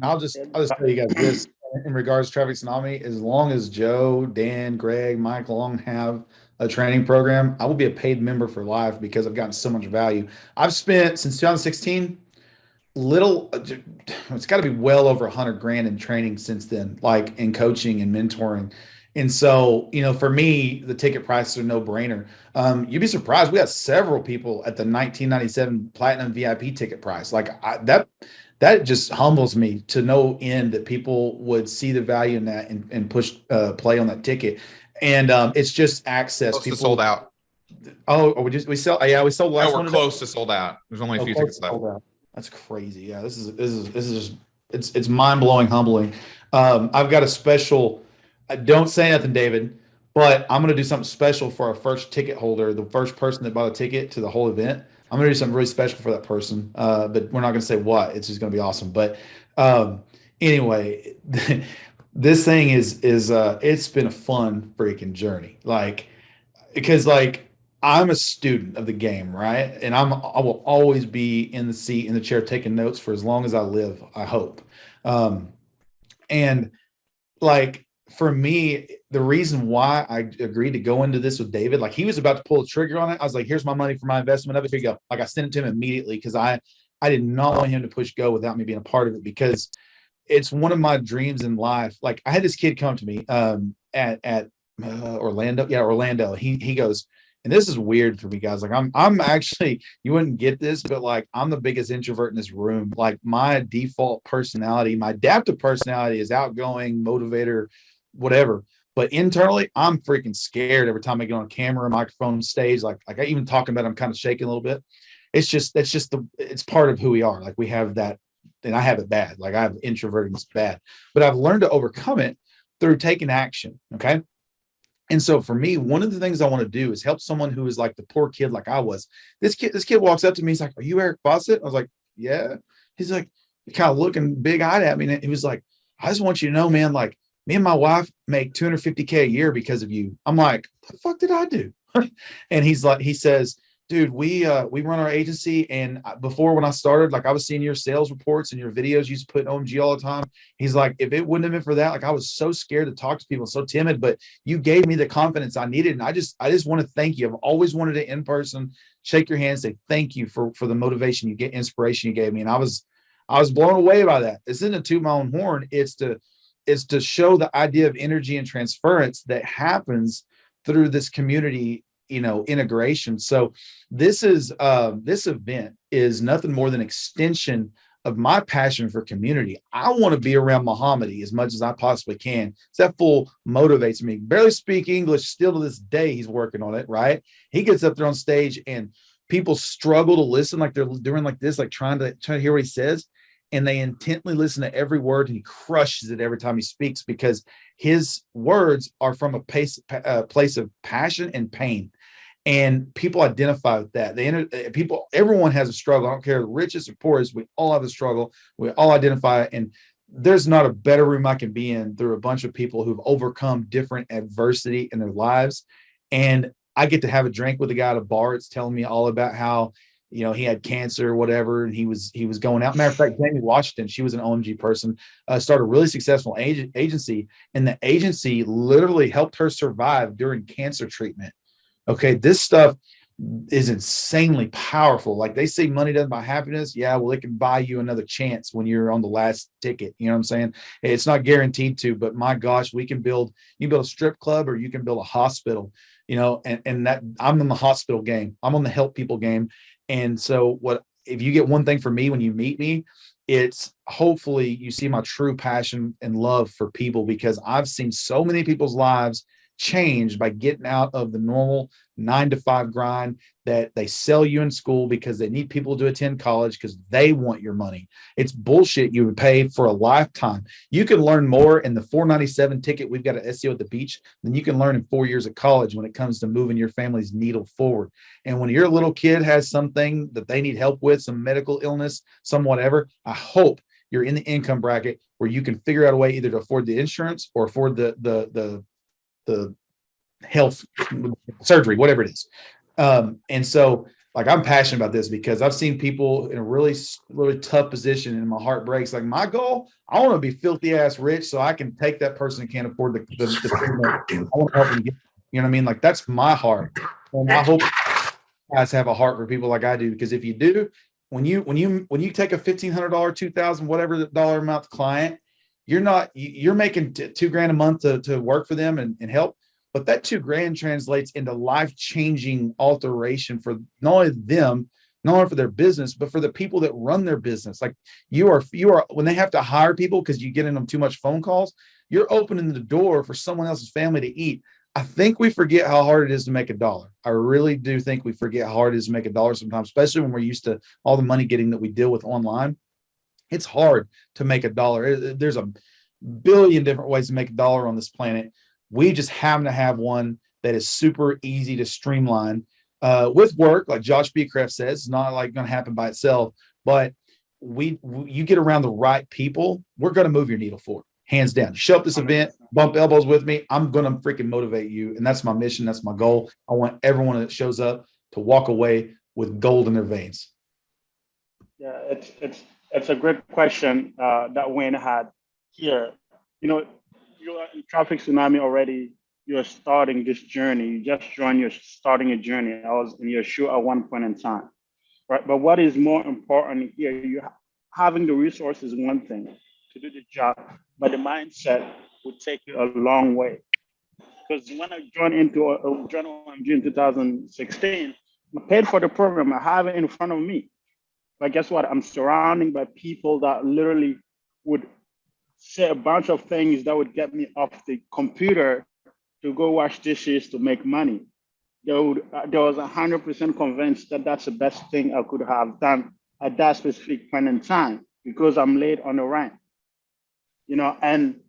I'll just tell you guys this in regards to Traffic Tsunami. As long as Joe, Dan, Greg, Mike Long have a training program, I will be a paid member for life because I've gotten so much value. I've spent since 2016 it's got to be well over $100,000 in training since then, like in coaching and mentoring. And so, for me, the ticket prices are no brainer. You'd be surprised. We had several people at the 1997 Platinum VIP ticket price. Like that just humbles me to no end that people would see the value in that and push play on that ticket. And it's just access. Close people to sold out. Oh, we sold. Yeah, we sold last one. We're close to sold out. There's only a few tickets left. That's crazy. Yeah, this is just it's mind blowing, humbling. I've got a special. Don't say nothing, David, but I'm going to do something special for our first ticket holder, the first person that bought a ticket to the whole event. I'm going to do something really special for that person, but we're not going to say what. It's just going to be awesome. But anyway, this thing is it's been a fun freaking journey. Because I'm a student of the game, right? And I will always be in the chair taking notes for as long as I live, I hope. For me, the reason why I agreed to go into this with David, he was about to pull the trigger on it. I was like, here's my money for my investment of it. Here you go. I sent it to him immediately because I did not want him to push go without me being a part of it, because it's one of my dreams in life. I had this kid come to me at Orlando. Yeah, Orlando. He goes, and this is weird for me, guys. I'm actually, you wouldn't get this, but I'm the biggest introvert in this room. My default personality, my adaptive personality is outgoing, motivator, whatever. But internally, I'm freaking scared every time I get on camera, microphone, stage. I even talking about it, I'm kind of shaking a little bit. It's part of who we are. We have that, and I have it bad. I have introvertedness bad, but I've learned to overcome it through taking action. Okay. And so for me, one of the things I want to do is help someone who is the poor kid like I was. This kid walks up to me. He's like, "Are you Eric Fawcett?" I was like, "Yeah." He's like, kind of looking big-eyed at me. And he was like, "I just want you to know, man, me and my wife make $250K a year because of you." I'm like, "What the fuck did I do?" And he says, "Dude, we run our agency, and before, when I started, I was seeing your sales reports and your videos you used to put in OMG all the time." He's like, "If it wouldn't have been for that, I was so scared to talk to people, so timid, but you gave me the confidence I needed, and I just want to thank you. I've always wanted to in person shake your hand, say thank you for the motivation you get, inspiration you gave me." And I was blown away by that. It's not to toot my own horn. It's to show the idea of energy and transference that happens through this community, integration. So this event is nothing more than extension of my passion for community. I want to be around Mohammadi as much as I possibly can. So that fool motivates me. Barely speak English still to this day. He's working on it, right? He gets up there on stage and people struggle to listen, like they're doing like this, like trying to hear what he says. And they intently listen to every word, and he crushes it every time he speaks because his words are from a place of passion and pain. And people identify with that. Everyone has a struggle. I don't care the richest or poorest. We all have a struggle. We all identify. And there's not a better room I can be in through a bunch of people who've overcome different adversity in their lives. And I get to have a drink with a guy at a bar. It's telling me all about how, he had cancer or whatever, and he was going out. Matter of fact, Jamie Washington, she was an OMG person, started a really successful agency, and the agency literally helped her survive during cancer treatment. Okay, this stuff is insanely powerful. Like they say money doesn't buy happiness. Yeah, well, it can buy you another chance when you're on the last ticket. You know what I'm saying? It's not guaranteed to, but my gosh, you can build a strip club, or you can build a hospital, and that I'm in the hospital game. I'm on the help people game. And so if you get one thing from me when you meet me, it's hopefully you see my true passion and love for people, because I've seen so many people's lives changed by getting out of the normal 9-to-5 grind that they sell you in school because they need people to attend college because they want your money. It's bullshit. You would pay for a lifetime. You can learn more in the $497 ticket we've got at SEO at the Beach than you can learn in 4 years of college when it comes to moving your family's needle forward. And when your little kid has something that they need help with, some medical illness, some whatever, I hope you're in the income bracket where you can figure out a way either to afford the insurance or afford the health surgery, whatever it is. And so like, I'm passionate about this because I've seen people in a really, really tough position, and my heart breaks. Like, my goal, I want to be filthy ass rich so I can take that person who can't afford the I want to help them get, you know what I mean? Like, that's my heart. And I hope you guys have a heart for people like I do, because if you do, when you take a $1,500, $2,000, whatever the dollar amount client, you're making $2,000 a month to work for them and help. But that $2,000 translates into life-changing alteration for not only them, not only for their business, but for the people that run their business. Like, you are when they have to hire people because you get in them too much phone calls, you're opening the door for someone else's family to eat. I think we forget how hard it is to make a dollar. I really do think we forget how hard it is to make a dollar sometimes, especially when we're used to all the money getting that we deal with online. It's hard to make a dollar. There's a billion different ways to make a dollar on this planet. We just happen to have one that is super easy to streamline with work, like Josh Beechraft says. It's not like going to happen by itself, but you get around the right people, we're going to move your needle forward, hands down. Show up this event, bump elbows with me, I'm going to freaking motivate you, and that's my mission. That's my goal. I want everyone that shows up to walk away with gold in their veins. Yeah, it's a great question that Wayne had here. You're in Traffic Tsunami already. You're starting this journey. You just joined. You're starting a journey. I was in your shoe at one point in time, right? But what is more important here? You having the resources, one thing to do the job, but the mindset will take you a long way. Because when I joined OMG in 2016, I paid for the program. I have it in front of me. But guess what? I'm surrounded by people that literally would say a bunch of things that would get me off the computer to go wash dishes to make money. There was 100% convinced that that's the best thing I could have done at that specific point in time, because I'm late on the rent. And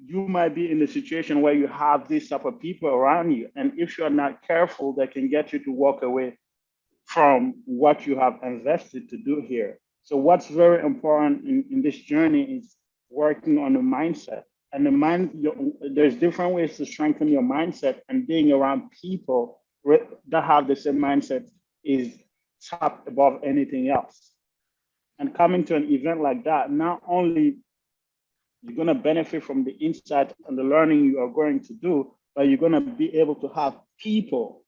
you might be in a situation where you have this type of people around you, and if you're not careful, they can get you to walk away from what you have invested to do here. So what's very important in this journey is working on the mindset. And there's different ways to strengthen your mindset, and being around people that have the same mindset is top above anything else. And coming to an event like that, not only you're going to benefit from the insight and the learning you are going to do, but you're going to be able to have people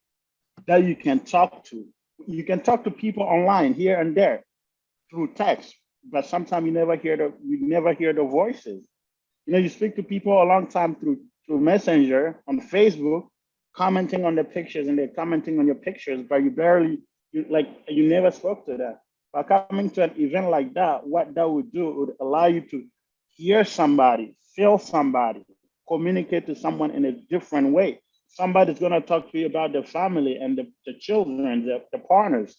that you can talk to. You can talk to people online here and there through text, but sometimes you never hear the voices. You speak to people a long time through Messenger on Facebook, commenting on the pictures and they're commenting on your pictures, but you never spoke to them. By coming to an event like that, what that would do, it would allow you to hear somebody, feel somebody, communicate to someone in a different way. Somebody's going to talk to you about the family and the children, the partners,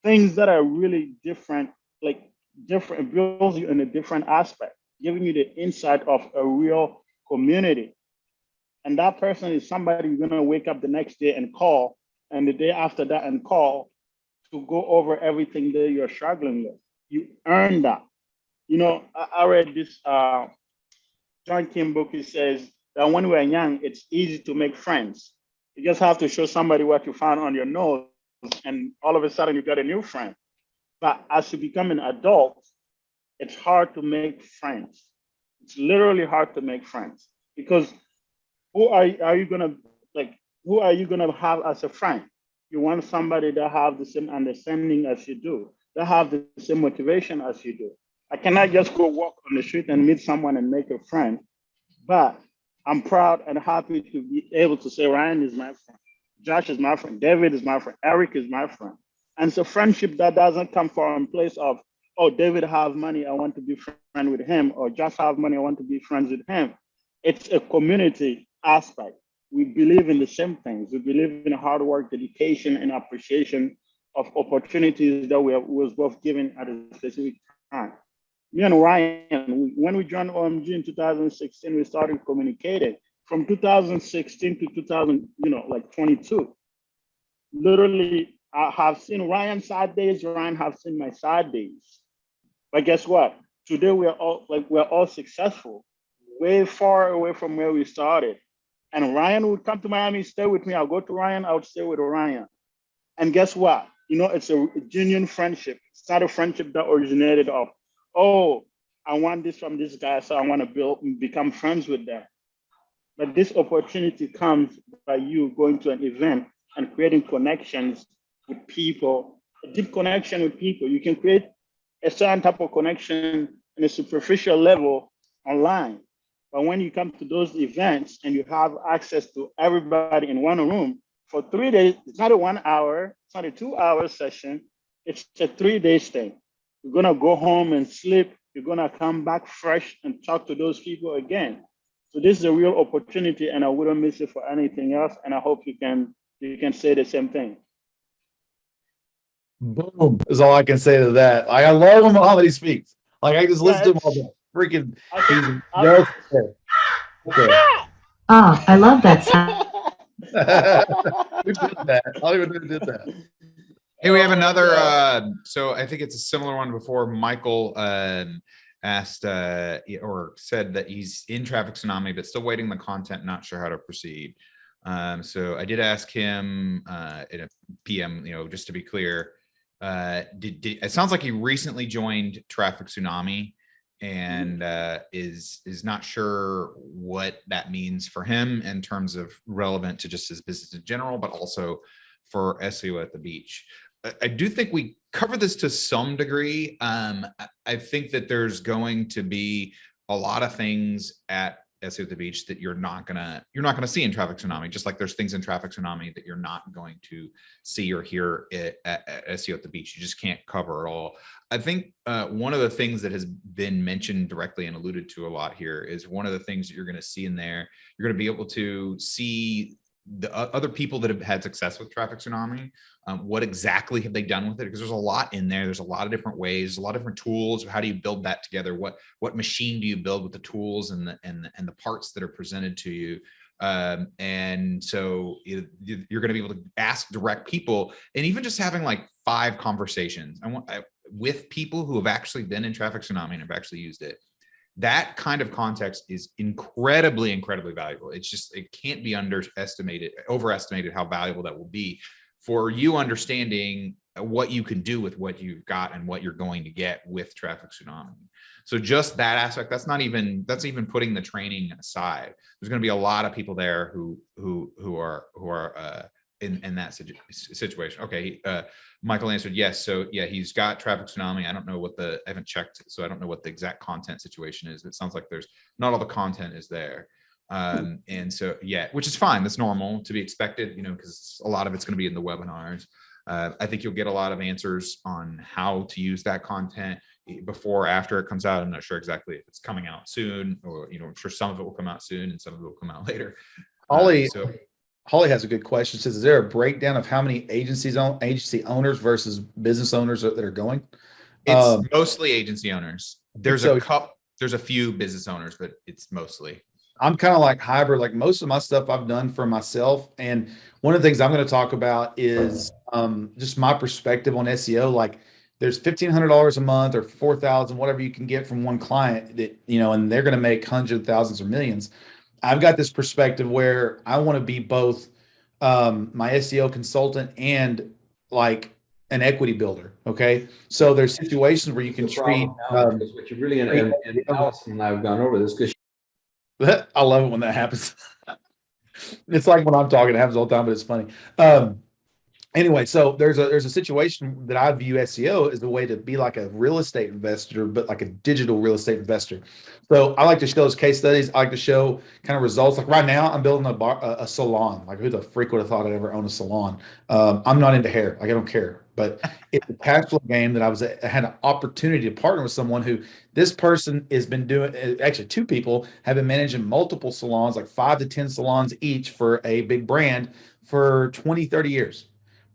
things that are really different, like different, builds you in a different aspect, giving you the insight of a real community. And that person is somebody you're going to wake up the next day and call, and the day after that and call to go over everything that you're struggling with. You earn that. You know, I read this John Kim book. He says that when we're young, it's easy to make friends. You just have to show somebody what you found on your nose, and all of a sudden you got a new friend. But as you become an adult, it's hard to make friends. It's literally hard to make friends because who are you gonna like? Who are you gonna have as a friend? You want somebody that have the same understanding as you do, that have the same motivation as you do. I cannot just go walk on the street and meet someone and make a friend, but I'm proud and happy to be able to say Ryan is my friend, Josh is my friend, David is my friend, Eric is my friend. And it's a friendship that doesn't come from a place of, oh, David have money, I want to be friend with him, or Josh have money, I want to be friends with him. It's a community aspect. We believe in the same things. We believe in hard work, dedication, and appreciation of opportunities that we was both given at a specific time. Me and Ryan, when we joined OMG in 2016, we started communicating. From 2016 to 22. Literally, I have seen Ryan's sad days. Ryan have seen my sad days. But guess what? Today we're all successful, way far away from where we started. And Ryan would come to Miami, stay with me. I'll go to Ryan, I would stay with Ryan. And guess what? You know, it's a genuine friendship. It's not a friendship that originated of, oh, I want this from this guy, so I want to become friends with them. But this opportunity comes by you going to an event and creating connections with people, a deep connection with people. You can create a certain type of connection in a superficial level online. But when you come to those events and you have access to everybody in one room for 3 days, it's not a 1 hour, it's not a 2 hour session, it's a 3 day thing. You're gonna go home and sleep, you're gonna come back fresh and talk to those people again. So this is a real opportunity and I wouldn't miss it for anything else. And I hope you can say the same thing. Boom is all I can say to that. Like, I love when Mohammed speaks. Like, I just listen to him all day. Freaking, okay. Ah, I love that sound. Who did that? I don't even know who did that. Hey, we have another. So I think it's a similar one before. Michael asked or said that he's in Traffic Tsunami, but still waiting the content, not sure how to proceed. So I did ask him in a PM, just to be clear. It sounds like he recently joined Traffic Tsunami and is not sure what that means for him in terms of relevant to just his business in general, but also for SEO at the beach. I do think we cover this to some degree. I think that there's going to be a lot of things at SEO at the beach that you're not gonna see in Traffic Tsunami, just like there's things in Traffic Tsunami that you're not going to see or hear at SEO at the beach. You just can't cover it all. I think one of the things that has been mentioned directly and alluded to a lot here is one of the things that you're going to see in there. You're going to be able to see the other people that have had success with Traffic Tsunami. What exactly have they done with it? Because there's a lot in there. There's a lot of different ways, a lot of different tools. How do you build that together? What machine do you build with the tools and the parts that are presented to you? And so you're going to be able to ask direct people, and even just having like 5 conversations with people who have actually been in Traffic Tsunami and have actually used it. That kind of context is incredibly, incredibly valuable. It can't be overestimated how valuable that will be for you understanding what you can do with what you've got and what you're going to get with Traffic Tsunami. So just that aspect, that's even putting the training aside. There's going to be a lot of people there who are in that situation. Okay. Michael answered yes. So yeah, he's got Traffic Tsunami. I don't know I haven't checked, so I don't know what the exact content situation is. It sounds like there's not all the content is there. And so, yeah, which is fine. That's normal to be expected, you know, because a lot of it's going to be in the webinars. I think you'll get a lot of answers on how to use that content before or after it comes out. I'm not sure exactly if it's coming out soon, or, you know, I'm sure some of it will come out soon and some of it will come out later. Holly has a good question. Says, is there a breakdown of how many agency owners versus business owners that are going? It's mostly agency owners. There's so, there's a few business owners, but it's mostly. I'm kind of like hybrid. Like most of my stuff I've done for myself. And one of the things I'm going to talk about is just my perspective on SEO. Like there's $1,500 a month or 4,000, whatever you can get from one client that, you know, and they're going to make hundreds, thousands or millions. I've got this perspective where I want to be both my SEO consultant and like an equity builder. Okay. So there's situations where you can treat what you really and Allison and I have gone over this because I love it when that happens. It's like when I'm talking, it happens all the time, but it's funny. Anyway, so there's a situation that I view SEO as a way to be like a real estate investor, but like a digital real estate investor. So I like to show those case studies. I like to show kind of results. Like right now, I'm building a salon. Like who the freak would have thought I'd ever own a salon? I'm not into hair. Like I don't care. But it's a cash flow game that I had an opportunity to partner with someone who this person has been doing. Actually, two people have been managing multiple salons, like 5 to 10 salons each for a big brand for 20, 30 years.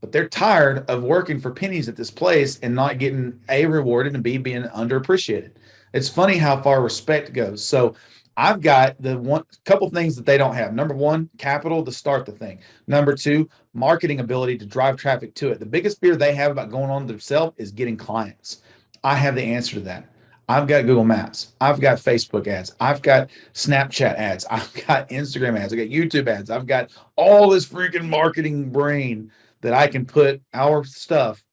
But they're tired of working for pennies at this place and not getting A, rewarded, and B, being underappreciated. It's funny how far respect goes. So I've got the couple things that they don't have. Number one, capital to start the thing. Number two, marketing ability to drive traffic to it. The biggest fear they have about going on themselves is getting clients. I have the answer to that. I've got Google Maps. I've got Facebook ads. I've got Snapchat ads. I've got Instagram ads. I've got YouTube ads. I've got all this freaking marketing brain that I can put our stuff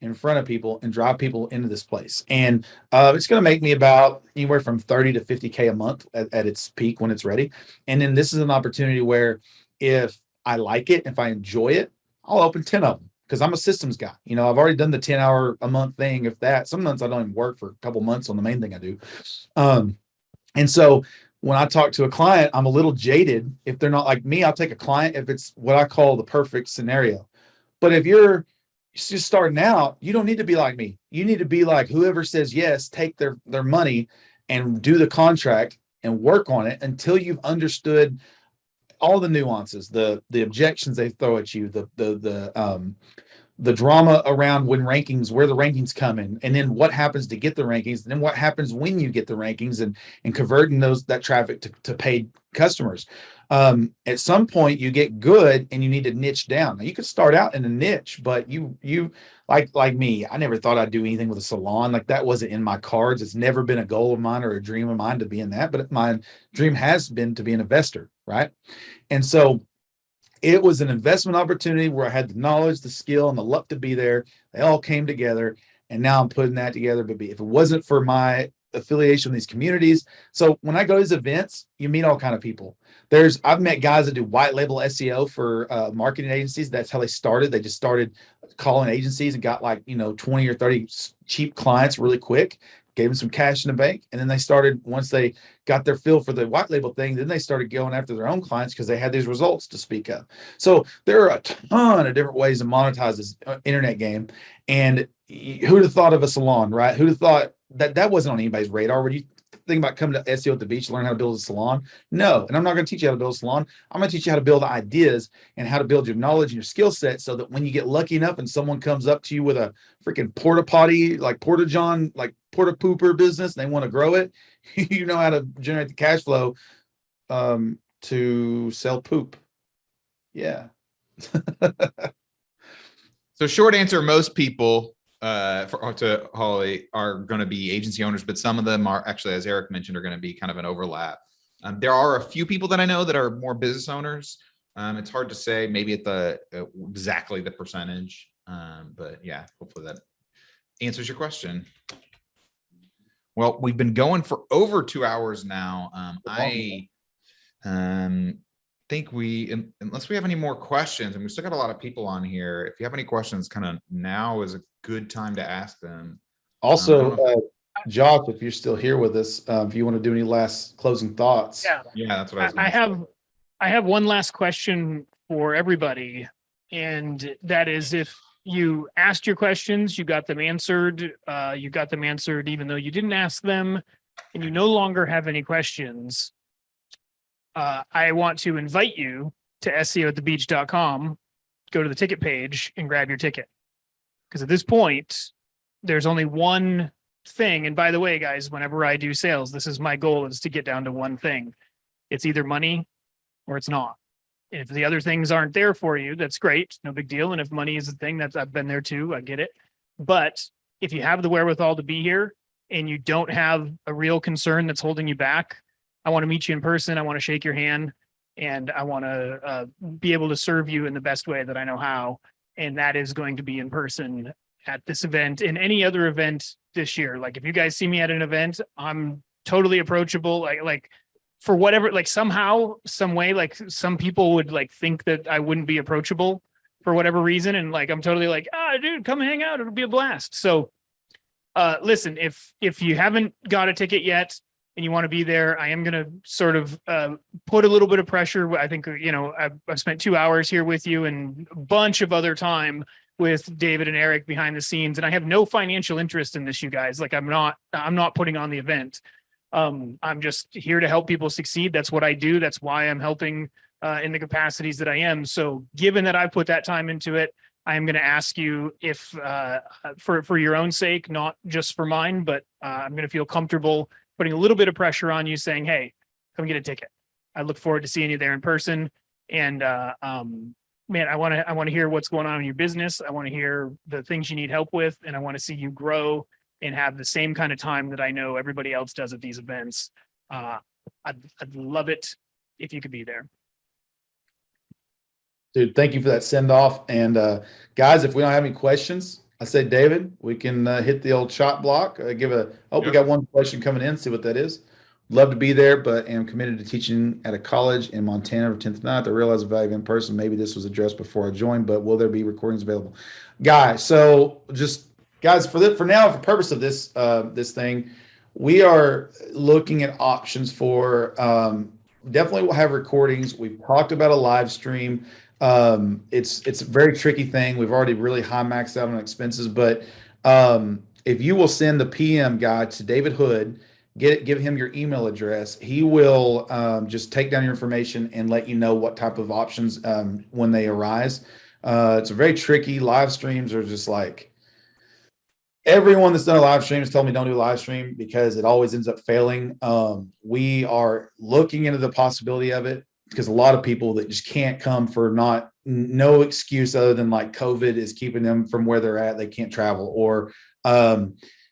in front of people and drive people into this place. And it's going to make me about anywhere from 30 to 50K a month at its peak when it's ready. And then this is an opportunity where if I like it, if I enjoy it, I'll open 10 of them because I'm a systems guy. You know, I've already done the 10-hour a month thing. If that, some months I don't even work for a couple months on the main thing I do. And so when I talk to a client, I'm a little jaded. If they're not like me, I'll take a client if it's what I call the perfect scenario. But if you're just starting out, you don't need to be like me. You need to be like whoever says yes, take their money and do the contract and work on it until you've understood all the nuances, the objections they throw at you, the drama around where the rankings come in, and then what happens to get the rankings, and then what happens when you get the rankings and converting that traffic to paid customers. At some point you get good and you need to niche down. Now you could start out in a niche, but you like me, I never thought I'd do anything with a salon. Like that wasn't in my cards. It's never been a goal of mine or a dream of mine to be in that, but my dream has been to be an investor. Right. And so it was an investment opportunity where I had the knowledge, the skill, and the luck to be there. They all came together, and now I'm putting that together. But if it wasn't for my affiliation with these communities, so when I go to these events, you meet all kind of people. I've met guys that do white label SEO for marketing agencies. That's how they started. They just started calling agencies and got 20 or 30 cheap clients really quick. Gave them some cash in the bank. And then they started, once they got their feel for the white label thing, then they started going after their own clients because they had these results to speak of. So there are a ton of different ways to monetize this internet game. And who'd have thought of a salon, right? Who'd have thought that wasn't on anybody's radar? Were you thinking about coming to SEO at the beach to learn how to build a salon? No. And I'm not going to teach you how to build a salon. I'm going to teach you how to build ideas and how to build your knowledge and your skill set so that when you get lucky enough and someone comes up to you with a freaking porta potty, like porta john, like porta pooper business, and they want to grow it, you know how to generate the cash flow to sell poop. Yeah. So short answer, most people to Holly are going to be agency owners, but some of them are actually, as Eric mentioned, are going to be kind of an overlap. There are a few people that I know that are more business owners. It's hard to say maybe at exactly the percentage, but yeah, hopefully that answers your question. Well, we've been going for over 2 hours now. I think unless we have any more questions, and we still got a lot of people on here. If you have any questions, kind of now is a good time to ask them. Also, Josh, if you're still here with us, if you want to do any last closing thoughts. Yeah, that's what I was I going to say. I have one last question for everybody, and that is if you asked your questions, you got them answered, even though you didn't ask them, and you no longer have any questions, I want to invite you to SEOatthebeach.com, go to the ticket page and grab your ticket. Because at this point, there's only one thing. And by the way, guys, whenever I do sales, this is my goal, is to get down to one thing. It's either money or it's not. If the other things aren't there for you, that's great. No big deal. And if money is the thing, that's, I've been there too. I get it. But if you have the wherewithal to be here and you don't have a real concern that's holding you back, I want to meet you in person. I want to shake your hand, and I want to be able to serve you in the best way that I know how. And that is going to be in person at this event and any other event this year. Like if you guys see me at an event, I'm totally approachable. Like for whatever, like somehow, some way, like some people would like think that I wouldn't be approachable for whatever reason. And like, I'm totally like, dude, come hang out. It'll be a blast. So listen, if you haven't got a ticket yet and you want to be there, I am going to sort of put a little bit of pressure. I think, I've spent 2 hours here with you and a bunch of other time with David and Eric behind the scenes. And I have no financial interest in this, you guys. Like I'm not putting on the event. I'm just here to help people succeed. That's what I do. That's why I'm helping in the capacities that I am. So given that I put that time into it, I am going to ask you if for your own sake, not just for mine, but I'm going to feel comfortable putting a little bit of pressure on you saying, hey, come get a ticket. I look forward to seeing you there in person. And man, I want to hear what's going on in your business. I want to hear the things you need help with, and I want to see you grow and have the same kind of time that I know everybody else does at these events. I'd love it if you could be there. Dude, thank you for that send off. And guys, if we don't have any questions, I say, David, we can hit the old shot block. We got one question coming in, see what that is. Love to be there, but am committed to teaching at a college in Montana for 10th night. I realize the value of in person. Maybe this was addressed before I joined, but will there be recordings available? Guys, so just guys, for now, for the purpose of this thing, we are looking at options for definitely we'll have recordings. We've talked about a live stream. It's a very tricky thing. We've already really high maxed out on expenses, but if you will send the PM guy to David Hood, give him your email address, he will just take down your information and let you know what type of options when they arise. It's a very tricky. Live streams are just like, everyone that's done a live stream has told me don't do a live stream because it always ends up failing. We are looking into the possibility of it because a lot of people that just can't come for no excuse other than like COVID is keeping them from where they're at. They can't travel, or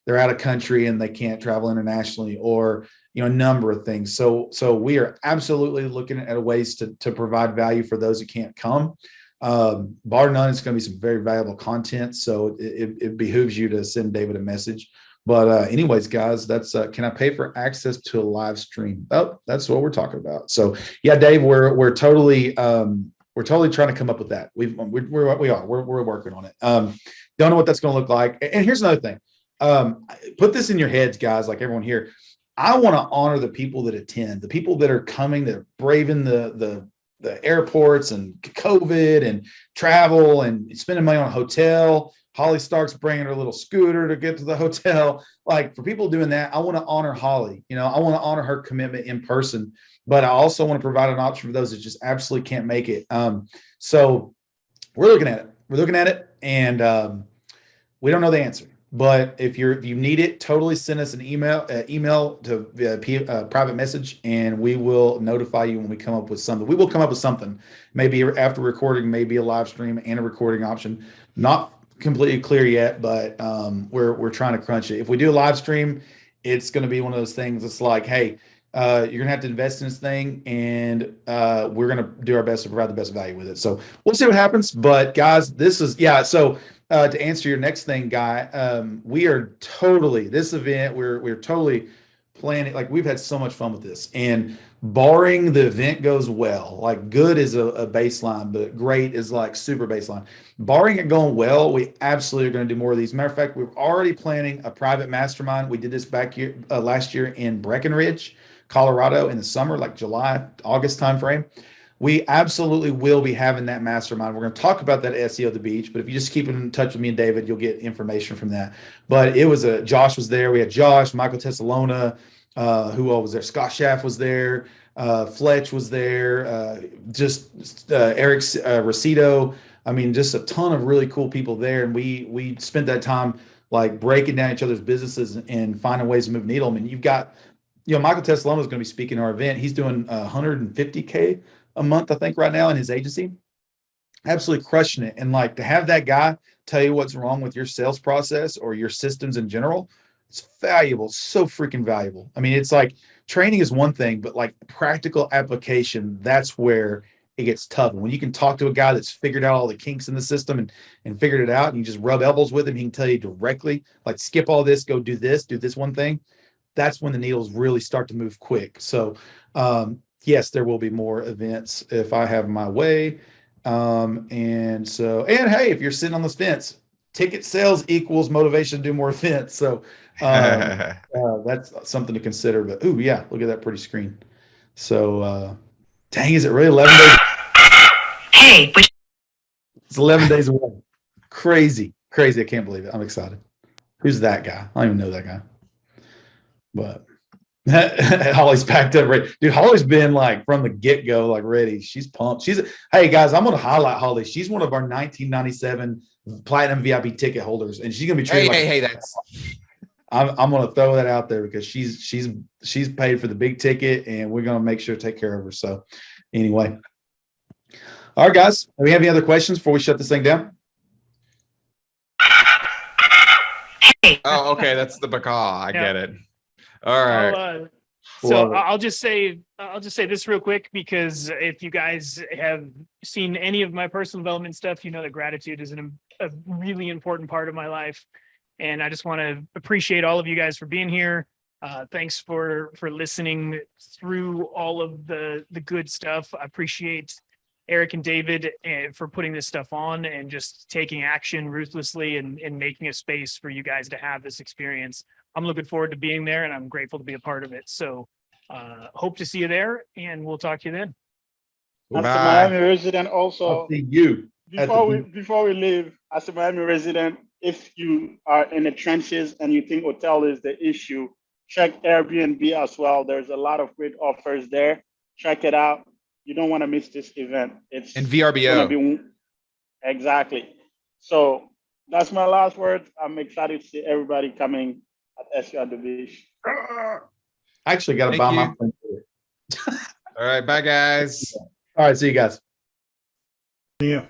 they're out of country and they can't travel internationally, or a number of things. So we are absolutely looking at ways to provide value for those who can't come. Bar none, it's going to be some very valuable content. So it behooves you to send David a message. But anyways, guys, that's can I pay for access to a live stream? Oh, that's what we're talking about. So yeah, Dave, we're totally trying to come up with that. We're working on it. Don't know what that's going to look like. And here's another thing. Put this in your heads, guys, like everyone here. I want to honor the people that attend, the people that are coming, that are braving the airports and COVID and travel and spending money on a hotel. Holly Stark's bringing her little scooter to get to the hotel. Like, for people doing that, I want to honor Holly. I want to honor her commitment in person, but I also want to provide an option for those that just absolutely can't make it. So we're looking at it, and we don't know the answer. But if you need it, totally send us an email to private message, and we will notify you when we come up with something. We will come up with something, maybe after recording, maybe a live stream and a recording option. Not completely clear yet, but we're trying to crunch it. If we do a live stream, it's going to be one of those things. It's like, hey, you're going to have to invest in this thing, and we're going to do our best to provide the best value with it. So we'll see what happens. But guys, so to answer your next thing, Guy, we are totally, this event, we're totally planning, like we've had so much fun with this, and barring the event goes well, like good is a baseline, but great is like super baseline. Barring it going well, we absolutely are going to do more of these. Matter of fact, we're already planning a private mastermind. We did this back here last year in Breckenridge, Colorado in the summer, like July, August timeframe. We absolutely will be having that mastermind. We're going to talk about that SEO at the beach, but if you just keep in touch with me and David, you'll get information from that. But it was Josh was there. We had Josh, Michael Tessalona, who all was there? Scott Schaff was there. Fletch was there. Eric Rosito. I mean, just a ton of really cool people there. And we spent that time like breaking down each other's businesses and finding ways to move needle. I mean, you've got, Michael Tessalona is going to be speaking at our event. He's doing 150K a month, I think, right now in his agency. Absolutely crushing it. And like to have that guy tell you what's wrong with your sales process or your systems in general, it's valuable, so freaking valuable. I mean, it's like training is one thing, but like practical application, that's where it gets tough. And when you can talk to a guy that's figured out all the kinks in the system and figured it out, and you just rub elbows with him, he can tell you directly, like skip all this, go do this one thing. That's when the needles really start to move quick. So yes, there will be more events if I have my way. And hey, if you're sitting on this fence, ticket sales equals motivation to do more events. So that's something to consider. But ooh, yeah, look at that pretty screen. So dang, is it really 11 days? Hey, It's 11 days away. Crazy. I can't believe it. I'm excited. Who's that guy? I don't even know that guy. But Holly's packed up ready. Dude, Holly's been like from the get-go, like ready. She's pumped. Hey guys, I'm gonna highlight Holly. She's one of our 1997 platinum VIP ticket holders, and she's gonna be treated that's I'm gonna throw that out there because she's paid for the big ticket, and we're gonna make sure to take care of her. So anyway. All right, guys. Do we have any other questions before we shut this thing down? oh, okay. That's the Bacaw. I get it. All right. I'll just say this real quick, because if you guys have seen any of my personal development stuff, you know that gratitude is a really important part of my life. And I just want to appreciate all of you guys for being here. Thanks for listening through all of the good stuff. I appreciate Eric and David for putting this stuff on and just taking action ruthlessly and making a space for you guys to have this experience. I'm looking forward to being there, and I'm grateful to be a part of it. So hope to see you there, and we'll talk to you then. As a Miami resident also, I'll see you. Before we leave, as a Miami resident, if you are in the trenches and you think hotel is the issue, check Airbnb as well. There's a lot of great offers there. Check it out. You don't want to miss this event. It's and VRBO. Exactly. So that's my last words. I'm excited to see everybody coming at SEO at the beach. I actually got to buy my friend. All right. Bye, guys. All right. See you guys. Yeah.